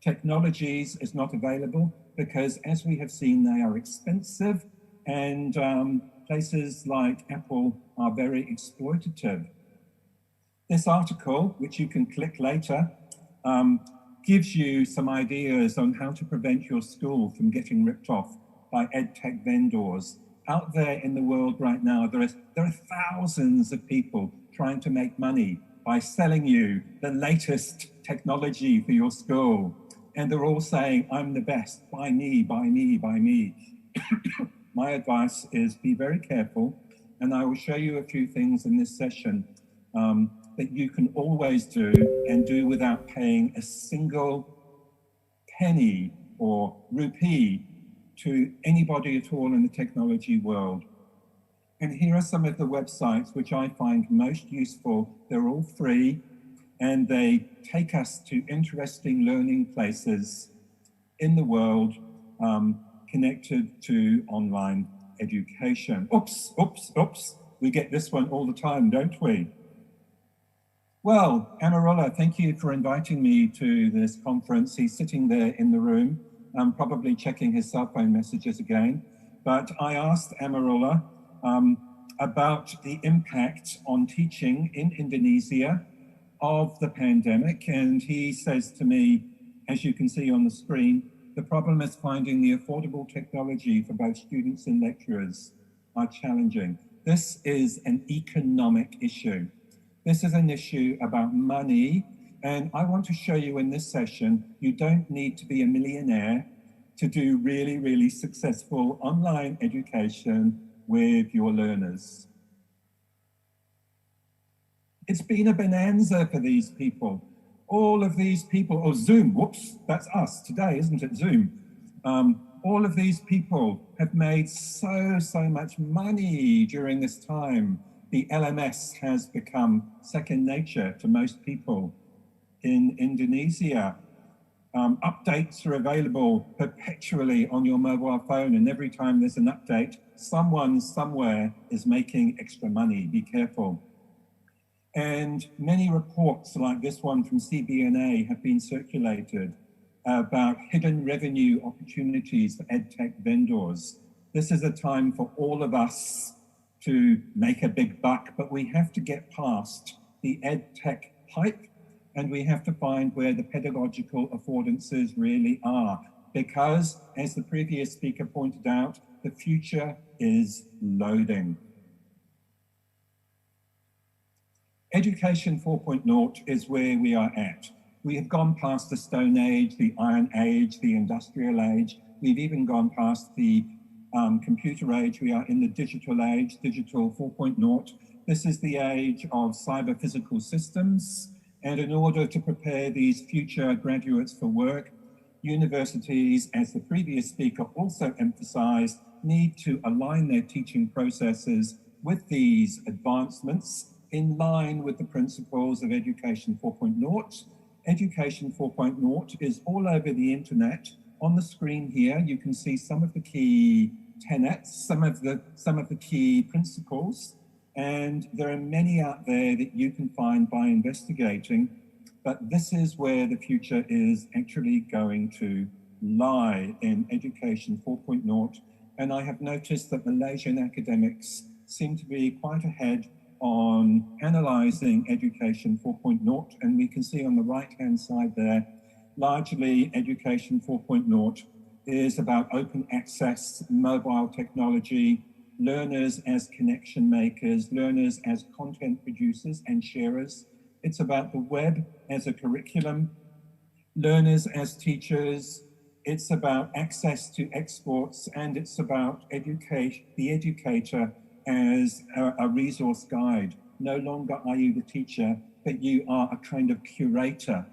technologies is not available because, as we have seen, they are expensive, and places like Apple are very exploitative. This article, which you can click later, gives you some ideas on how to prevent your school from getting ripped off by edtech vendors. Out there in the world right now, there are thousands of people trying to make money by selling you the latest technology for your school. And they're all saying, I'm the best, buy me, buy me, buy me. My advice is be very careful, and I will show you a few things in this session that you can always do and do without paying a single penny or rupee to anybody at all in the technology world. And here are some of the websites which I find most useful. They're all free, and they take us to interesting learning places in the world connected to online education. Oops. We get this one all the time, don't we? Well, Amarola, thank you for inviting me to this conference. He's sitting there in the room, probably checking his cell phone messages again. But I asked Amarola about the impact on teaching in Indonesia of the pandemic. And he says to me, as you can see on the screen, the problem is finding the affordable technology for both students and lecturers are challenging. This is an economic issue. This is an issue about money. And I want to show you in this session, you don't need to be a millionaire to do really, really successful online education with your learners. It's been a bonanza for these people. All of these people, or Zoom, whoops, that's us today, isn't it, Zoom? All of these people have made so much money during this time. The LMS has become second nature to most people in Indonesia. Updates are available perpetually on your mobile phone, and every time there's an update, someone somewhere is making extra money. Be careful. And many reports like this one from CBNA have been circulated about hidden revenue opportunities for edtech vendors. This is a time for all of us to make a big buck, but we have to get past the edtech hype, and we have to find where the pedagogical affordances really are. Because, as the previous speaker pointed out, the future is loading. Education 4.0 is where we are at. We have gone past the Stone Age, the Iron Age, the Industrial Age. We've even gone past the computer age. We are in the digital age, digital 4.0. This is the age of cyber physical systems. And in order to prepare these future graduates for work, universities, as the previous speaker also emphasized, need to align their teaching processes with these advancements in line with the principles of Education 4.0. Education 4.0 is all over the internet. On the screen here, you can see some of the key tenets, some of the key principles, and there are many out there that you can find by investigating, but this is where the future is actually going to lie, in Education 4.0. And I have noticed that Malaysian academics seem to be quite ahead on analysing Education 4.0, and we can see on the right-hand side there, largely Education 4.0 is about open access, mobile technology, learners as connection makers, learners as content producers and sharers. It's about the web as a curriculum, learners as teachers. It's about access to exports, and it's about the educator as a resource guide. No longer are you the teacher, but you are a kind of curator,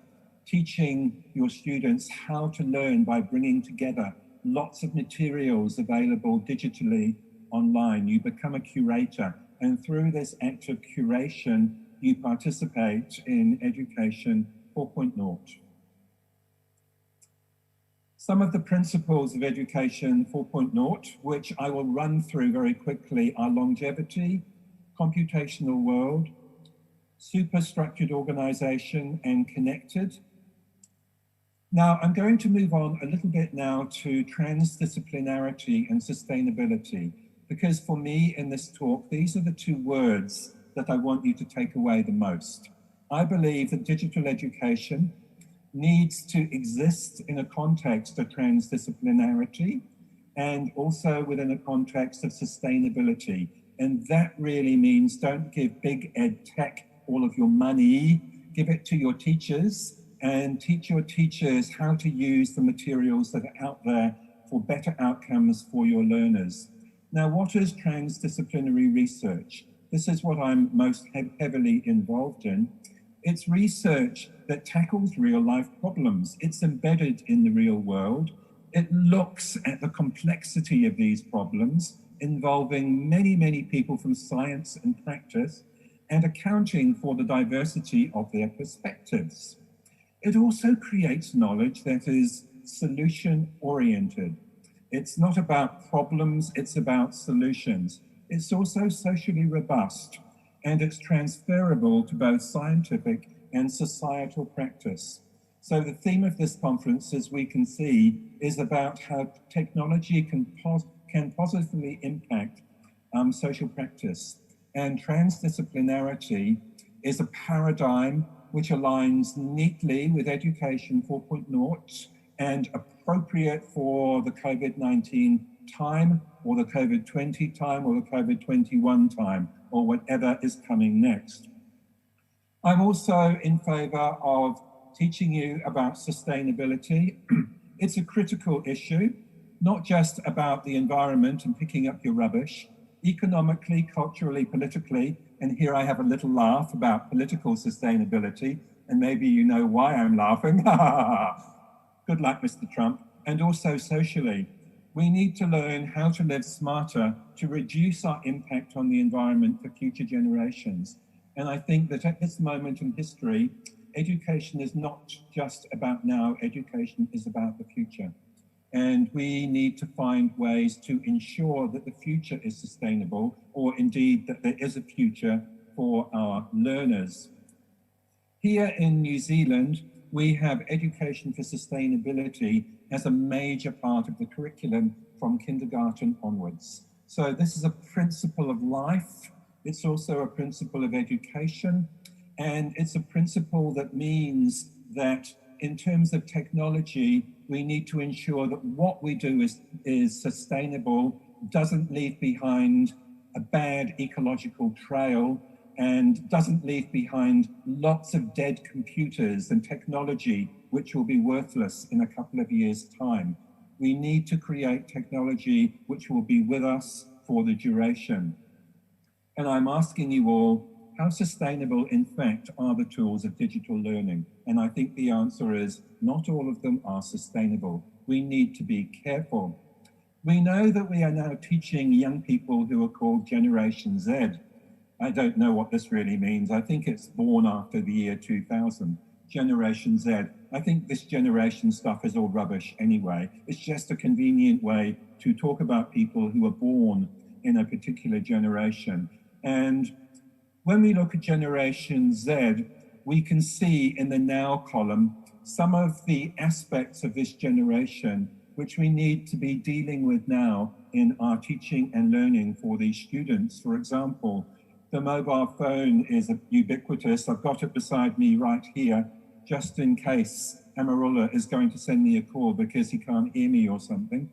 teaching your students how to learn by bringing together lots of materials available digitally online. You become a curator, and through this act of curation, you participate in Education 4.0. Some of the principles of Education 4.0, which I will run through very quickly, are longevity, computational world, superstructured organization, and connected. Now, I'm going to move on a little bit now to transdisciplinarity and sustainability, because for me in this talk, these are the two words that I want you to take away the most. I believe that digital education needs to exist in a context of transdisciplinarity and also within a context of sustainability. And that really means don't give big ed tech all of your money, give it to your teachers and teach your teachers how to use the materials that are out there for better outcomes for your learners. Now, what is transdisciplinary research? This is what I'm most heavily involved in. It's research that tackles real life problems. It's embedded in the real world. It looks at the complexity of these problems involving many, many people from science and practice and accounting for the diversity of their perspectives. It also creates knowledge that is solution-oriented. It's not about problems, it's about solutions. It's also socially robust, and it's transferable to both scientific and societal practice. So the theme of this conference, as we can see, is about how technology can positively impact social practice. And transdisciplinarity is a paradigm which aligns neatly with Education 4.0 and appropriate for the COVID-19 time, or the COVID-20 time, or the COVID-21 time, or whatever is coming next. I'm also in favor of teaching you about sustainability. It's a critical issue, not just about the environment and picking up your rubbish, economically, culturally, politically, and here I have a little laugh about political sustainability, and maybe you know why I'm laughing. Good luck, Mr. Trump. And also socially, we need to learn how to live smarter to reduce our impact on the environment for future generations. And I think that at this moment in history, education is not just about now, education is about the future. And we need to find ways to ensure that the future is sustainable, or indeed that there is a future for our learners. Here in New Zealand, we have Education for Sustainability as a major part of the curriculum from kindergarten onwards. So this is a principle of life. It's also a principle of education. And it's a principle that means that in terms of technology, we need to ensure that what we do is sustainable, doesn't leave behind a bad ecological trail, and doesn't leave behind lots of dead computers and technology which will be worthless in a couple of years' time. We need to create technology which will be with us for the duration. And I'm asking you all, how sustainable, in fact, are the tools of digital learning? And I think the answer is not all of them are sustainable. We need to be careful. We know that we are now teaching young people who are called Generation Z. I don't know what this really means. I think it's born after the year 2000, Generation Z. I think this generation stuff is all rubbish anyway. It's just a convenient way to talk about people who are born in a particular generation. And when we look at Generation Z, we can see in the now column some of the aspects of this generation which we need to be dealing with now in our teaching and learning for these students. For example, the mobile phone is ubiquitous. I've got it beside me right here, just in case Amarula is going to send me a call because he can't hear me or something.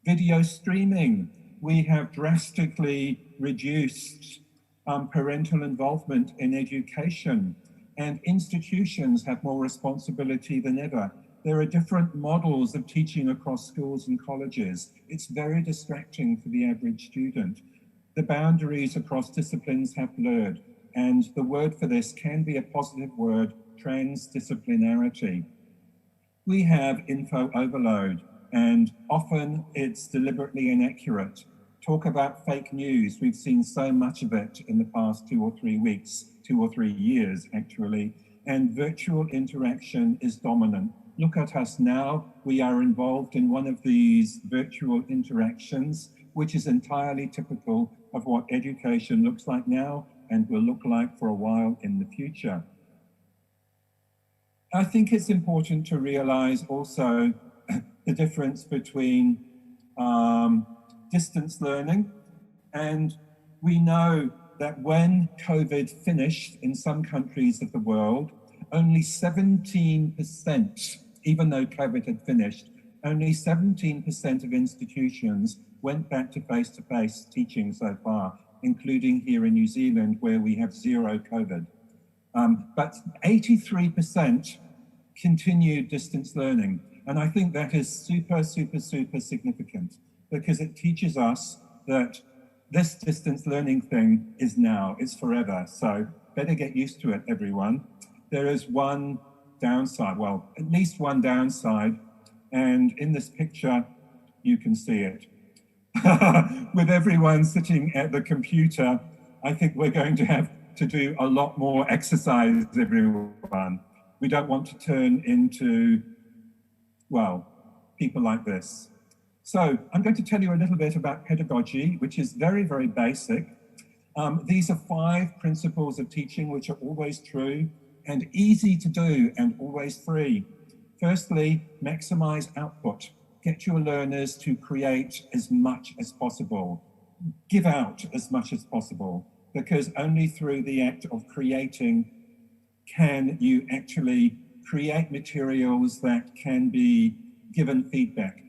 Video streaming. we have drastically reduced parental involvement in education, and institutions have more responsibility than ever. There are different models of teaching across schools and colleges. It's very distracting for the average student. The boundaries across disciplines have blurred, and the word for this can be a positive word, transdisciplinarity. We have info overload, and often it's deliberately inaccurate. Talk about fake news. We've seen so much of it in the past 2 or 3 weeks, 2 or 3 years actually, and virtual interaction is dominant. Look at us now. We are involved in one of these virtual interactions, which is entirely typical of what education looks like now and will look like for a while in the future. I think it's important to realize also the difference between distance learning, and we know that when COVID finished in some countries of the world, only 17%, even though COVID had finished, only 17% of institutions went back to face-to-face teaching so far, including here in New Zealand, where we have zero COVID. But 83% continued distance learning. And I think that is super, super, super significant, because it teaches us that this distance learning thing is now, it's forever. So better get used to it, everyone. There is one downside, well, at least one downside. And in this picture, you can see it. With everyone sitting at the computer, I think we're going to have to do a lot more exercise, everyone. We don't want to turn into, well, people like this. So I'm going to tell you a little bit about pedagogy, which is very, very basic. These are 5 principles of teaching which are always true and easy to do and always free. Firstly, maximize output. Get your learners to create as much as possible. Give out as much as possible, because only through the act of creating can you actually create materials that can be given feedback.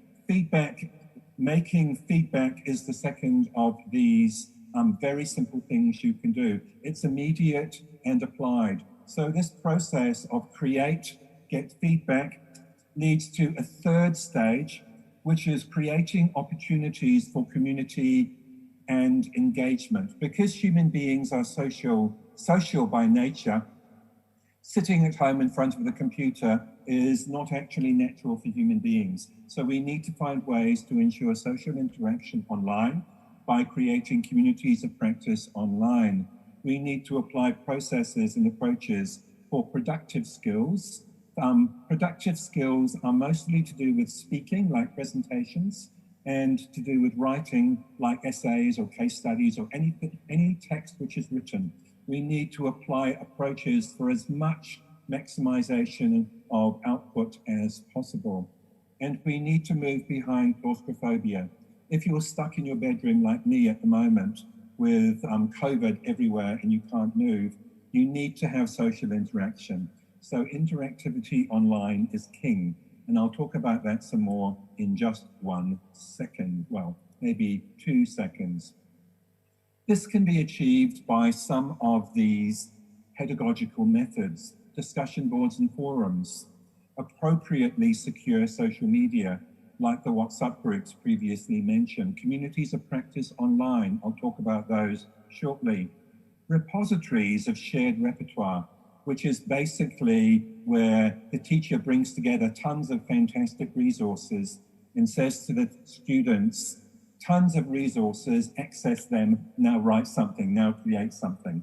Making feedback is the second of these very simple things you can do. It's immediate and applied. So this process of create, get feedback leads to a third stage, which is creating opportunities for community and engagement. Because human beings are social by nature, sitting at home in front of the computer is not actually natural for human beings. So we need to find ways to ensure social interaction online by creating communities of practice online. We need to apply processes and approaches for productive skills. Productive skills are mostly to do with speaking, like presentations, and to do with writing, like essays or case studies or any text which is written. We need to apply approaches for as much maximization of output as possible. And we need to move behind claustrophobia. If you're stuck in your bedroom like me at the moment with COVID everywhere and you can't move, you need to have social interaction. So interactivity online is king. And I'll talk about that some more in just 1 second, well, maybe 2 seconds. This can be achieved by some of these pedagogical methods: discussion boards and forums, appropriately secure social media, like the WhatsApp groups previously mentioned, communities of practice online, I'll talk about those shortly, repositories of shared repertoire, which is basically where the teacher brings together tons of fantastic resources and says to the students, tons of resources, access them, now write something, now create something.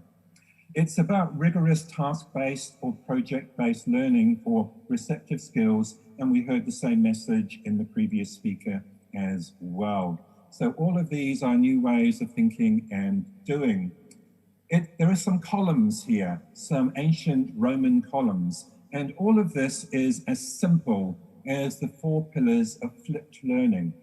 It's about rigorous task-based or project-based learning for receptive skills, and we heard the same message in the previous speaker as well. So all of these are new ways of thinking and doing. There are some columns here, some ancient Roman columns, and all of this is as simple as the 4 pillars of flipped learning,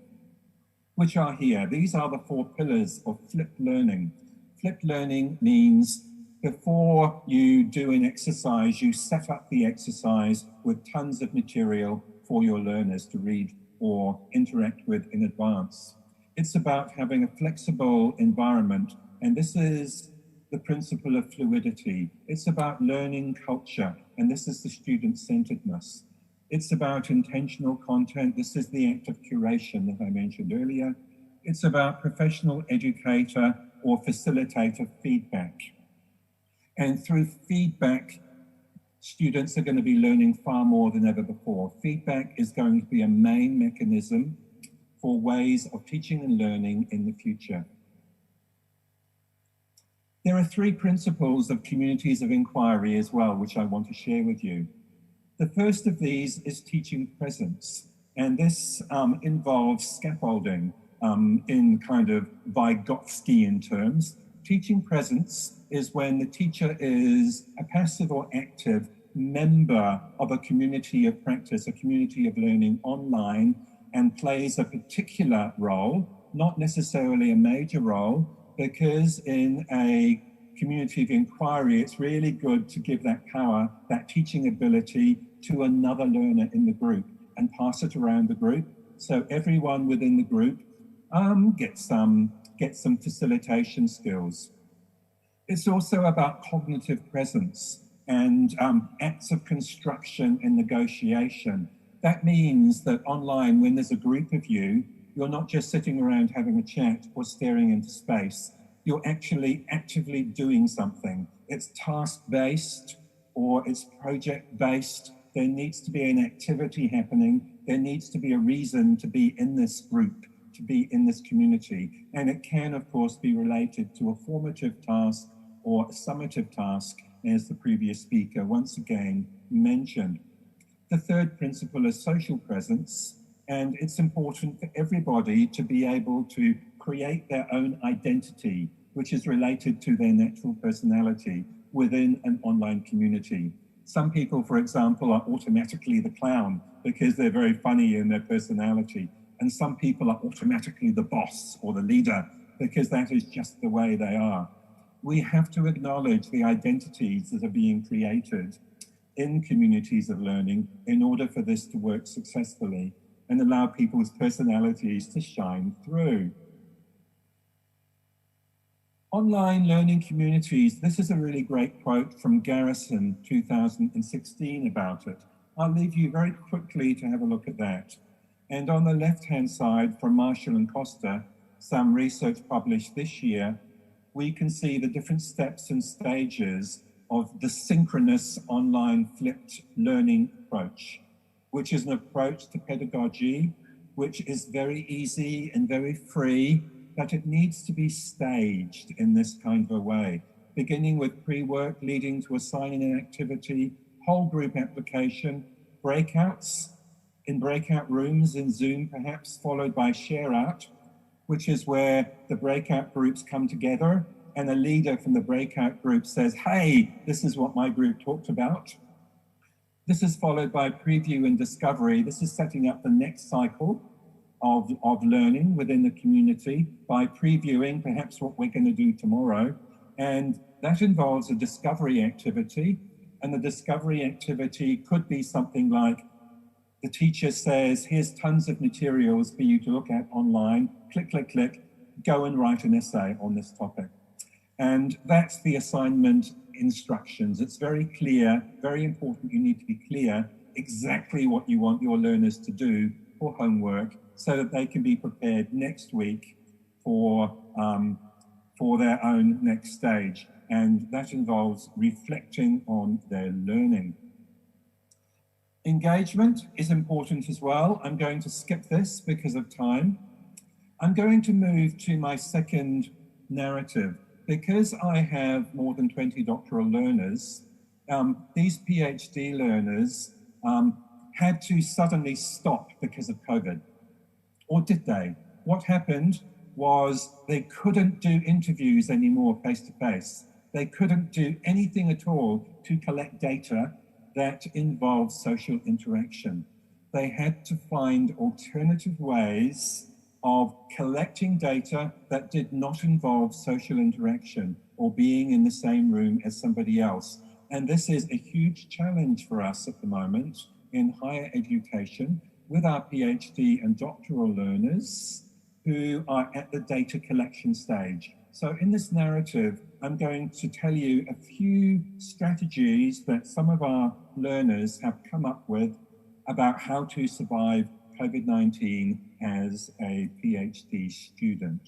which are here. These are the 4 pillars of flipped learning. Flipped learning means before you do an exercise, you set up the exercise with tons of material for your learners to read or interact with in advance. It's about having a flexible environment, and this is the principle of fluidity. It's about learning culture, and this is the student-centeredness. It's about intentional content. This is the act of curation that I mentioned earlier. It's about professional educator or facilitator feedback. And through feedback, students are going to be learning far more than ever before. Feedback is going to be a main mechanism for ways of teaching and learning in the future. There are 3 principles of communities of inquiry as well, which I want to share with you. The first of these is teaching presence, and this involves scaffolding in kind of Vygotskian terms. Teaching presence is when the teacher is a passive or active member of a community of practice, a community of learning online, and plays a particular role, not necessarily a major role, because in a community of inquiry, it's really good to give that power, that teaching ability to another learner in the group and pass it around the group. So everyone within the group gets some facilitation skills. It's also about cognitive presence and acts of construction and negotiation. That means that online, when there's a group of you, you're not just sitting around having a chat or staring into space. You're actually actively doing something. It's task-based or it's project-based. There needs to be an activity happening. There needs to be a reason to be in this group, to be in this community. And it can, of course, be related to a formative task or a summative task, as the previous speaker once again mentioned. The third principle is social presence, and it's important for everybody to be able to create their own identity, which is related to their natural personality within an online community. Some people, for example, are automatically the clown because they're very funny in their personality, and some people are automatically the boss or the leader because that is just the way they are. We have to acknowledge the identities that are being created in communities of learning in order for this to work successfully and allow people's personalities to shine through. Online learning communities, this is a really great quote from Garrison 2016 about it. I'll leave you very quickly to have a look at that. And on the left-hand side from Marshall and Costa, some research published this year, we can see the different steps and stages of the synchronous online flipped learning approach, which is an approach to pedagogy, which is very easy and very free, but it needs to be staged in this kind of a way, beginning with pre-work, leading to assigning an activity, whole group application, breakouts in breakout rooms in Zoom perhaps, followed by share out, which is where the breakout groups come together and a leader from the breakout group says, hey, this is what my group talked about. This is followed by preview and discovery. This is setting up the next cycle of learning within the community by previewing perhaps what we're going to do tomorrow. And that involves a discovery activity. And the discovery activity could be something like the teacher says, here's tons of materials for you to look at online. Click, click, click, go and write an essay on this topic. And that's the assignment instructions. It's very clear, very important. You need to be clear exactly what you want your learners to do for homework so that they can be prepared next week for their own next stage. And that involves reflecting on their learning. Engagement is important as well. I'm going to skip this because of time. I'm going to move to my second narrative. Because I have more than 20 doctoral learners, these PhD learners had to suddenly stop because of COVID. Or did they? What happened was they couldn't do interviews anymore face-to-face. They couldn't do anything at all to collect data that involved social interaction. They had to find alternative ways of collecting data that did not involve social interaction or being in the same room as somebody else. And this is a huge challenge for us at the moment in higher education with our PhD and doctoral learners who are at the data collection stage. So in this narrative, I'm going to tell you a few strategies that some of our learners have come up with about how to survive COVID-19 as a PhD student.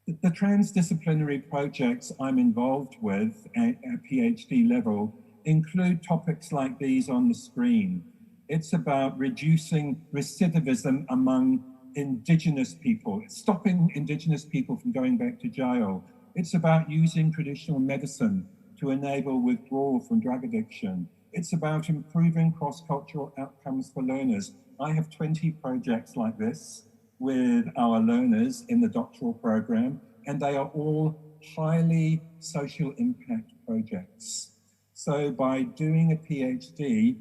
The transdisciplinary projects I'm involved with at PhD level include topics like these on the screen. It's about reducing recidivism among Indigenous people, stopping Indigenous people from going back to jail. It's about using traditional medicine to enable withdrawal from drug addiction. It's about improving cross-cultural outcomes for learners. I have 20 projects like this with our learners in the doctoral program, and they are all highly social impact projects. So by doing a PhD,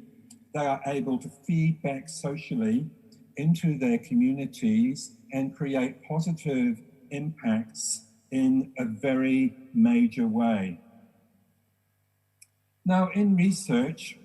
they are able to feed back socially into their communities and create positive impacts in a very major way. Now, in research,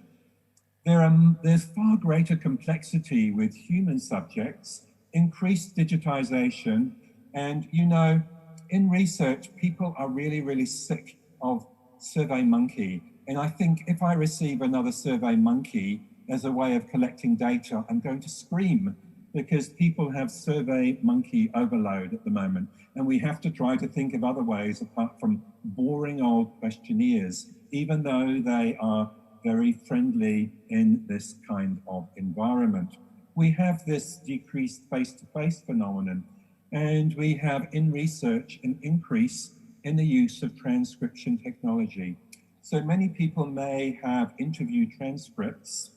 there's far greater complexity with human subjects, increased digitization, and in research, people are really, really sick of SurveyMonkey. And I think if I receive another SurveyMonkey as a way of collecting data, I'm going to scream, because people have SurveyMonkey overload at the moment. And we have to try to think of other ways apart from boring old questionnaires, even though they are very friendly in this kind of environment. We have this decreased face-to-face phenomenon, and we have in research an increase in the use of transcription technology. So many people may have interview transcripts,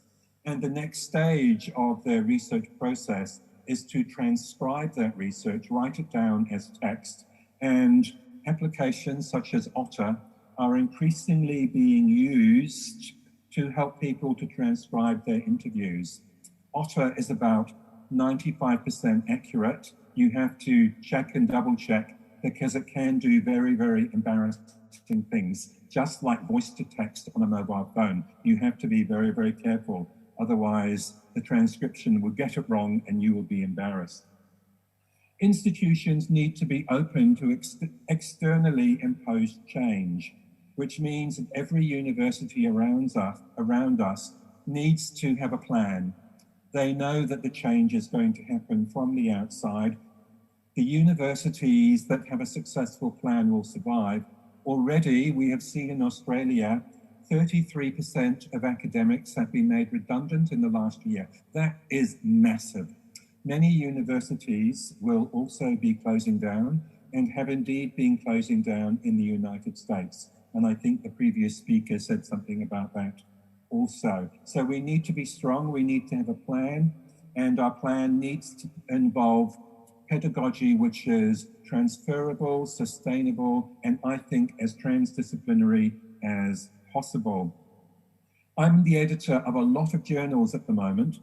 and the next stage of their research process is to transcribe that research, write it down as text, and applications such as Otter are increasingly being used to help people to transcribe their interviews. Otter is about 95% accurate. You have to check and double check because it can do very, very embarrassing things, just like voice to text on a mobile phone. You have to be very, very careful. Otherwise, the transcription will get it wrong and you will be embarrassed. Institutions need to be open to externally imposed change, which means that every university around us needs to have a plan. They know that the change is going to happen from the outside. The universities that have a successful plan will survive. Already, we have seen in Australia 33% of academics have been made redundant in the last year. That is massive. Many universities will also be closing down and have indeed been closing down in the United States. And I think the previous speaker said something about that also. So we need to be strong, we need to have a plan, and our plan needs to involve pedagogy which is transferable, sustainable, and I think as transdisciplinary as possible. I'm the editor of a lot of journals at the moment,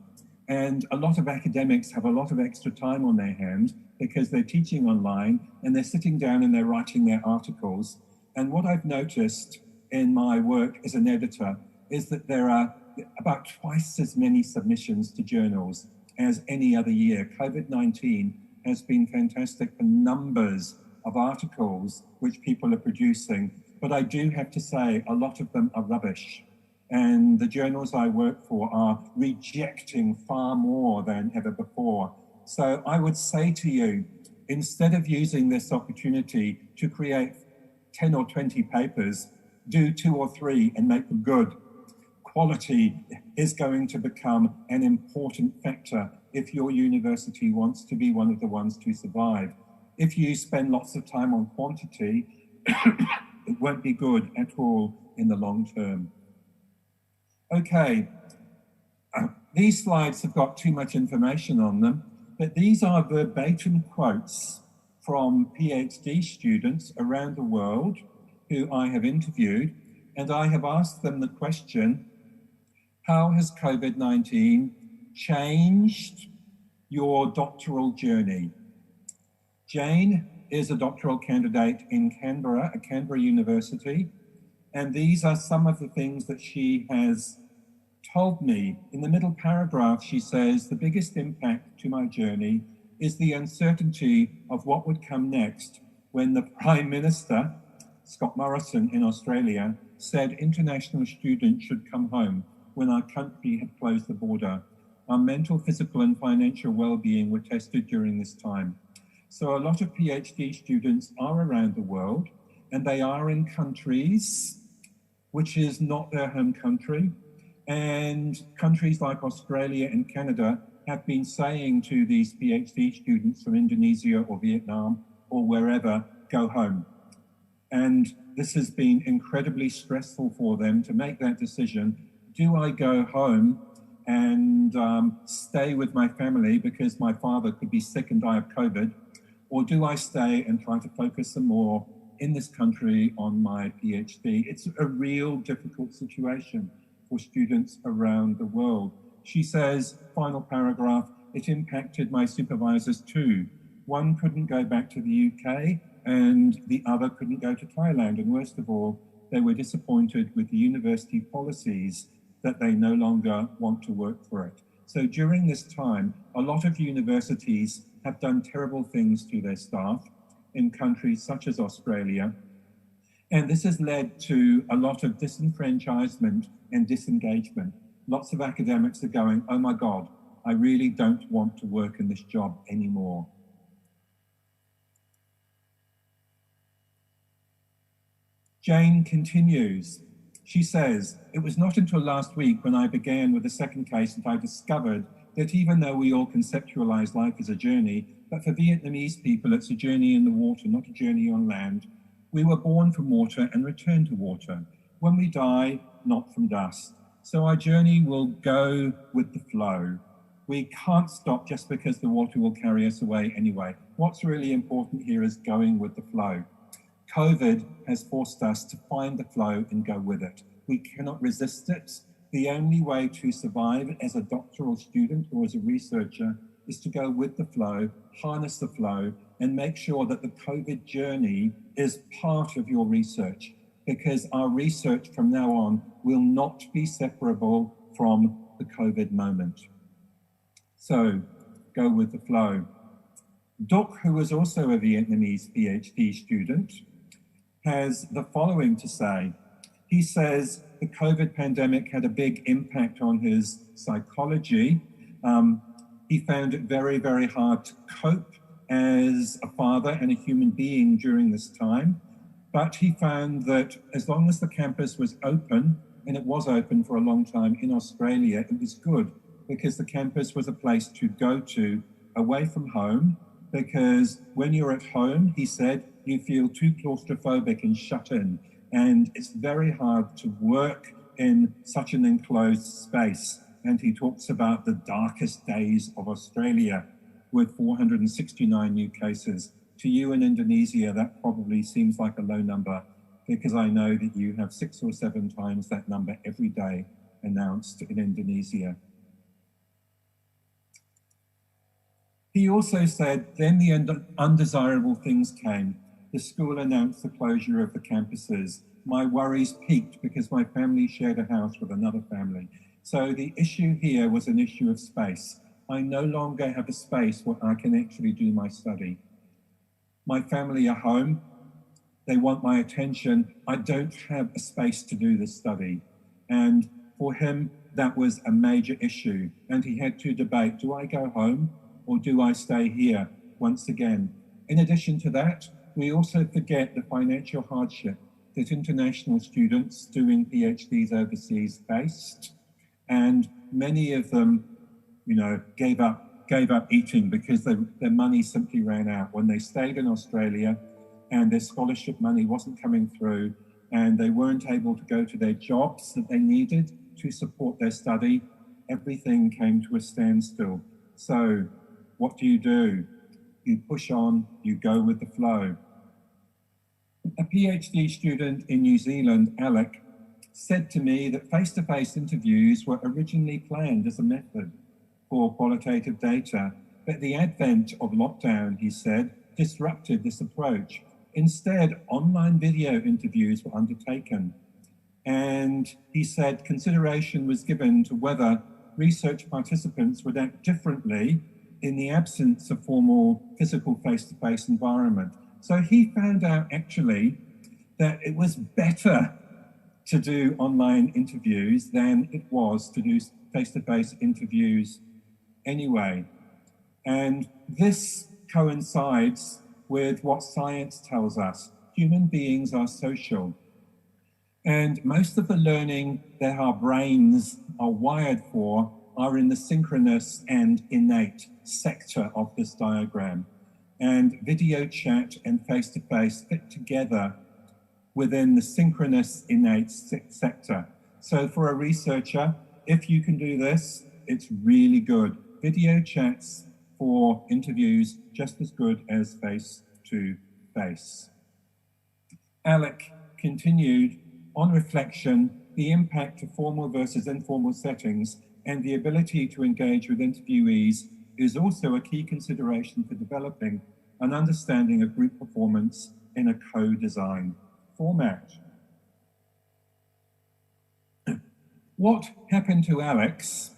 and a lot of academics have a lot of extra time on their hands because they're teaching online and they're sitting down and they're writing their articles. And what I've noticed in my work as an editor is that there are about twice as many submissions to journals as any other year. COVID-19 has been fantastic for numbers of articles which people are producing. But I do have to say, a lot of them are rubbish. And the journals I work for are rejecting far more than ever before. So I would say to you, instead of using this opportunity to create 10 or 20 papers, do 2 or 3 and make them good. Quality is going to become an important factor if your university wants to be one of the ones to survive. If you spend lots of time on quantity, it won't be good at all in the long term. Okay, these slides have got too much information on them, but these are verbatim quotes from PhD students around the world who I have interviewed, and I have asked them the question, how has COVID-19 changed your doctoral journey? Jane is a doctoral candidate in Canberra, at Canberra University, and these are some of the things that she has told me. In the middle paragraph, she says, the biggest impact to my journey is the uncertainty of what would come next when the Prime Minister, Scott Morrison in Australia, said international students should come home when our country had closed the border. Our mental, physical and financial well-being were tested during this time. So a lot of PhD students are around the world, and they are in countries which is not their home country. And countries like Australia and Canada have been saying to these PhD students from Indonesia or Vietnam or wherever, go home. And this has been incredibly stressful for them to make that decision. Do I go home and stay with my family because my father could be sick and die of COVID? Or do I stay and try to focus some more in this country on my PhD? It's a real difficult situation for students around the world. She says, final paragraph, it impacted my supervisors too. One couldn't go back to the UK and the other couldn't go to Thailand. And worst of all, they were disappointed with the university policies that they no longer want to work for it. So during this time, a lot of universities have done terrible things to their staff in countries such as Australia. And this has led to a lot of disenfranchisement and disengagement. Lots of academics are going, oh my God, I really don't want to work in this job anymore. Jane continues. She says, it was not until last week when I began with the second case that I discovered that even though we all conceptualize life as a journey, but for Vietnamese people, it's a journey in the water, not a journey on land. We were born from water and return to water. When we die, not from dust. So our journey will go with the flow. We can't stop just because the water will carry us away anyway. What's really important here is going with the flow. COVID has forced us to find the flow and go with it. We cannot resist it. The only way to survive as a doctoral student or as a researcher is to go with the flow, harness the flow, and make sure that the COVID journey is part of your research, because our research from now on will not be separable from the COVID moment. So go with the flow. Duc, who was also a Vietnamese PhD student, has the following to say. He says the COVID pandemic had a big impact on his psychology. He found it very, very hard to cope as a father and a human being during this time. But he found that as long as the campus was open, and it was open for a long time in Australia, it was good because the campus was a place to go to away from home, because when you're at home, he said, you feel too claustrophobic and shut in, and it's very hard to work in such an enclosed space. And he talks about the darkest days of Australia with 469 new cases. To you in Indonesia, that probably seems like a low number, because I know that you have 6 or 7 times that number every day announced in Indonesia. He also said, then the undesirable things came. The school announced the closure of the campuses. My worries peaked because my family shared a house with another family. So the issue here was an issue of space. I no longer have a space where I can actually do my study. My family are home. They want my attention. I don't have a space to do this study. And for him, that was a major issue. And he had to debate, do I go home or do I stay here once again? In addition to that, we also forget the financial hardship that international students doing PhDs overseas faced. And many of them, gave up eating because their money simply ran out. When they stayed in Australia and their scholarship money wasn't coming through and they weren't able to go to their jobs that they needed to support their study, everything came to a standstill. So what do? You push on, you go with the flow. A PhD student in New Zealand, Alec, said to me that face-to-face interviews were originally planned as a method for qualitative data, but the advent of lockdown, he said, disrupted this approach. Instead, online video interviews were undertaken. And he said consideration was given to whether research participants would act differently in the absence of formal physical face-to-face environment. So he found out actually that it was better to do online interviews than it was to do face-to-face interviews anyway. And this coincides with what science tells us. Human beings are social. And most of the learning that our brains are wired for are in the synchronous and innate sector of this diagram. And video chat and face-to-face fit together within the synchronous innate sector. So for a researcher, if you can do this, it's really good. Video chats for interviews just as good as face-to-face. Alec continued, on reflection, the impact of formal versus informal settings and the ability to engage with interviewees is also a key consideration for developing an understanding of group performance in a co-design format. What happened to Alex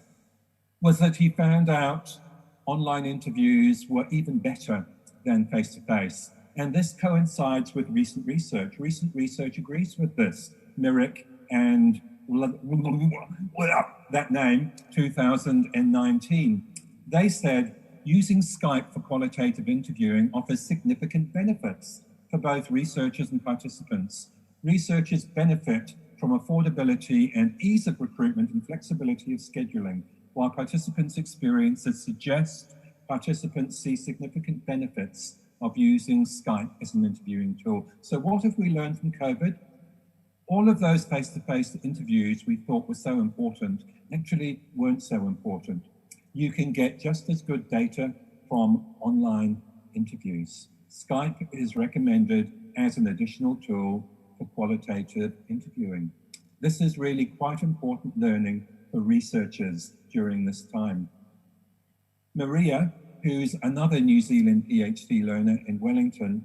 was that he found out online interviews were even better than face-to-face. And this coincides with recent research. Recent research agrees with this. Myrick and that name, 2019. They said using Skype for qualitative interviewing offers significant benefits for both researchers and participants. Researchers benefit from affordability and ease of recruitment and flexibility of scheduling, while participants' experiences suggest participants see significant benefits of using Skype as an interviewing tool. So what have we learned from COVID? All of those face-to-face interviews we thought were so important actually weren't so important. You can get just as good data from online interviews. Skype is recommended as an additional tool for qualitative interviewing. This is really quite important learning for researchers during this time. Maria, who's another New Zealand PhD learner in Wellington,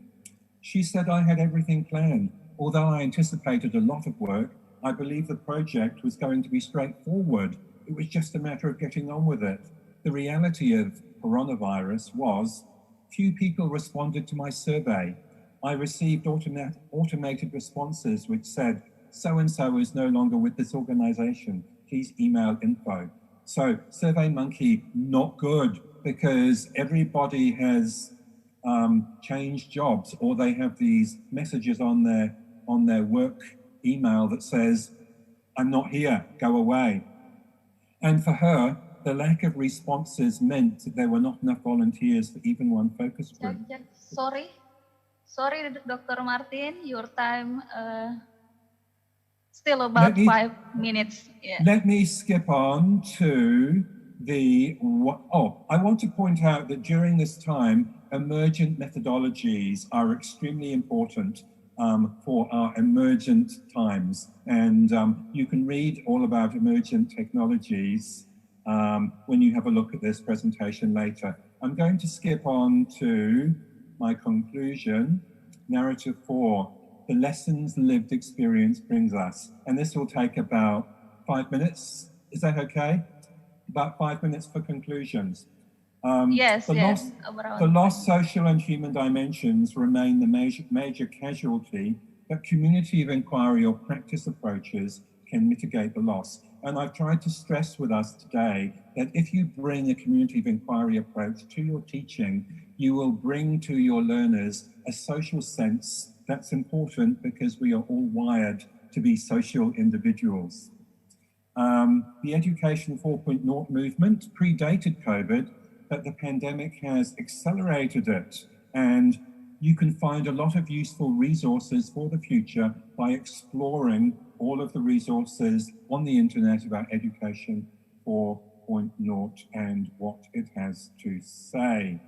she said, I had everything planned. Although I anticipated a lot of work, I believe the project was going to be straightforward. It was just a matter of getting on with it. The reality of coronavirus was few people responded to my survey. I received automated responses which said, so-and-so is no longer with this organization. Please email info. So SurveyMonkey, not good, because everybody has changed jobs, or they have these messages on their work email that says, I'm not here, go away. And for her, the lack of responses meant that there were not enough volunteers for even one focus group. Sorry, Dr. Martin, your time still about 5 minutes. Yeah. Let me skip on to I want to point out that during this time, emergent methodologies are extremely important for our emergent times. And you can read all about emergent technologies when you have a look at this presentation later. I'm going to skip on to my conclusion, narrative 4, the lessons lived experience brings us. And this will take about 5 minutes. Is that okay? About 5 minutes for conclusions. Yes. The lost social and human dimensions remain the major casualty, but community of inquiry or practice approaches can mitigate the loss. And I've tried to stress with us today that if you bring a community of inquiry approach to your teaching, you will bring to your learners a social sense that's important because we are all wired to be social individuals. The Education 4.0 movement predated COVID, but the pandemic has accelerated it. And you can find a lot of useful resources for the future by exploring all of the resources on the internet about Education 4.0 and what it has to say.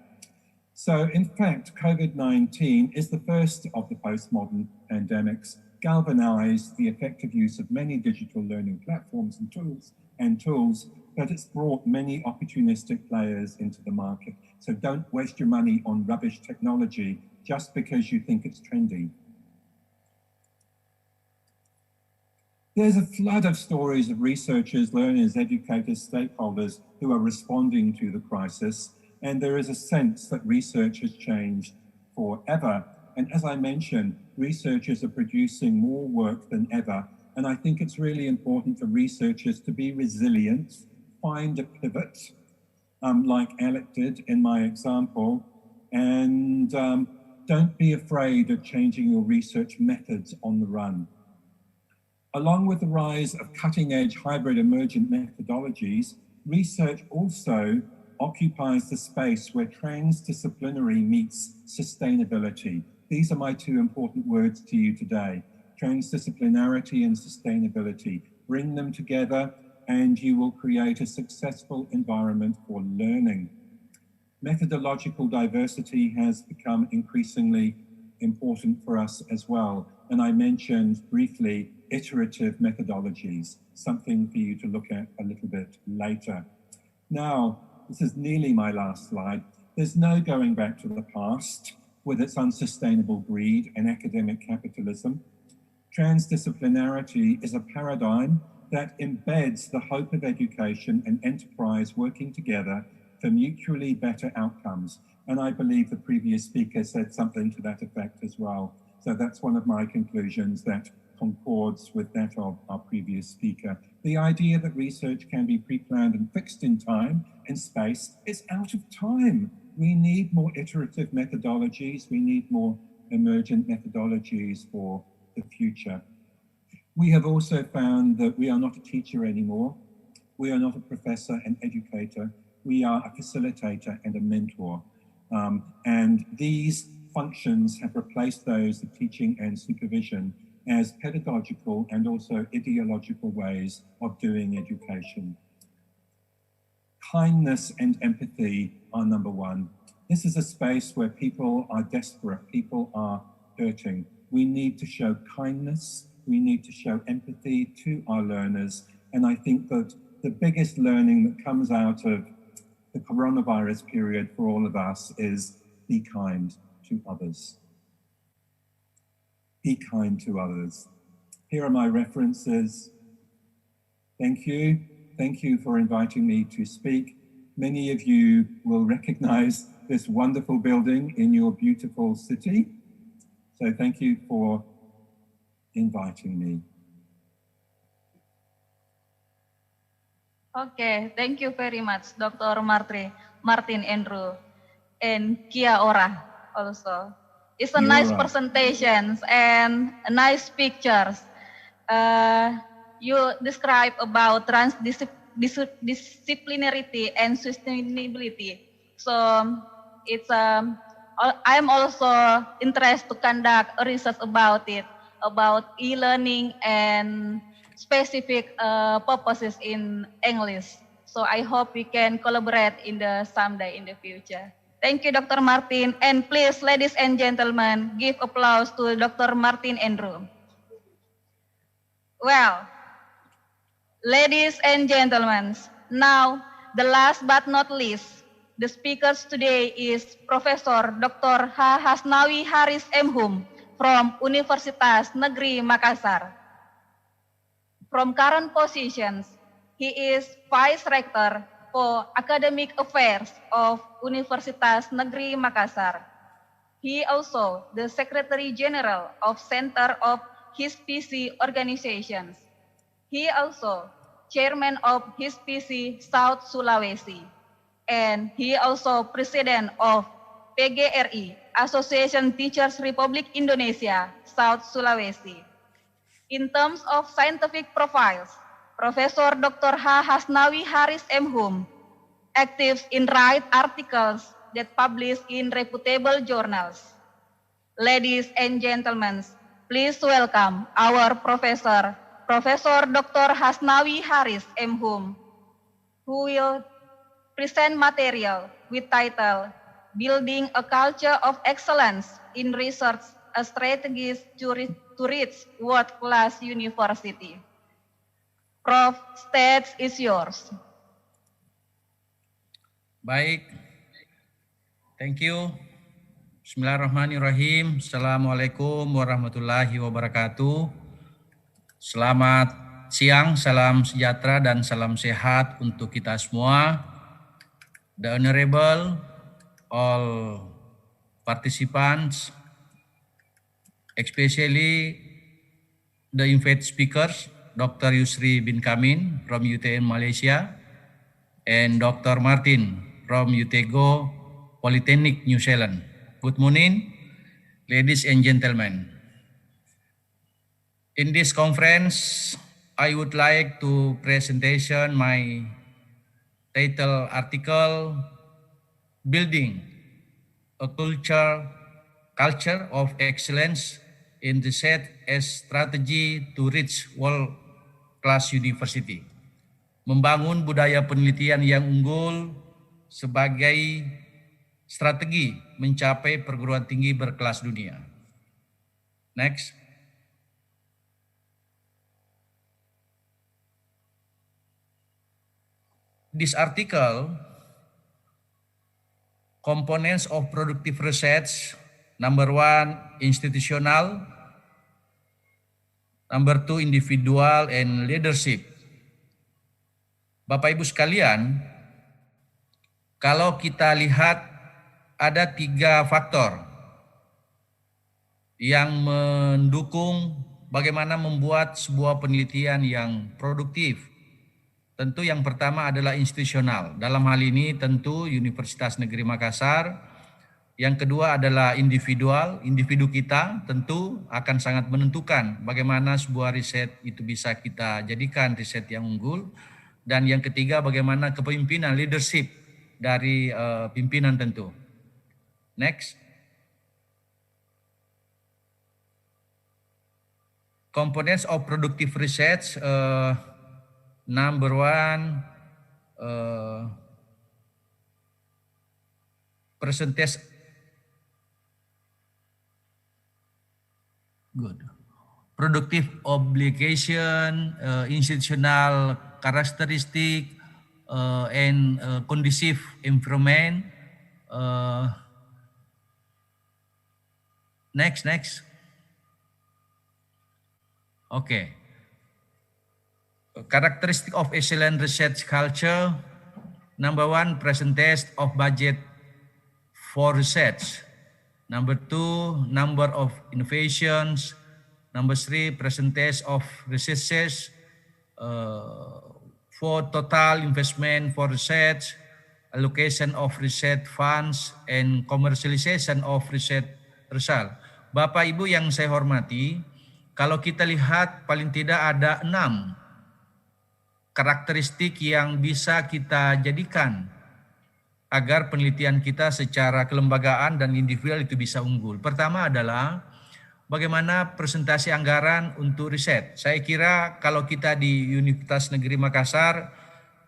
So in fact, COVID-19 is the first of the postmodern pandemics, galvanized the effective use of many digital learning platforms and tools, but it's brought many opportunistic players into the market. So don't waste your money on rubbish technology just because you think it's trendy. There's a flood of stories of researchers, learners, educators, stakeholders who are responding to the crisis. and there is a sense that research has changed forever. And as I mentioned, researchers are producing more work than ever. And I think it's really important for researchers to be resilient, find a pivot, like Alec did in my example, and don't be afraid of changing your research methods on the run. Along with the rise of cutting-edge hybrid emergent methodologies, research also occupies the space where transdisciplinary meets sustainability. These are my two important words to you today: transdisciplinarity and sustainability. Bring them together and you will create a successful environment for learning. Methodological diversity has become increasingly important for us as well. And I mentioned briefly iterative methodologies, something for you to look at a little bit later. Now, this is nearly my last slide. There's no going back to the past with its unsustainable greed and academic capitalism. Transdisciplinarity is a paradigm that embeds the hope of education and enterprise working together for mutually better outcomes. And I believe the previous speaker said something to that effect as well. So that's one of my conclusions that concords with that of our previous speaker. The idea that research can be pre-planned and fixed in time and space is out of time. We need more iterative methodologies. We need more emergent methodologies for the future. We have also found that we are not a teacher anymore. We are not a professor and educator. We are a facilitator and a mentor. And these functions have replaced those of teaching and supervision as pedagogical and also ideological ways of doing education. Kindness and empathy are number one. This is a space where people are desperate, people are hurting. We need to show kindness, we need to show empathy to our learners. And I think that the biggest learning that comes out of the coronavirus period for all of us is be kind to others. Be kind to others. Here are my references. Thank you. Thank you for inviting me to speak. Many of you will recognize this wonderful building in your beautiful city. So thank you for inviting me. Okay, thank you very much, Dr. Martin Andrew, and Kia Ora also. It's a nice presentations and nice pictures. You describe about transdisciplinarity and sustainability. So it's I'm also interested to conduct a research about it, about e-learning and specific purposes in English. So I hope we can collaborate in the someday in the future. Thank you, Dr. Martin. And please, ladies and gentlemen, give applause to Dr. Martin Andrew. Well, ladies and gentlemen, now the last but not least, the speakers today is Professor Dr. H. Hasnawi Haris M.Hum from Universitas Negeri Makassar. From current positions, he is Vice Rector for Academic Affairs of Universitas Negeri Makassar. He also the Secretary General of Center of HISPC organizations. He also Chairman of HISPC South Sulawesi. And he also President of PGRI, Association Teachers Republik Indonesia, South Sulawesi. In terms of scientific profiles, Professor Dr. H. Hasnawi Haris M.Hum active in write articles that published in reputable journals. Ladies and gentlemen, please welcome our Professor Dr. Hasnawi Haris M.Hum, who will present material with title Building a Culture of Excellence in Research, a Strategy to Reach World-Class University. Prof, stage is yours. Baik, thank you. Bismillahirrahmanirrahim. Assalamualaikum warahmatullahi wabarakatuh. Selamat siang, salam sejahtera dan salam sehat untuk kita semua. the Honorable, all participants, especially the invited speakers, Dr. Yusri bin Kamin from UTM Malaysia, and Dr. Martin from UTEGO Polytechnic, New Zealand. Good morning, ladies and gentlemen. In this conference, I would like to presentation my title article, Building a Culture of Excellence in Research as Strategy to Reach World-Class University. Membangun budaya penelitian yang unggul sebagai strategi mencapai perguruan tinggi berkelas dunia. Next. This article, components of productive research, number 1, institutional, number 2, individual and leadership. Bapak Ibu sekalian, kalau kita lihat ada 3 faktor yang mendukung bagaimana membuat sebuah penelitian yang produktif. Tentu yang pertama adalah institusional. Dalam hal ini tentu Universitas Negeri Makassar. Yang kedua adalah individual. Individu kita tentu akan sangat menentukan bagaimana sebuah riset itu bisa kita jadikan riset yang unggul. Dan yang ketiga bagaimana kepemimpinan, leadership dari pimpinan tentu. Next. Components of productive research, number 1, percentage. Good. Productive obligation, institutional characteristic, and conducive environment. Next. Okay. Characteristic of excellent research culture. Number 1, percentage of budget for research. Number 2, number of innovations. Number 3, percentage of researches for total investment for research, allocation of research funds, and commercialization of research result. Bapak Ibu yang saya hormati, kalau kita lihat paling tidak ada 6 karakteristik yang bisa kita jadikan agar penelitian kita secara kelembagaan dan individual itu bisa unggul. Pertama adalah bagaimana presentasi anggaran untuk riset. Saya kira kalau kita di Universitas Negeri Makassar,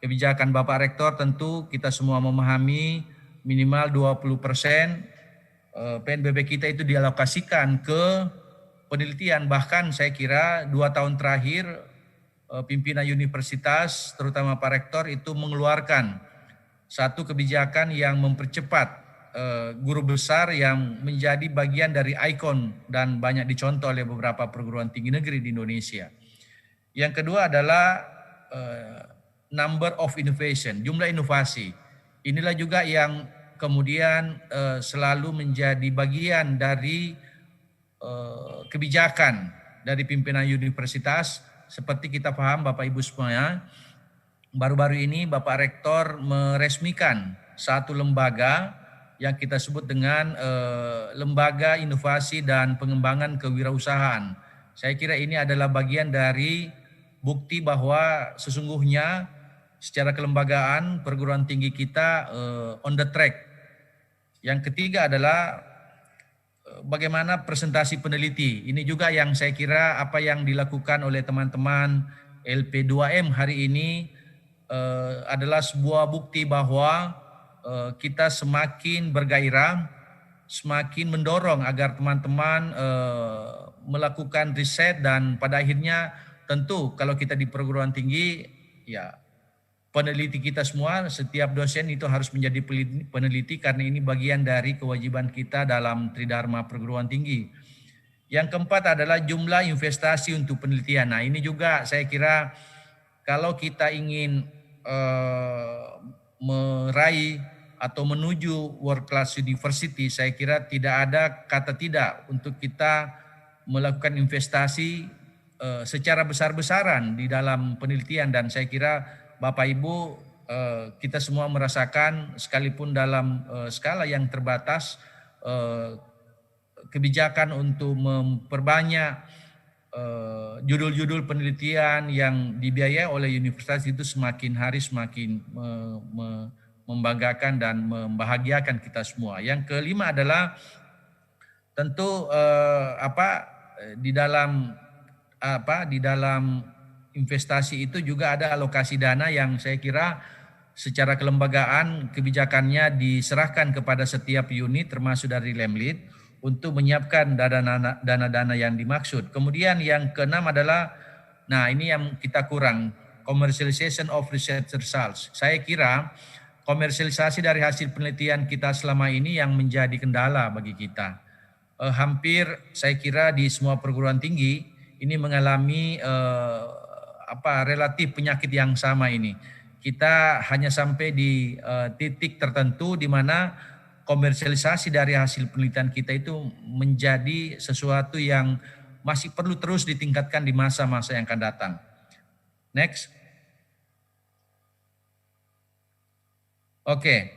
kebijakan Bapak Rektor tentu kita semua memahami minimal 20% PNBP kita itu dialokasikan ke penelitian. Bahkan saya kira 2 tahun terakhir pimpinan universitas, terutama Pak Rektor itu mengeluarkan satu kebijakan yang mempercepat guru besar yang menjadi bagian dari ikon dan banyak dicontoh oleh beberapa perguruan tinggi negeri di Indonesia. Yang kedua adalah number of innovation, jumlah inovasi. Inilah juga yang kemudian selalu menjadi bagian dari kebijakan dari pimpinan universitas. Seperti kita paham Bapak Ibu semuanya, baru-baru ini Bapak Rektor meresmikan satu lembaga yang kita sebut dengan Lembaga Inovasi dan Pengembangan Kewirausahaan. Saya kira ini adalah bagian dari bukti bahwa sesungguhnya secara kelembagaan perguruan tinggi kita on the track. Yang ketiga adalah bagaimana presentasi peneliti. Ini juga yang saya kira apa yang dilakukan oleh teman-teman LP2M hari ini adalah sebuah bukti bahwa kita semakin bergairah, semakin mendorong agar teman-teman melakukan riset dan pada akhirnya tentu kalau kita di perguruan tinggi ya peneliti kita semua, setiap dosen itu harus menjadi peneliti karena ini bagian dari kewajiban kita dalam Tridharma perguruan tinggi. Yang keempat adalah jumlah investasi untuk penelitian. Nah ini juga saya kira kalau kita ingin meraih atau menuju world class university, saya kira tidak ada kata tidak untuk kita melakukan investasi secara besar-besaran di dalam penelitian, dan saya kira Bapak Ibu kita semua merasakan sekalipun dalam skala yang terbatas kebijakan untuk memperbanyak judul-judul penelitian yang dibiayai oleh universitas itu semakin hari semakin membanggakan dan membahagiakan kita semua. Yang kelima adalah tentu di dalam investasi itu juga ada alokasi dana yang saya kira secara kelembagaan kebijakannya diserahkan kepada setiap unit termasuk dari Lemlit untuk menyiapkan dana-dana yang dimaksud. Kemudian yang keenam adalah, nah ini yang kita kurang, commercialization of research results. Saya kira komersialisasi dari hasil penelitian kita selama ini yang menjadi kendala bagi kita. Hampir saya kira di semua perguruan tinggi ini mengalami relatif penyakit yang sama ini. Kita hanya sampai di titik tertentu di mana komersialisasi dari hasil penelitian kita itu menjadi sesuatu yang masih perlu terus ditingkatkan di masa-masa yang akan datang. Next. Oke,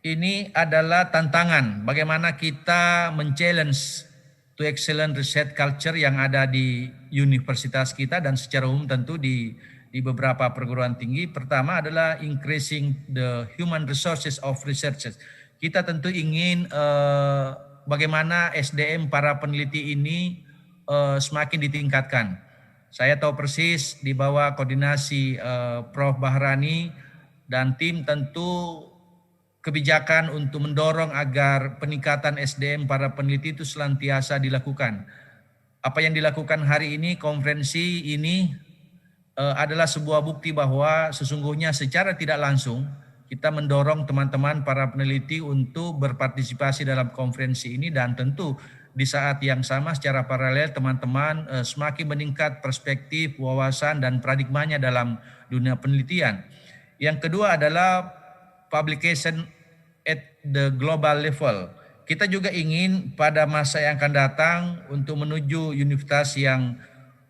ini adalah tantangan bagaimana kita men-challenge to excellent research culture yang ada di universitas kita dan secara umum tentu di beberapa perguruan tinggi. Pertama adalah increasing the human resources of researchers. Kita tentu ingin bagaimana SDM para peneliti ini semakin ditingkatkan. Saya tahu persis di bawah koordinasi Prof. Bahrani dan tim tentu kebijakan untuk mendorong agar peningkatan SDM para peneliti itu senantiasa dilakukan. Apa yang dilakukan hari ini, konferensi ini adalah sebuah bukti bahwa sesungguhnya secara tidak langsung kita mendorong teman-teman para peneliti untuk berpartisipasi dalam konferensi ini, dan tentu di saat yang sama secara paralel teman-teman semakin meningkat perspektif, wawasan dan paradigmanya dalam dunia penelitian. Yang kedua adalah publication at the global level. Kita juga ingin pada masa yang akan datang untuk menuju universitas yang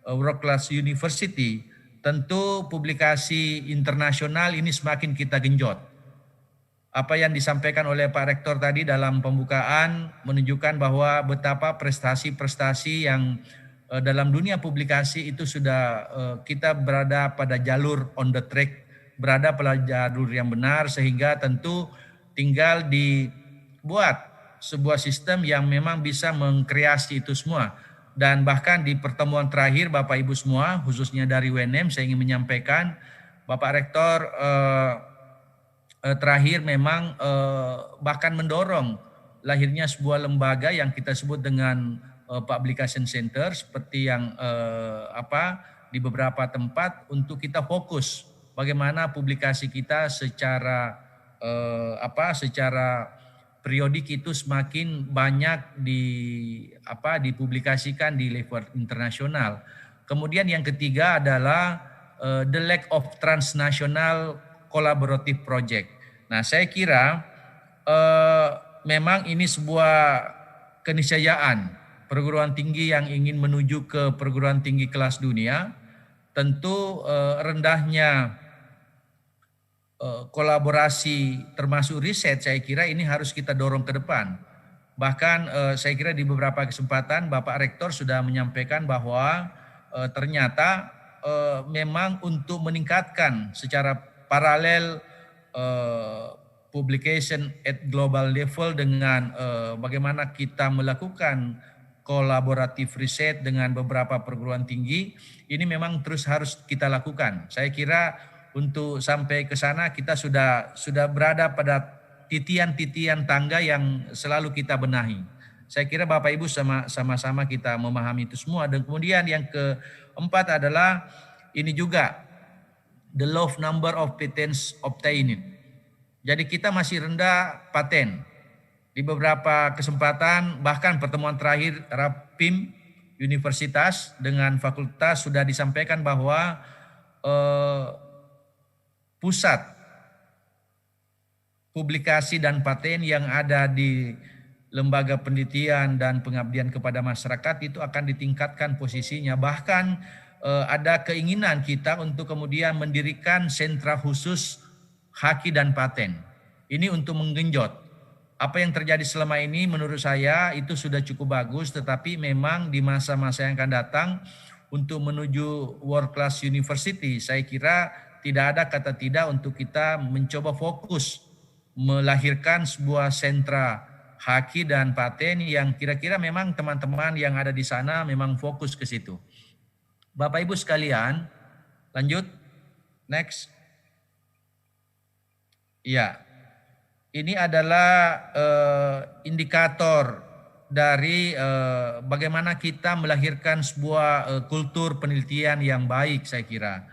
world class university, tentu publikasi internasional ini semakin kita genjot. Apa yang disampaikan oleh Pak Rektor tadi dalam pembukaan menunjukkan bahwa betapa prestasi-prestasi yang dalam dunia publikasi itu sudah kita berada pada jalur on the track, berada pada jalur yang benar, sehingga tentu tinggal dibuat sebuah sistem yang memang bisa mengkreasi itu semua. Dan bahkan di pertemuan terakhir Bapak Ibu semua, khususnya dari UNM, saya ingin menyampaikan Bapak Rektor terakhir memang bahkan mendorong lahirnya sebuah lembaga yang kita sebut dengan Publication Center, seperti yang di beberapa tempat, untuk kita fokus bagaimana publikasi kita secara periodik itu semakin banyak dipublikasikan di level internasional. Kemudian yang ketiga adalah the lack of transnational collaborative project. Nah, saya kira memang ini sebuah keniscayaan perguruan tinggi yang ingin menuju ke perguruan tinggi kelas dunia. Tentu rendahnya kolaborasi termasuk riset, saya kira ini harus kita dorong ke depan. Bahkan saya kira di beberapa kesempatan Bapak Rektor sudah menyampaikan bahwa ternyata memang untuk meningkatkan secara paralel publication at global level dengan bagaimana kita melakukan kolaboratif riset dengan beberapa perguruan tinggi, ini memang terus harus kita lakukan. Saya kira untuk sampai ke sana kita sudah berada pada titian-titian tangga yang selalu kita benahi. Saya kira Bapak Ibu sama-sama kita memahami itu semua. Dan kemudian yang keempat adalah ini juga the low number of patents obtained. Jadi kita masih rendah paten. Di beberapa kesempatan, bahkan pertemuan terakhir Rapim Universitas dengan fakultas sudah disampaikan bahwa pusat publikasi dan paten yang ada di lembaga penelitian dan pengabdian kepada masyarakat itu akan ditingkatkan posisinya. Bahkan ada keinginan kita untuk kemudian mendirikan sentra khusus haki dan paten. Ini untuk menggenjot. Apa yang terjadi selama ini menurut saya itu sudah cukup bagus, tetapi memang di masa-masa yang akan datang untuk menuju world class university, saya kira tidak ada kata tidak untuk kita mencoba fokus melahirkan sebuah sentra haki dan paten yang kira-kira memang teman-teman yang ada di sana memang fokus ke situ. Bapak Ibu sekalian, lanjut, next. Ya, ini adalah indikator dari bagaimana kita melahirkan sebuah kultur penelitian yang baik, saya kira.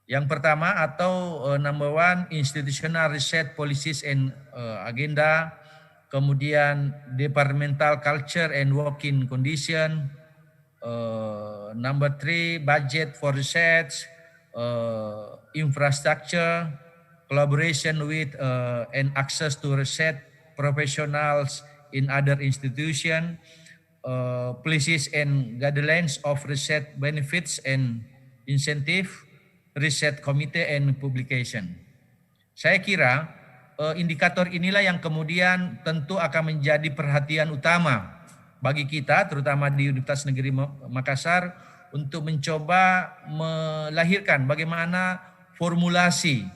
Yang pertama atau number one, institutional research policies and agenda, kemudian departmental culture and working condition, number three, budget for research, infrastructure, collaboration with and access to research professionals in other institutions, policies and guidelines of research benefits and incentive, research committee and publication. Saya kira indikator inilah yang kemudian tentu akan menjadi perhatian utama bagi kita, terutama di Universitas Negeri Makassar, untuk mencoba melahirkan bagaimana formulasi,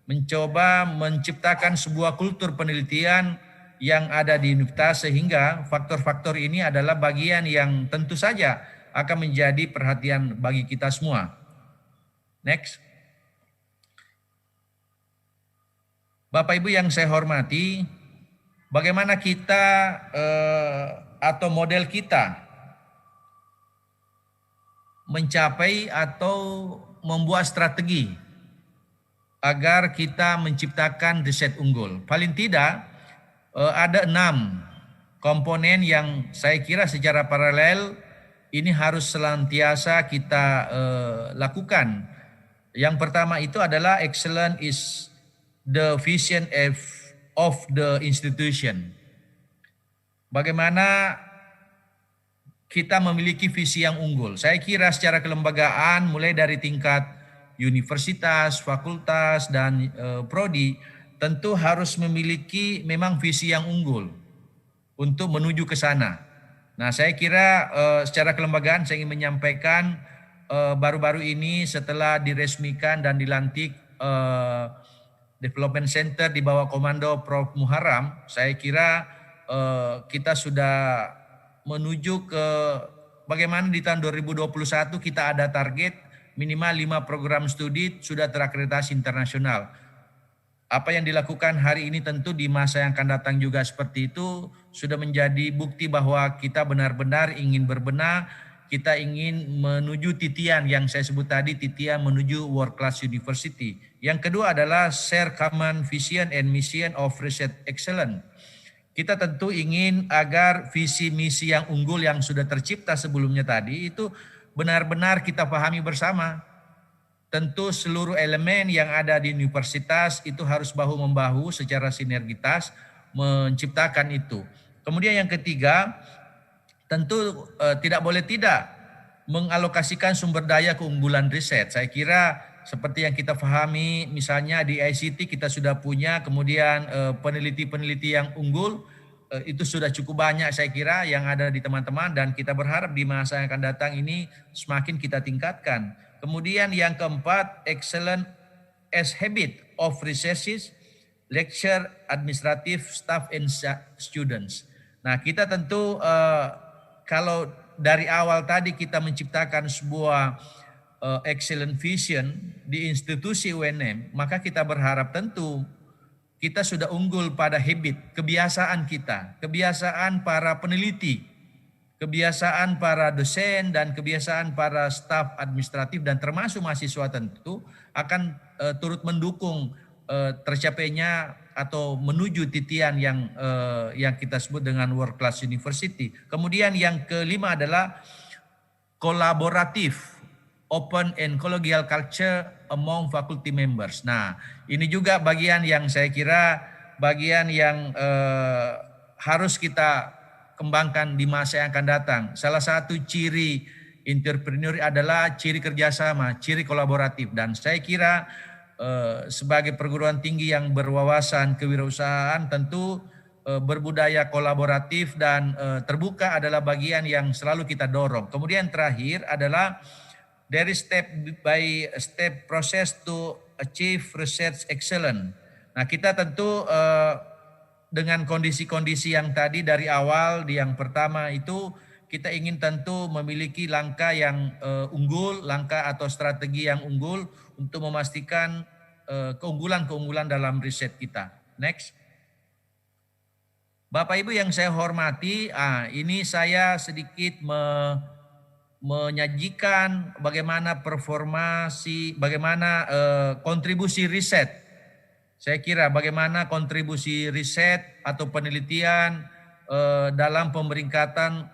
mencoba menciptakan sebuah kultur penelitian yang ada di universitas, sehingga faktor-faktor ini adalah bagian yang tentu saja akan menjadi perhatian bagi kita semua. Next. Bapak Ibu yang saya hormati, bagaimana kita atau model kita mencapai atau membuat strategi agar kita menciptakan riset unggul. Paling tidak ada 6 komponen yang saya kira secara paralel ini harus senantiasa kita lakukan. Yang pertama itu adalah excellence is the vision of the institution. Bagaimana kita memiliki visi yang unggul. Saya kira secara kelembagaan mulai dari tingkat universitas, fakultas, dan prodi tentu harus memiliki memang visi yang unggul untuk menuju ke sana. Nah, saya kira secara kelembagaan saya ingin menyampaikan baru-baru ini setelah diresmikan dan dilantik Development Center di bawah komando Prof. Muharram, saya kira kita sudah menuju ke bagaimana di tahun 2021 kita ada target minimal 5 program studi sudah terakreditasi internasional. Apa yang dilakukan hari ini tentu di masa yang akan datang juga seperti itu sudah menjadi bukti bahwa kita benar-benar ingin berbenah, kita ingin menuju titian yang saya sebut tadi, titian menuju world class university. Yang kedua adalah share common vision and mission of research excellence. Kita tentu ingin agar visi misi yang unggul yang sudah tercipta sebelumnya tadi itu benar-benar kita pahami bersama. Tentu seluruh elemen yang ada di universitas itu harus bahu-membahu secara sinergitas menciptakan itu. Kemudian yang ketiga, tentu tidak boleh tidak mengalokasikan sumber daya keunggulan riset. Saya kira seperti yang kita pahami, misalnya di ICT kita sudah punya, kemudian peneliti-peneliti yang unggul, itu sudah cukup banyak saya kira yang ada di teman-teman, dan kita berharap di masa yang akan datang ini semakin kita tingkatkan. Kemudian yang keempat, excellent as habit of researches, lecture, administrative staff and students. Nah, kita tentu kalau dari awal tadi kita menciptakan sebuah excellent vision di institusi UNM, maka kita berharap tentu kita sudah unggul pada habit, kebiasaan kita, kebiasaan para peneliti, kebiasaan para dosen, dan kebiasaan para staf administratif dan termasuk mahasiswa tentu akan turut mendukung tercapainya atau menuju titian yang kita sebut dengan world class university. Kemudian yang kelima adalah kolaboratif open and collegial culture among faculty members. Nah, ini juga bagian yang saya kira bagian yang harus kita kembangkan di masa yang akan datang. Salah satu ciri entrepreneur adalah ciri kerjasama, ciri kolaboratif. Dan saya kira sebagai perguruan tinggi yang berwawasan kewirausahaan tentu berbudaya kolaboratif dan terbuka adalah bagian yang selalu kita dorong. Kemudian terakhir adalah there is step by step process to achieve research excellence. Nah, kita tentu dengan kondisi-kondisi yang tadi dari awal di yang pertama itu kita ingin tentu memiliki langkah yang unggul, langkah atau strategi yang unggul untuk memastikan keunggulan-keunggulan dalam riset kita. Next. Bapak Ibu yang saya hormati, ini saya sedikit menyajikan bagaimana bagaimana kontribusi riset. Saya kira bagaimana kontribusi riset atau penelitian dalam pemeringkatan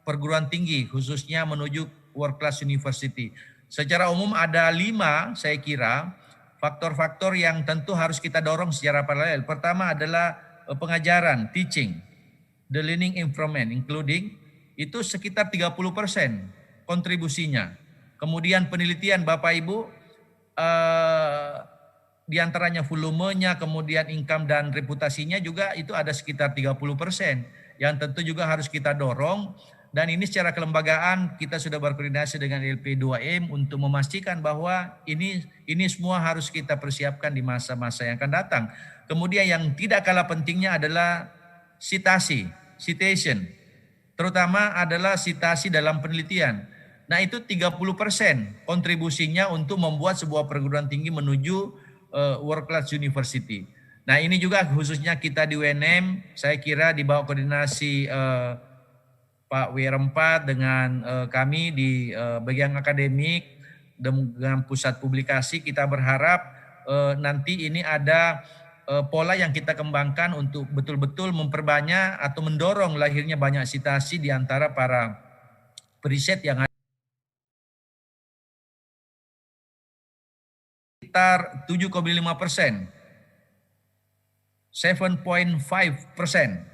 perguruan tinggi, khususnya menuju world class university. Secara umum ada 5 saya kira faktor-faktor yang tentu harus kita dorong secara paralel. Pertama adalah pengajaran, teaching, the learning environment, including itu sekitar 30% kontribusinya. Kemudian penelitian Bapak Ibu, diantaranya volumenya, kemudian income dan reputasinya juga itu ada sekitar 30% yang tentu juga harus kita dorong. Dan ini secara kelembagaan kita sudah berkoordinasi dengan LP2M untuk memastikan bahwa ini semua harus kita persiapkan di masa-masa yang akan datang. Kemudian yang tidak kalah pentingnya adalah citation, terutama adalah citasi dalam penelitian. Nah, itu 30% kontribusinya untuk membuat sebuah perguruan tinggi menuju world class university. Nah, ini juga khususnya kita di UNM, saya kira di bawah koordinasi Pak WR4 dengan kami di bagian akademik dengan pusat publikasi, kita berharap nanti ini ada pola yang kita kembangkan untuk betul-betul memperbanyak atau mendorong lahirnya banyak citasi di antara para periset yang ada. Sekitar 7,5%, 7.5%.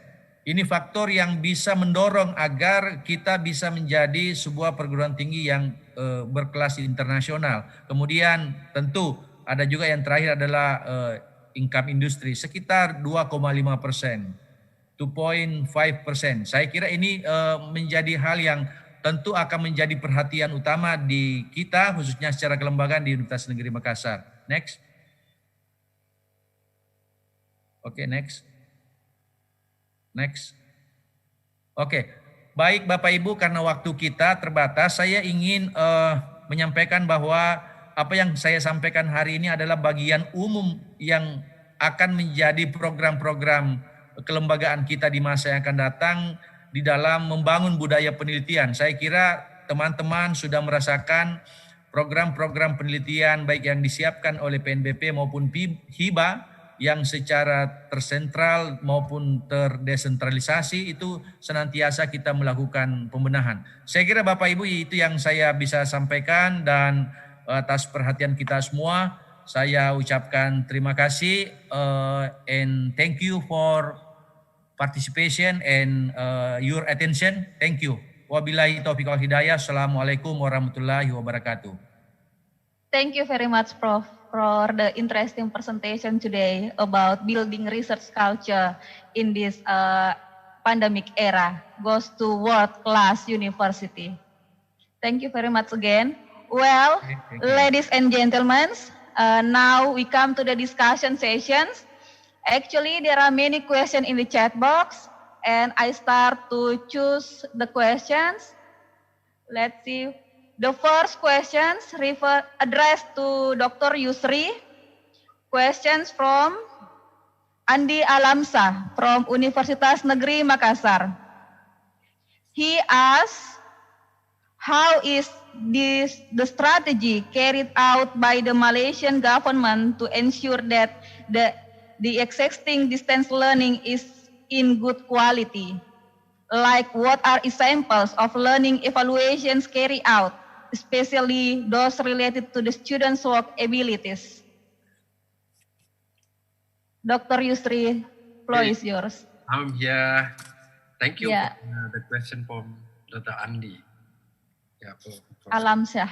Ini faktor yang bisa mendorong agar kita bisa menjadi sebuah perguruan tinggi yang berkelas internasional. Kemudian tentu ada juga yang terakhir adalah income industri sekitar 2,5%, 2.5%. Saya kira ini menjadi hal yang tentu akan menjadi perhatian utama di kita khususnya secara kelembagaan di Universitas Negeri Makassar. Next. Oke, next. Next. Oke, baik Bapak Ibu, karena waktu kita terbatas, saya ingin menyampaikan bahwa apa yang saya sampaikan hari ini adalah bagian umum yang akan menjadi program-program kelembagaan kita di masa yang akan datang di dalam membangun budaya penelitian. Saya kira teman-teman sudah merasakan program-program penelitian baik yang disiapkan oleh PNBP maupun HIBA yang secara tersentral maupun terdesentralisasi itu senantiasa kita melakukan pembenahan. Saya kira Bapak Ibu itu yang saya bisa sampaikan, dan atas perhatian kita semua saya ucapkan terima kasih and thank you for participation and your attention. Thank you. Wabillahi taufiq wal hidayah. Assalamualaikum warahmatullahi wabarakatuh. Thank you very much, Prof, for the interesting presentation today about building research culture in this pandemic era goes to world-class university. Thank you very much again. Well, ladies and gentlemen, now we come to the discussion sessions. Actually, there are many questions in the chat box, and I start to choose the questions. Let's see. The first questions addressed to Dr. Yusri. Questions from Andi Alamsa from Universitas Negeri Makassar. He asks, how is the strategy carried out by the Malaysian government to ensure that the existing distance learning is in good quality? Like, what are examples of learning evaluations carried out? especially those related to the students' work abilities. Dr. Yusri, floor is yours. Yeah, thank you Yeah. for the question from Dr. Andi. Yeah, Alam Syah.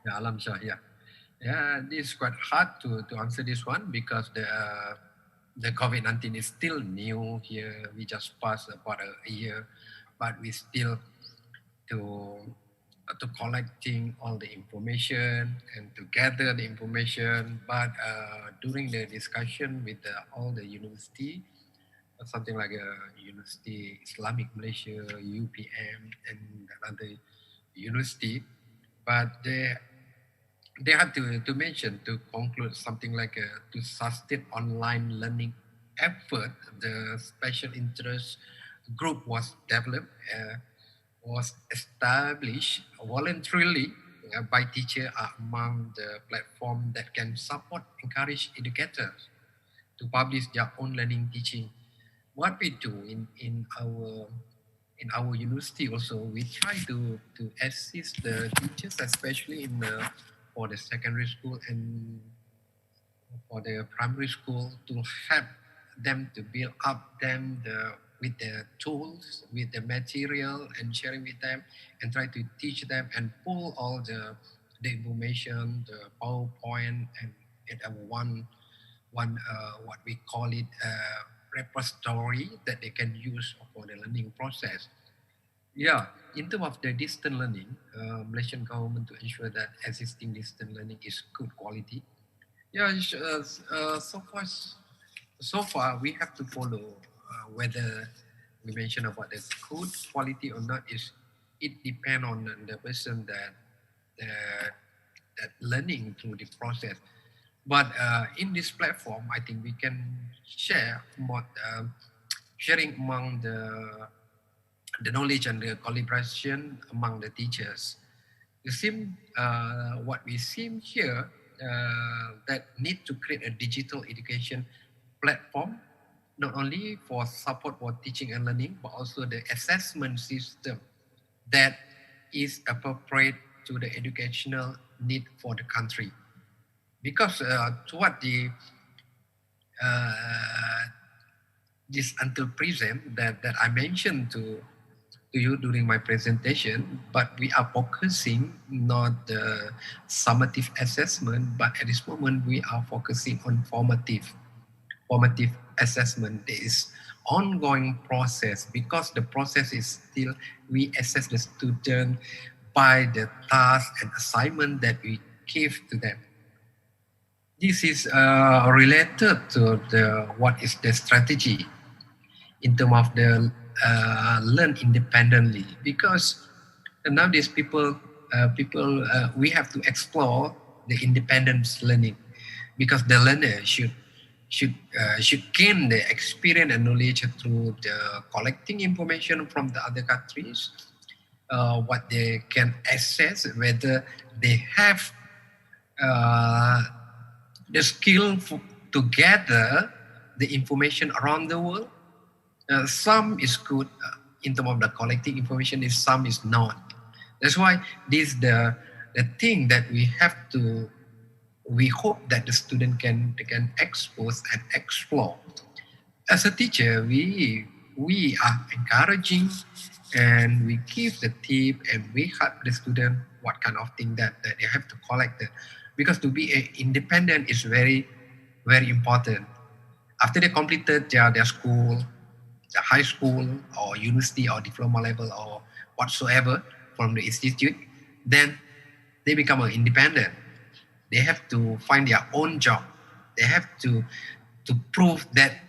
Yeah, Alam Syah, yeah. Yeah, this is quite hard to answer this one because the COVID-19 is still new here. We just passed about a year, but we still to collecting all the information and to gather the information. But during the discussion with all the university, something like University Islamic Malaysia, UPM, and other university, but they had to mention, to conclude something like to sustain online learning effort. The special interest group was developed, was established voluntarily by teachers among the platform that can support, encourage educators to publish their own learning teaching. What we do in our university also, we try to assist the teachers, especially for the secondary school and for the primary school, to help them to build up them with the tools, with the material, and sharing with them, and try to teach them and pull all the information, the PowerPoint, and one what we call it repository that they can use for the learning process. Yeah, in terms of the distant learning, Malaysian government to ensure that existing distant learning is good quality. Yeah, so far we have to follow whether we mention about the good quality or not. It depends on the person that learning through the process. But in this platform, I think we can share more, sharing among the knowledge and the collaboration among the teachers. What we see here that need to create a digital education platform, not only for support for teaching and learning, but also the assessment system that is appropriate to the educational need for the country. Because toward this until present that I mentioned to you during my presentation, but we are focusing not the summative assessment, but at this moment we are focusing on formative assessment. There is ongoing process, because the process is still, we assess the student by the task and assignment that we give to them. This is related to what is the strategy in terms of the learn independently, because nowadays we have to explore the independence learning, because the learner should gain the experience and knowledge through the collecting information from the other countries, what they can assess, whether they have the skill to gather the information around the world. Some is good in terms of the collecting information, if some is not. That's why this the thing that we have to, we hope that the student can expose and explore. As a teacher, we are encouraging and we give the tip and we help the student what kind of thing that they have to collect. Because to be independent is very, very important. After they completed their school, the high school or university or diploma level or whatsoever from the institute, then they become independent. They have to find their own job. They have to prove that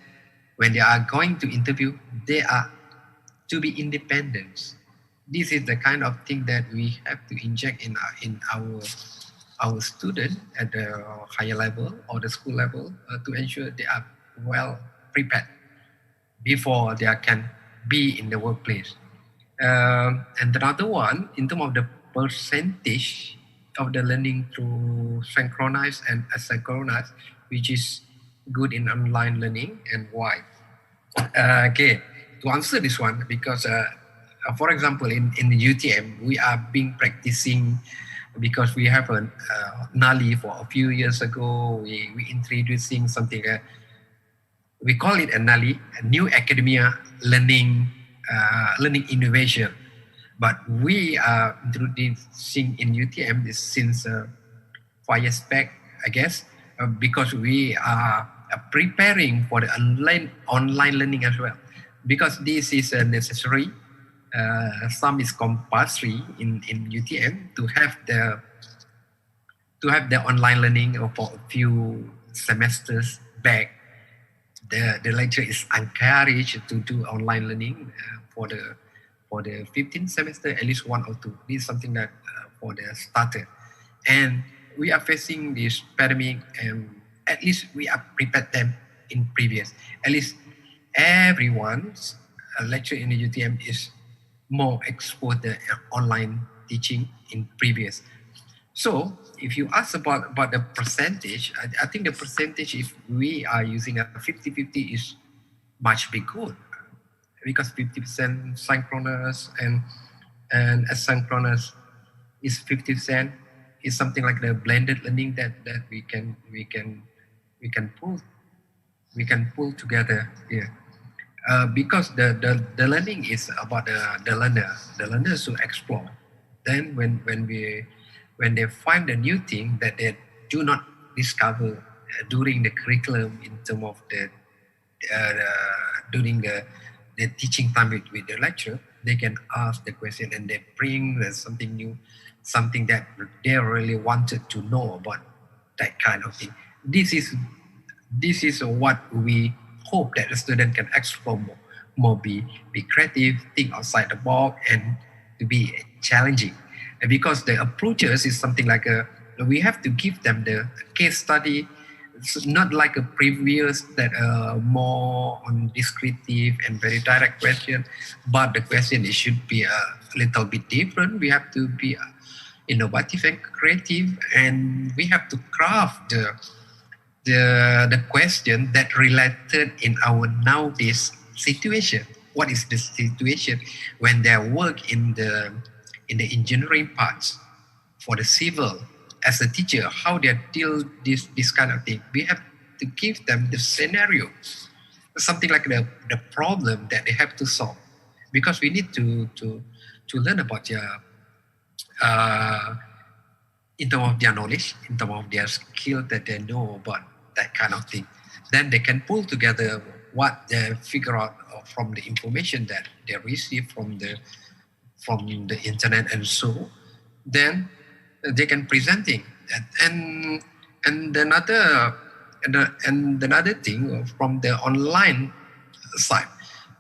when they are going to interview, they are to be independent. This is the kind of thing that we have to inject in our student at the higher level or the school level to ensure they are well prepared before they can be in the workplace. And another one, in terms of the percentage of the learning through synchronized and asynchronous, which is good in online learning, and why? Okay, to answer this one, because for example, in the UTM, we are being practicing because we have a NALI for a few years ago. We introducing something we call it a NALI, a New Academia Learning Innovation. But we are introducing in UTM this since 5 years back, I guess, because we are preparing for the online learning as well. Because this is necessary, some is compulsory in UTM to have the online learning for a few semesters back. The lecturer is encouraged to do online learning for the 15th semester, at least 1 or 2. This is something that for the starter. And we are facing this pandemic, and at least we are prepared them in previous. At least everyone's lecture in the UTM is more exposed to online teaching in previous. So if you ask about the percentage, I think the percentage, if we are using a 50-50, is much be good, because 50% synchronous and asynchronous is 50%. Is something like the blended learning that we can pull together here. Because the learning is about the learner. The learners to explore. Then when they find a new thing that they do not discover during the curriculum in terms of during the teaching time with the lecturer, they can ask the question and they bring something new, something that they really wanted to know about, that kind of thing. This is what we hope that the student can explore more, be creative, think outside the box, and to be challenging. And because the approaches is something like we have to give them the case study. It's not like a previous that more on descriptive and very direct question, but the question it should be a little bit different. We have to be innovative and creative, and we have to craft the question that related in our nowadays situation. What is the situation when they work in the engineering parts, for the civil, as a teacher, how they deal this kind of thing? We have to give them the scenario, something like the problem that they have to solve, because we need to learn about their in terms of their knowledge, in terms of their skill that they know about that kind of thing. Then they can pull together what they figure out from the information that they receive from the internet, and so then they can presenting. And another thing from the online side,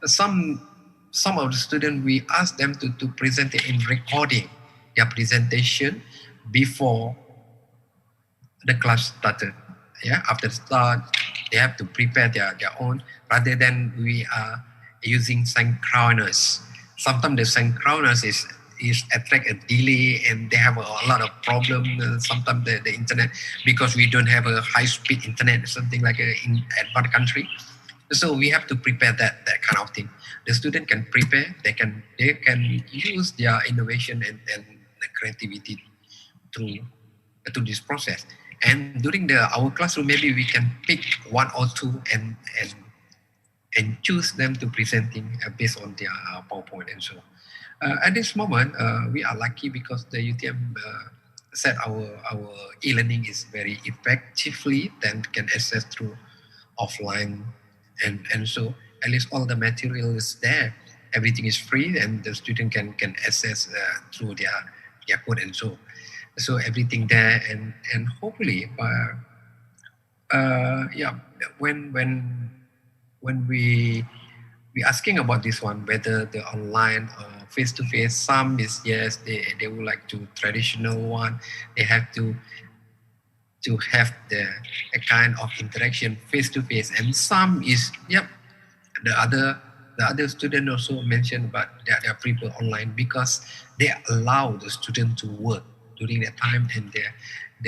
some of the students, we ask them to present it in recording their presentation before the class started. Yeah, after the start, they have to prepare their own, rather than we are using synchronous. Sometimes the synchronous is attract a delay, and they have a lot of problems. Sometimes the internet, because we don't have a high-speed internet, something like in advanced country. So we have to prepare that kind of thing. The student can prepare. They can use their innovation and the creativity to this process. And during our classroom, maybe we can pick 1 or 2 and choose them to presenting based on their PowerPoint and so. At this moment, we are lucky because the UTM said our e-learning is very effectively, then can access through offline, and so at least all the material is there. Everything is free, and the student can access through their code and so. So everything there, and hopefully, when we asking about this one, whether the online or face-to-face, some is yes, they would like to traditional one. They have to have a kind of interaction face-to-face, and some is the other student also mentioned about they prefer online because they allow the student to work during that time, and they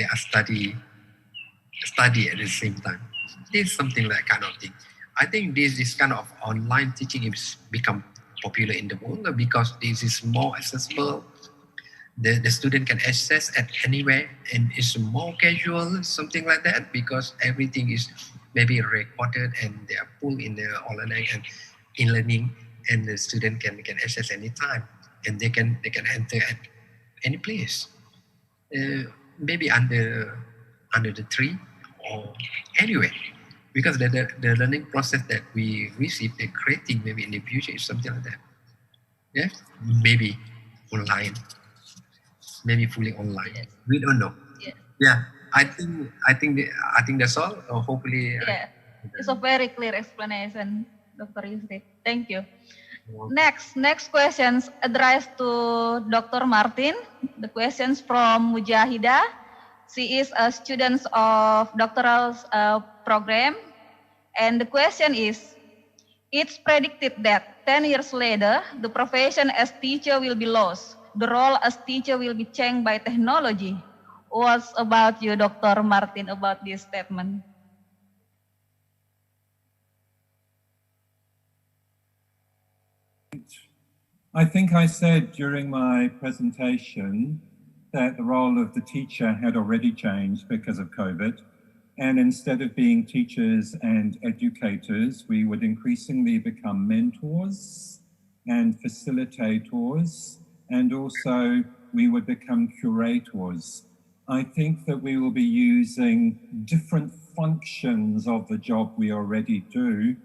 are study at the same time. This is something like kind of thing. I think this kind of online teaching is become popular in the world because this is more accessible. the student can access at anywhere, and it's more casual, something like that, because everything is maybe recorded and they are pulled in the online and in learning, and the student can access anytime, and they can enter at any place, maybe under the tree or anywhere, because the learning process that we receive, the creating maybe in the future is something like that. Yeah, maybe online, maybe fully online. Yes. We don't know. Yes. Yeah, I think that's all. Hopefully, Yeah, it's a very clear explanation, Dr. Yusri. Thank you. Next questions addressed to Dr. Martin. The questions from Mujahida. She is a student of doctoral program. And the question is, it's predicted that 10 years later, the profession as teacher will be lost. The role as teacher will be changed by technology. What's about you, Dr. Martin, about this statement? I think I said during my presentation that the role of the teacher had already changed because of COVID. And instead of being teachers and educators, we would increasingly become mentors and facilitators, and also we would become curators. I think that we will be using different functions of the job we already do,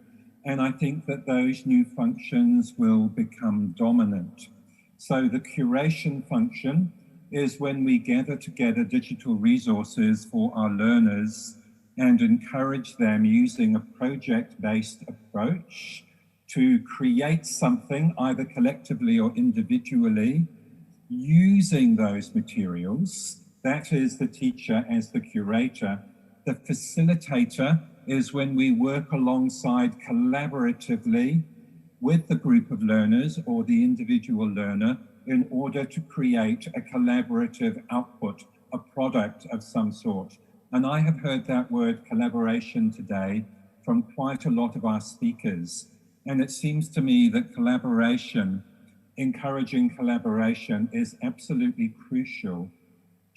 and I think that those new functions will become dominant. So the curation function is when we gather together digital resources for our learners and encourage them using a project-based approach to create something either collectively or individually using those materials. That is the teacher as the curator. The facilitator is when we work alongside collaboratively with the group of learners or the individual learner in order to create a collaborative output, a product of some sort. And I have heard that word collaboration today from quite a lot of our speakers. And it seems to me that collaboration, encouraging collaboration, is absolutely crucial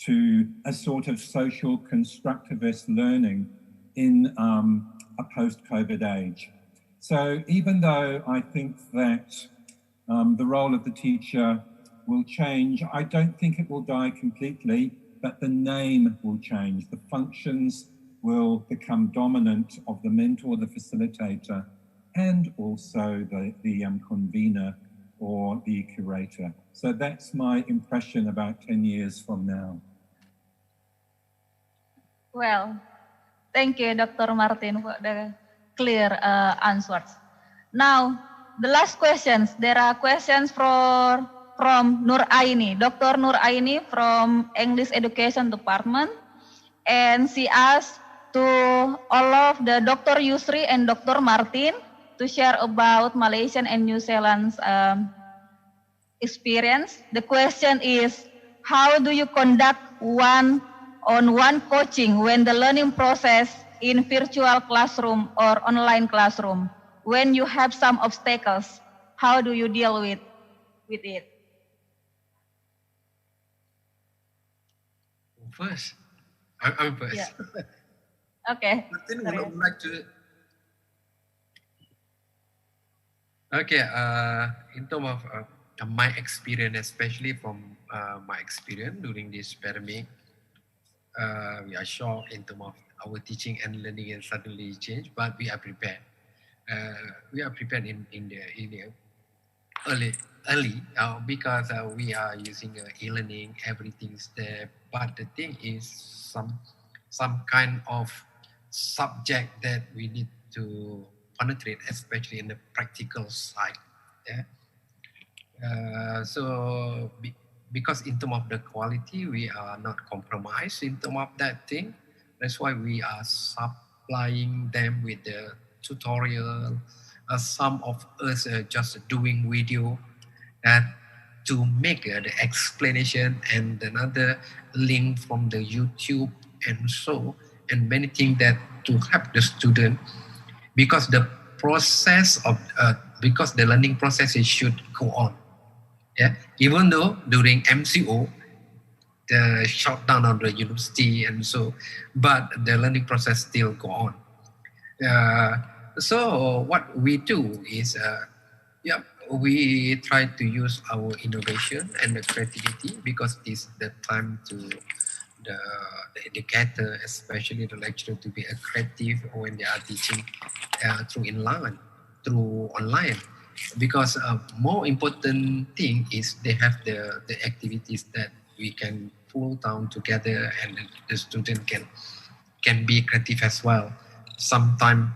to a sort of social constructivist learning in a post-COVID age. So even though I think that the role of the teacher will change, I don't think it will die completely, but the name will change. The functions will become dominant of the mentor, the facilitator, and also the convener or the curator. So that's my impression about 10 years from now. Well, thank you, Dr. Martin, for the clear answers. Now, the last questions. There are questions from Nur Aini, Dr. Nur Aini from English Education Department. And she asked to all of the Dr. Yusri and Dr. Martin to share about Malaysian and New Zealand's experience. The question is, how do you conduct one-on-one coaching when the learning process in virtual classroom or online classroom? When you have some obstacles, how do you deal with it? First, I'm first. Yeah. Okay. Martin would like to. Okay. In terms of my experience, especially from my experience during this pandemic, we are shocked in terms of our teaching and learning and suddenly change, but we are prepared. We are prepared in the early because we are using e-learning, everything's there. But the thing is some kind of subject that we need to penetrate, especially in the practical side. Yeah. So because in terms of the quality, we are not compromised in terms of that thing. That's why we are supplying them with the tutorial. Some of us are just doing video to make the explanation and another link from the YouTube and many things that to help the student, because the process of because the learning process should go on. Yeah, even though during MCO the shutdown of the university, and so, but the learning process still go on. So what we do is, we try to use our innovation and the creativity, because this is the time to the educator, especially the lecturer, to be creative when they are teaching through online. Because more important thing is they have the activities that we can pull down together, and the student can be creative as well. Sometimes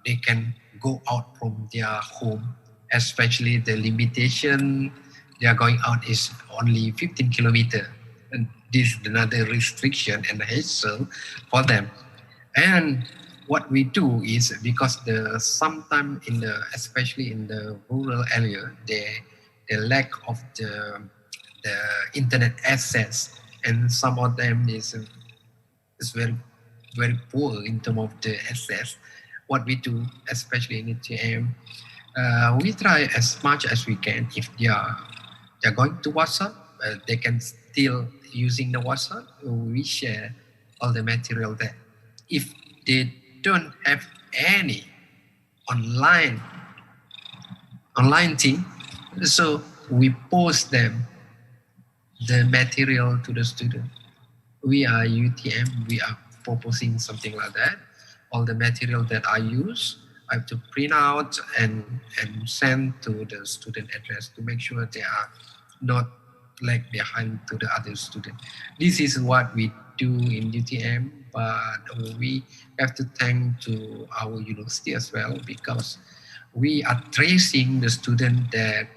they can go out from their home, especially the limitation they are going out is only 15 kilometers. And this is another restriction and hassle for them. And what we do is, because sometimes especially in the rural area, the lack of the internet access, and some of them is very very poor in terms of the access. What we do, especially in UTM, we try as much as we can. If they're going to WhatsApp, they can still using the WhatsApp. We share all the material there. If they don't have any online thing, so we post them the material to the student. We are UTM, we are proposing something like that. All the material that I use, I have to print out and send to the student address to make sure they are not lag behind to the other student. This is what we do in UTM, but we have to thank to our university as well, because we are tracing the student that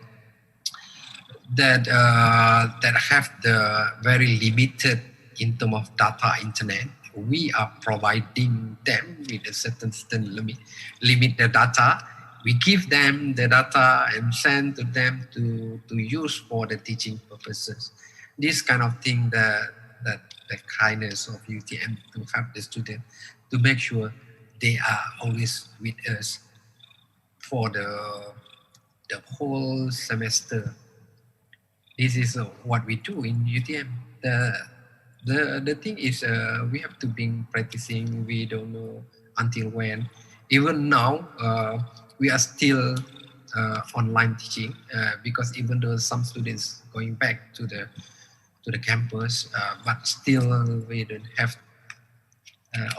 have the very limited in terms of data internet. We are providing them with a certain limit the data. We give them the data and send to them to use for the teaching purposes. This kind of thing, the kindness of UTM to have the student, to make sure they are always with us for the whole semester. This is what we do in UTM. The thing is, we have to be practicing. We don't know until when. Even now, we are still online teaching, because even though some students going back to the campus, but still we don't have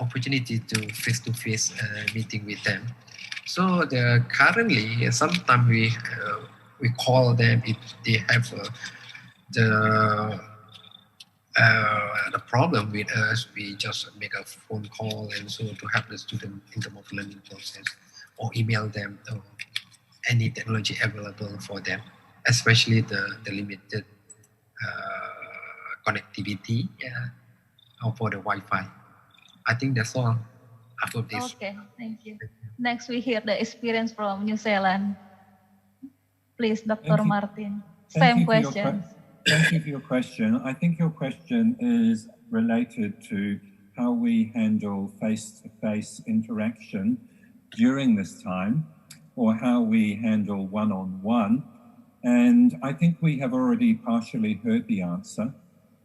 opportunity to face-to-face meeting with them. So currently, sometimes we call them if they have the problem with us. We just make a phone call, and so to help the student in terms of learning process, or email them any technology available for them, especially the limited connectivity or for the Wi-Fi. I think that's all about this. Okay, thank you. Next, we hear the experience from New Zealand. Please, Dr. Martin. Same question. Thank you for your question. I think your question is related to how we handle face-to-face interaction during this time, or how we handle one-on-one. And I think we have already partially heard the answer.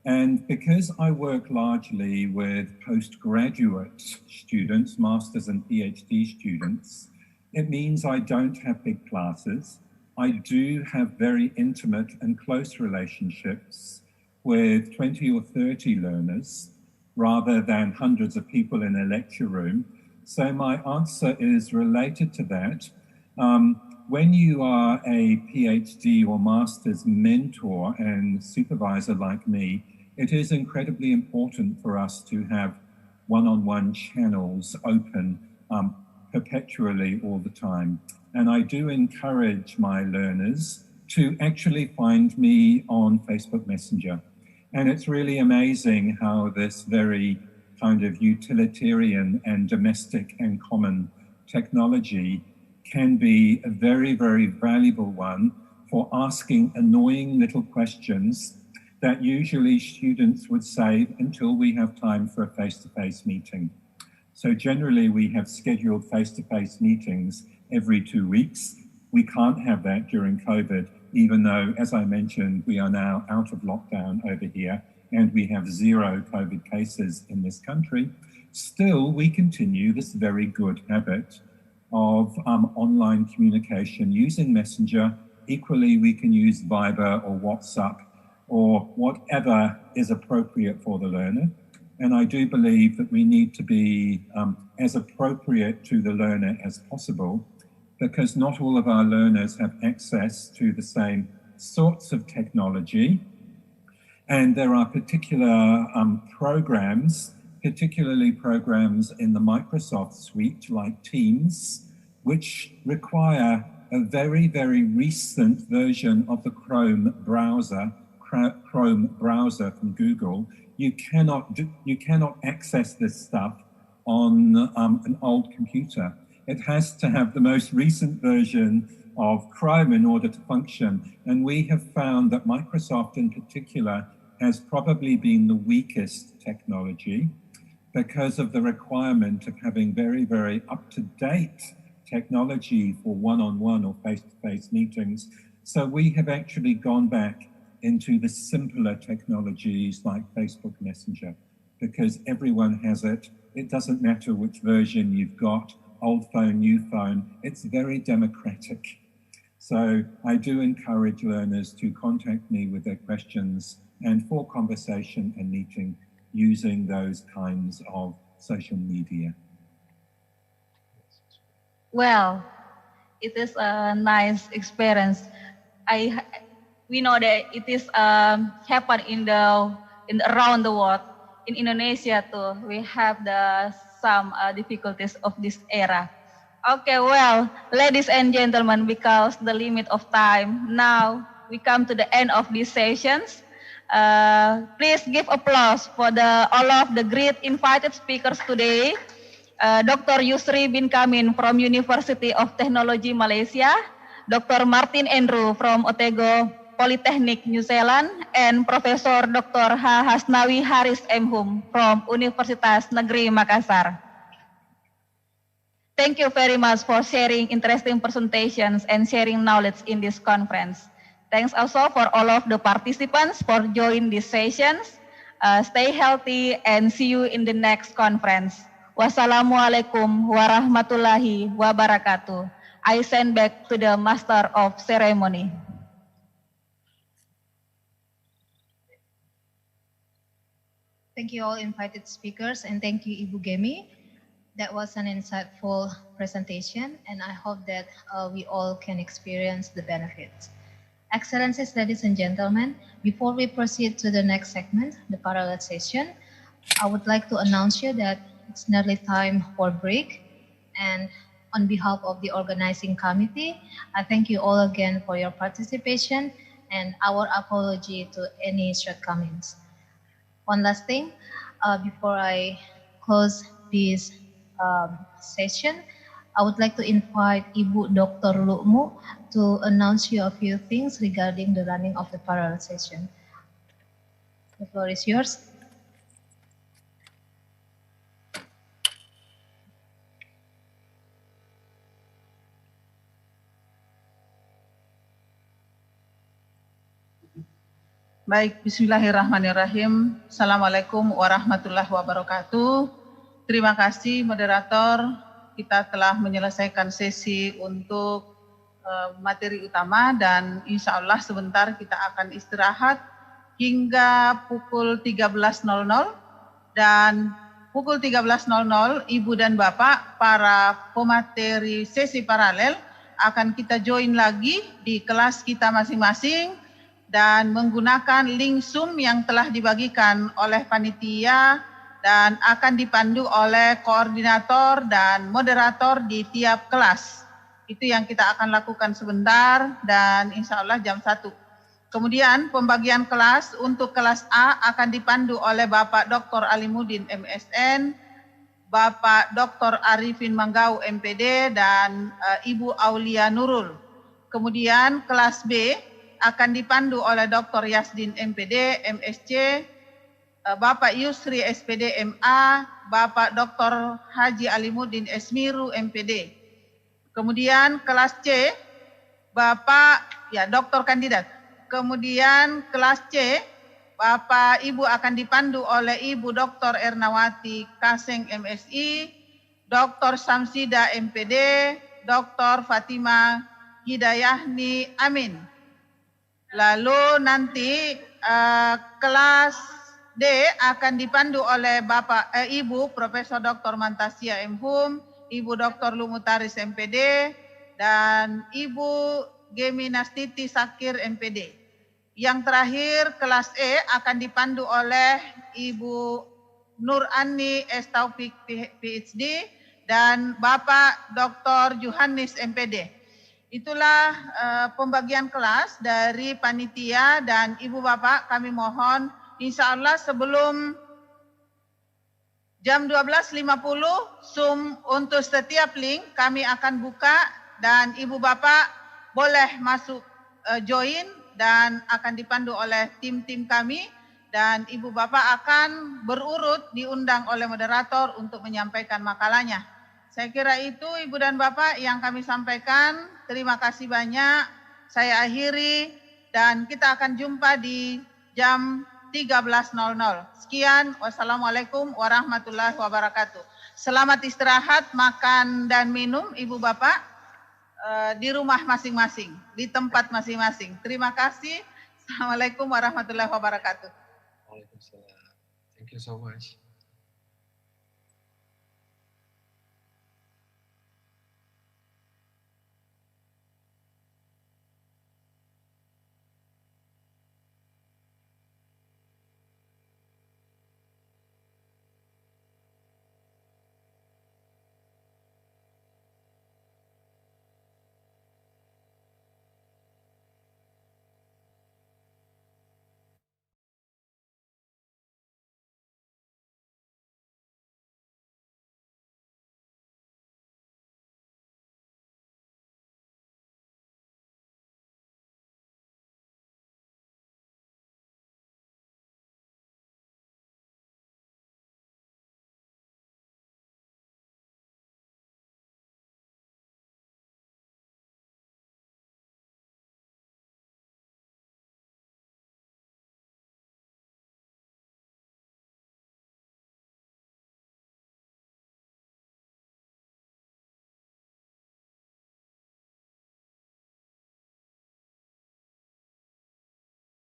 And because I work largely with postgraduate students, masters and PhD students, it means I don't have big classes. I do have very intimate and close relationships with 20 or 30 learners, rather than hundreds of people in a lecture room. So my answer is related to that. When you are a PhD or master's mentor and supervisor like me, it is incredibly important for us to have one-on-one channels open perpetually all the time. And I do encourage my learners to actually find me on Facebook Messenger. And it's really amazing how this very kind of utilitarian and domestic and common technology can be a very, very valuable one for asking annoying little questions that usually students would save until we have time for a face-to-face meeting. So generally we have scheduled face-to-face meetings every 2 weeks. We can't have that during COVID, even though, as I mentioned, we are now out of lockdown over here and we have 0 COVID cases in this country, still we continue this very good habit of online communication using Messenger. Equally, we can use Viber or WhatsApp or whatever is appropriate for the learner. And I do believe that we need to be as appropriate to the learner as possible, because not all of our learners have access to the same sorts of technology. And there are particular programs, particularly programs in the Microsoft suite like Teams, which require a very, very recent version of the Chrome browser from Google. You cannot access this stuff on an old computer. It has to have the most recent version of Chrome in order to function. And we have found that Microsoft in particular has probably been the weakest technology because of the requirement of having very, very up-to-date technology for one-on-one or face-to-face meetings. So we have actually gone back into the simpler technologies like Facebook Messenger, because everyone has it. It doesn't matter which version you've got, old phone, new phone, it's very democratic. So I do encourage learners to contact me with their questions and for conversation and meeting using those kinds of social media. Well, it is a nice experience. We know that it is happen around the world. In Indonesia too, we have some difficulties of this era. Okay, well, ladies and gentlemen, because the limit of time, now we come to the end of these sessions. Please give applause for all of the great invited speakers today. Dr. Yusri bin Kamin from University of Technology Malaysia, Dr. Martin Andrew from Otago Polytechnic New Zealand, and Professor Dr. H. Hasnawi Haris M. Hum from Universitas Negeri Makassar. Thank you very much for sharing interesting presentations and sharing knowledge in this conference. Thanks also for all of the participants for joining these sessions. Stay healthy and see you in the next conference. Wassalamualaikum warahmatullahi wabarakatuh. I send back to the Master of Ceremony. Thank you all invited speakers, and thank you Ibu Gemi. That was an insightful presentation, and I hope that we all can experience the benefits. Excellencies, ladies and gentlemen, before we proceed to the next segment, the parallel session, I would like to announce you that it's nearly time for break. And on behalf of the organizing committee, I thank you all again for your participation and our apology to any shortcomings. One last thing, before I close this session, I would like to invite Ibu Dr. Lukmu to announce you a few things regarding the running of the parallel session. The floor is yours. Baik, bismillahirrahmanirrahim. Assalamualaikum warahmatullahi wabarakatuh. Terima kasih moderator, kita telah menyelesaikan sesi untuk materi utama dan insya Allah sebentar kita akan istirahat hingga pukul 13.00 dan pukul 13.00 Ibu dan Bapak para pemateri sesi paralel akan kita join lagi di kelas kita masing-masing dan menggunakan link Zoom yang telah dibagikan oleh panitia dan akan dipandu oleh koordinator dan moderator di tiap kelas. Itu yang kita akan lakukan sebentar dan insya Allah jam 1. Kemudian pembagian kelas untuk kelas A akan dipandu oleh Bapak Dr. Alimuddin MSN, Bapak Dr. Arifin Manggau MPD dan Ibu Aulia Nurul. Kemudian kelas B akan dipandu oleh Dr. Yasdin MPD, MSC, Bapak Yusri SPD MA, Bapak Dr. Haji Alimuddin Esmiru MPD. Kemudian kelas C, Bapak Dr. Kandidat. Kemudian kelas C, Bapak Ibu akan dipandu oleh Ibu Dr. Ernawati Kaseng MSI, Dr. Samsida MPD, Dr. Fatima Hidayahni Amin. Lalu nanti kelas D akan dipandu oleh Ibu Profesor Dr. Mantasia M. Hum, Ibu Dr. Lumutaris MPD, dan Ibu Geminastiti Sakir MPD. Yang terakhir kelas E akan dipandu oleh Ibu Nur Ani S. Taufik PhD dan Bapak Dr. Johannes MPD. Itulah pembagian kelas dari panitia dan Ibu Bapak, kami mohon insya Allah sebelum jam 12.50 Zoom untuk setiap link kami akan buka dan Ibu Bapak boleh masuk join dan akan dipandu oleh tim-tim kami dan Ibu Bapak akan berurut diundang oleh moderator untuk menyampaikan makalahnya. Saya kira itu Ibu dan Bapak yang kami sampaikan. Terima kasih banyak. Saya akhiri dan kita akan jumpa di jam 13.00. Sekian, wassalamualaikum warahmatullahi wabarakatuh. Selamat istirahat, makan dan minum Ibu Bapak di rumah masing-masing, di tempat masing-masing. Terima kasih. Assalamualaikum warahmatullahi wabarakatuh. Waalaikumsalam. Thank you so much.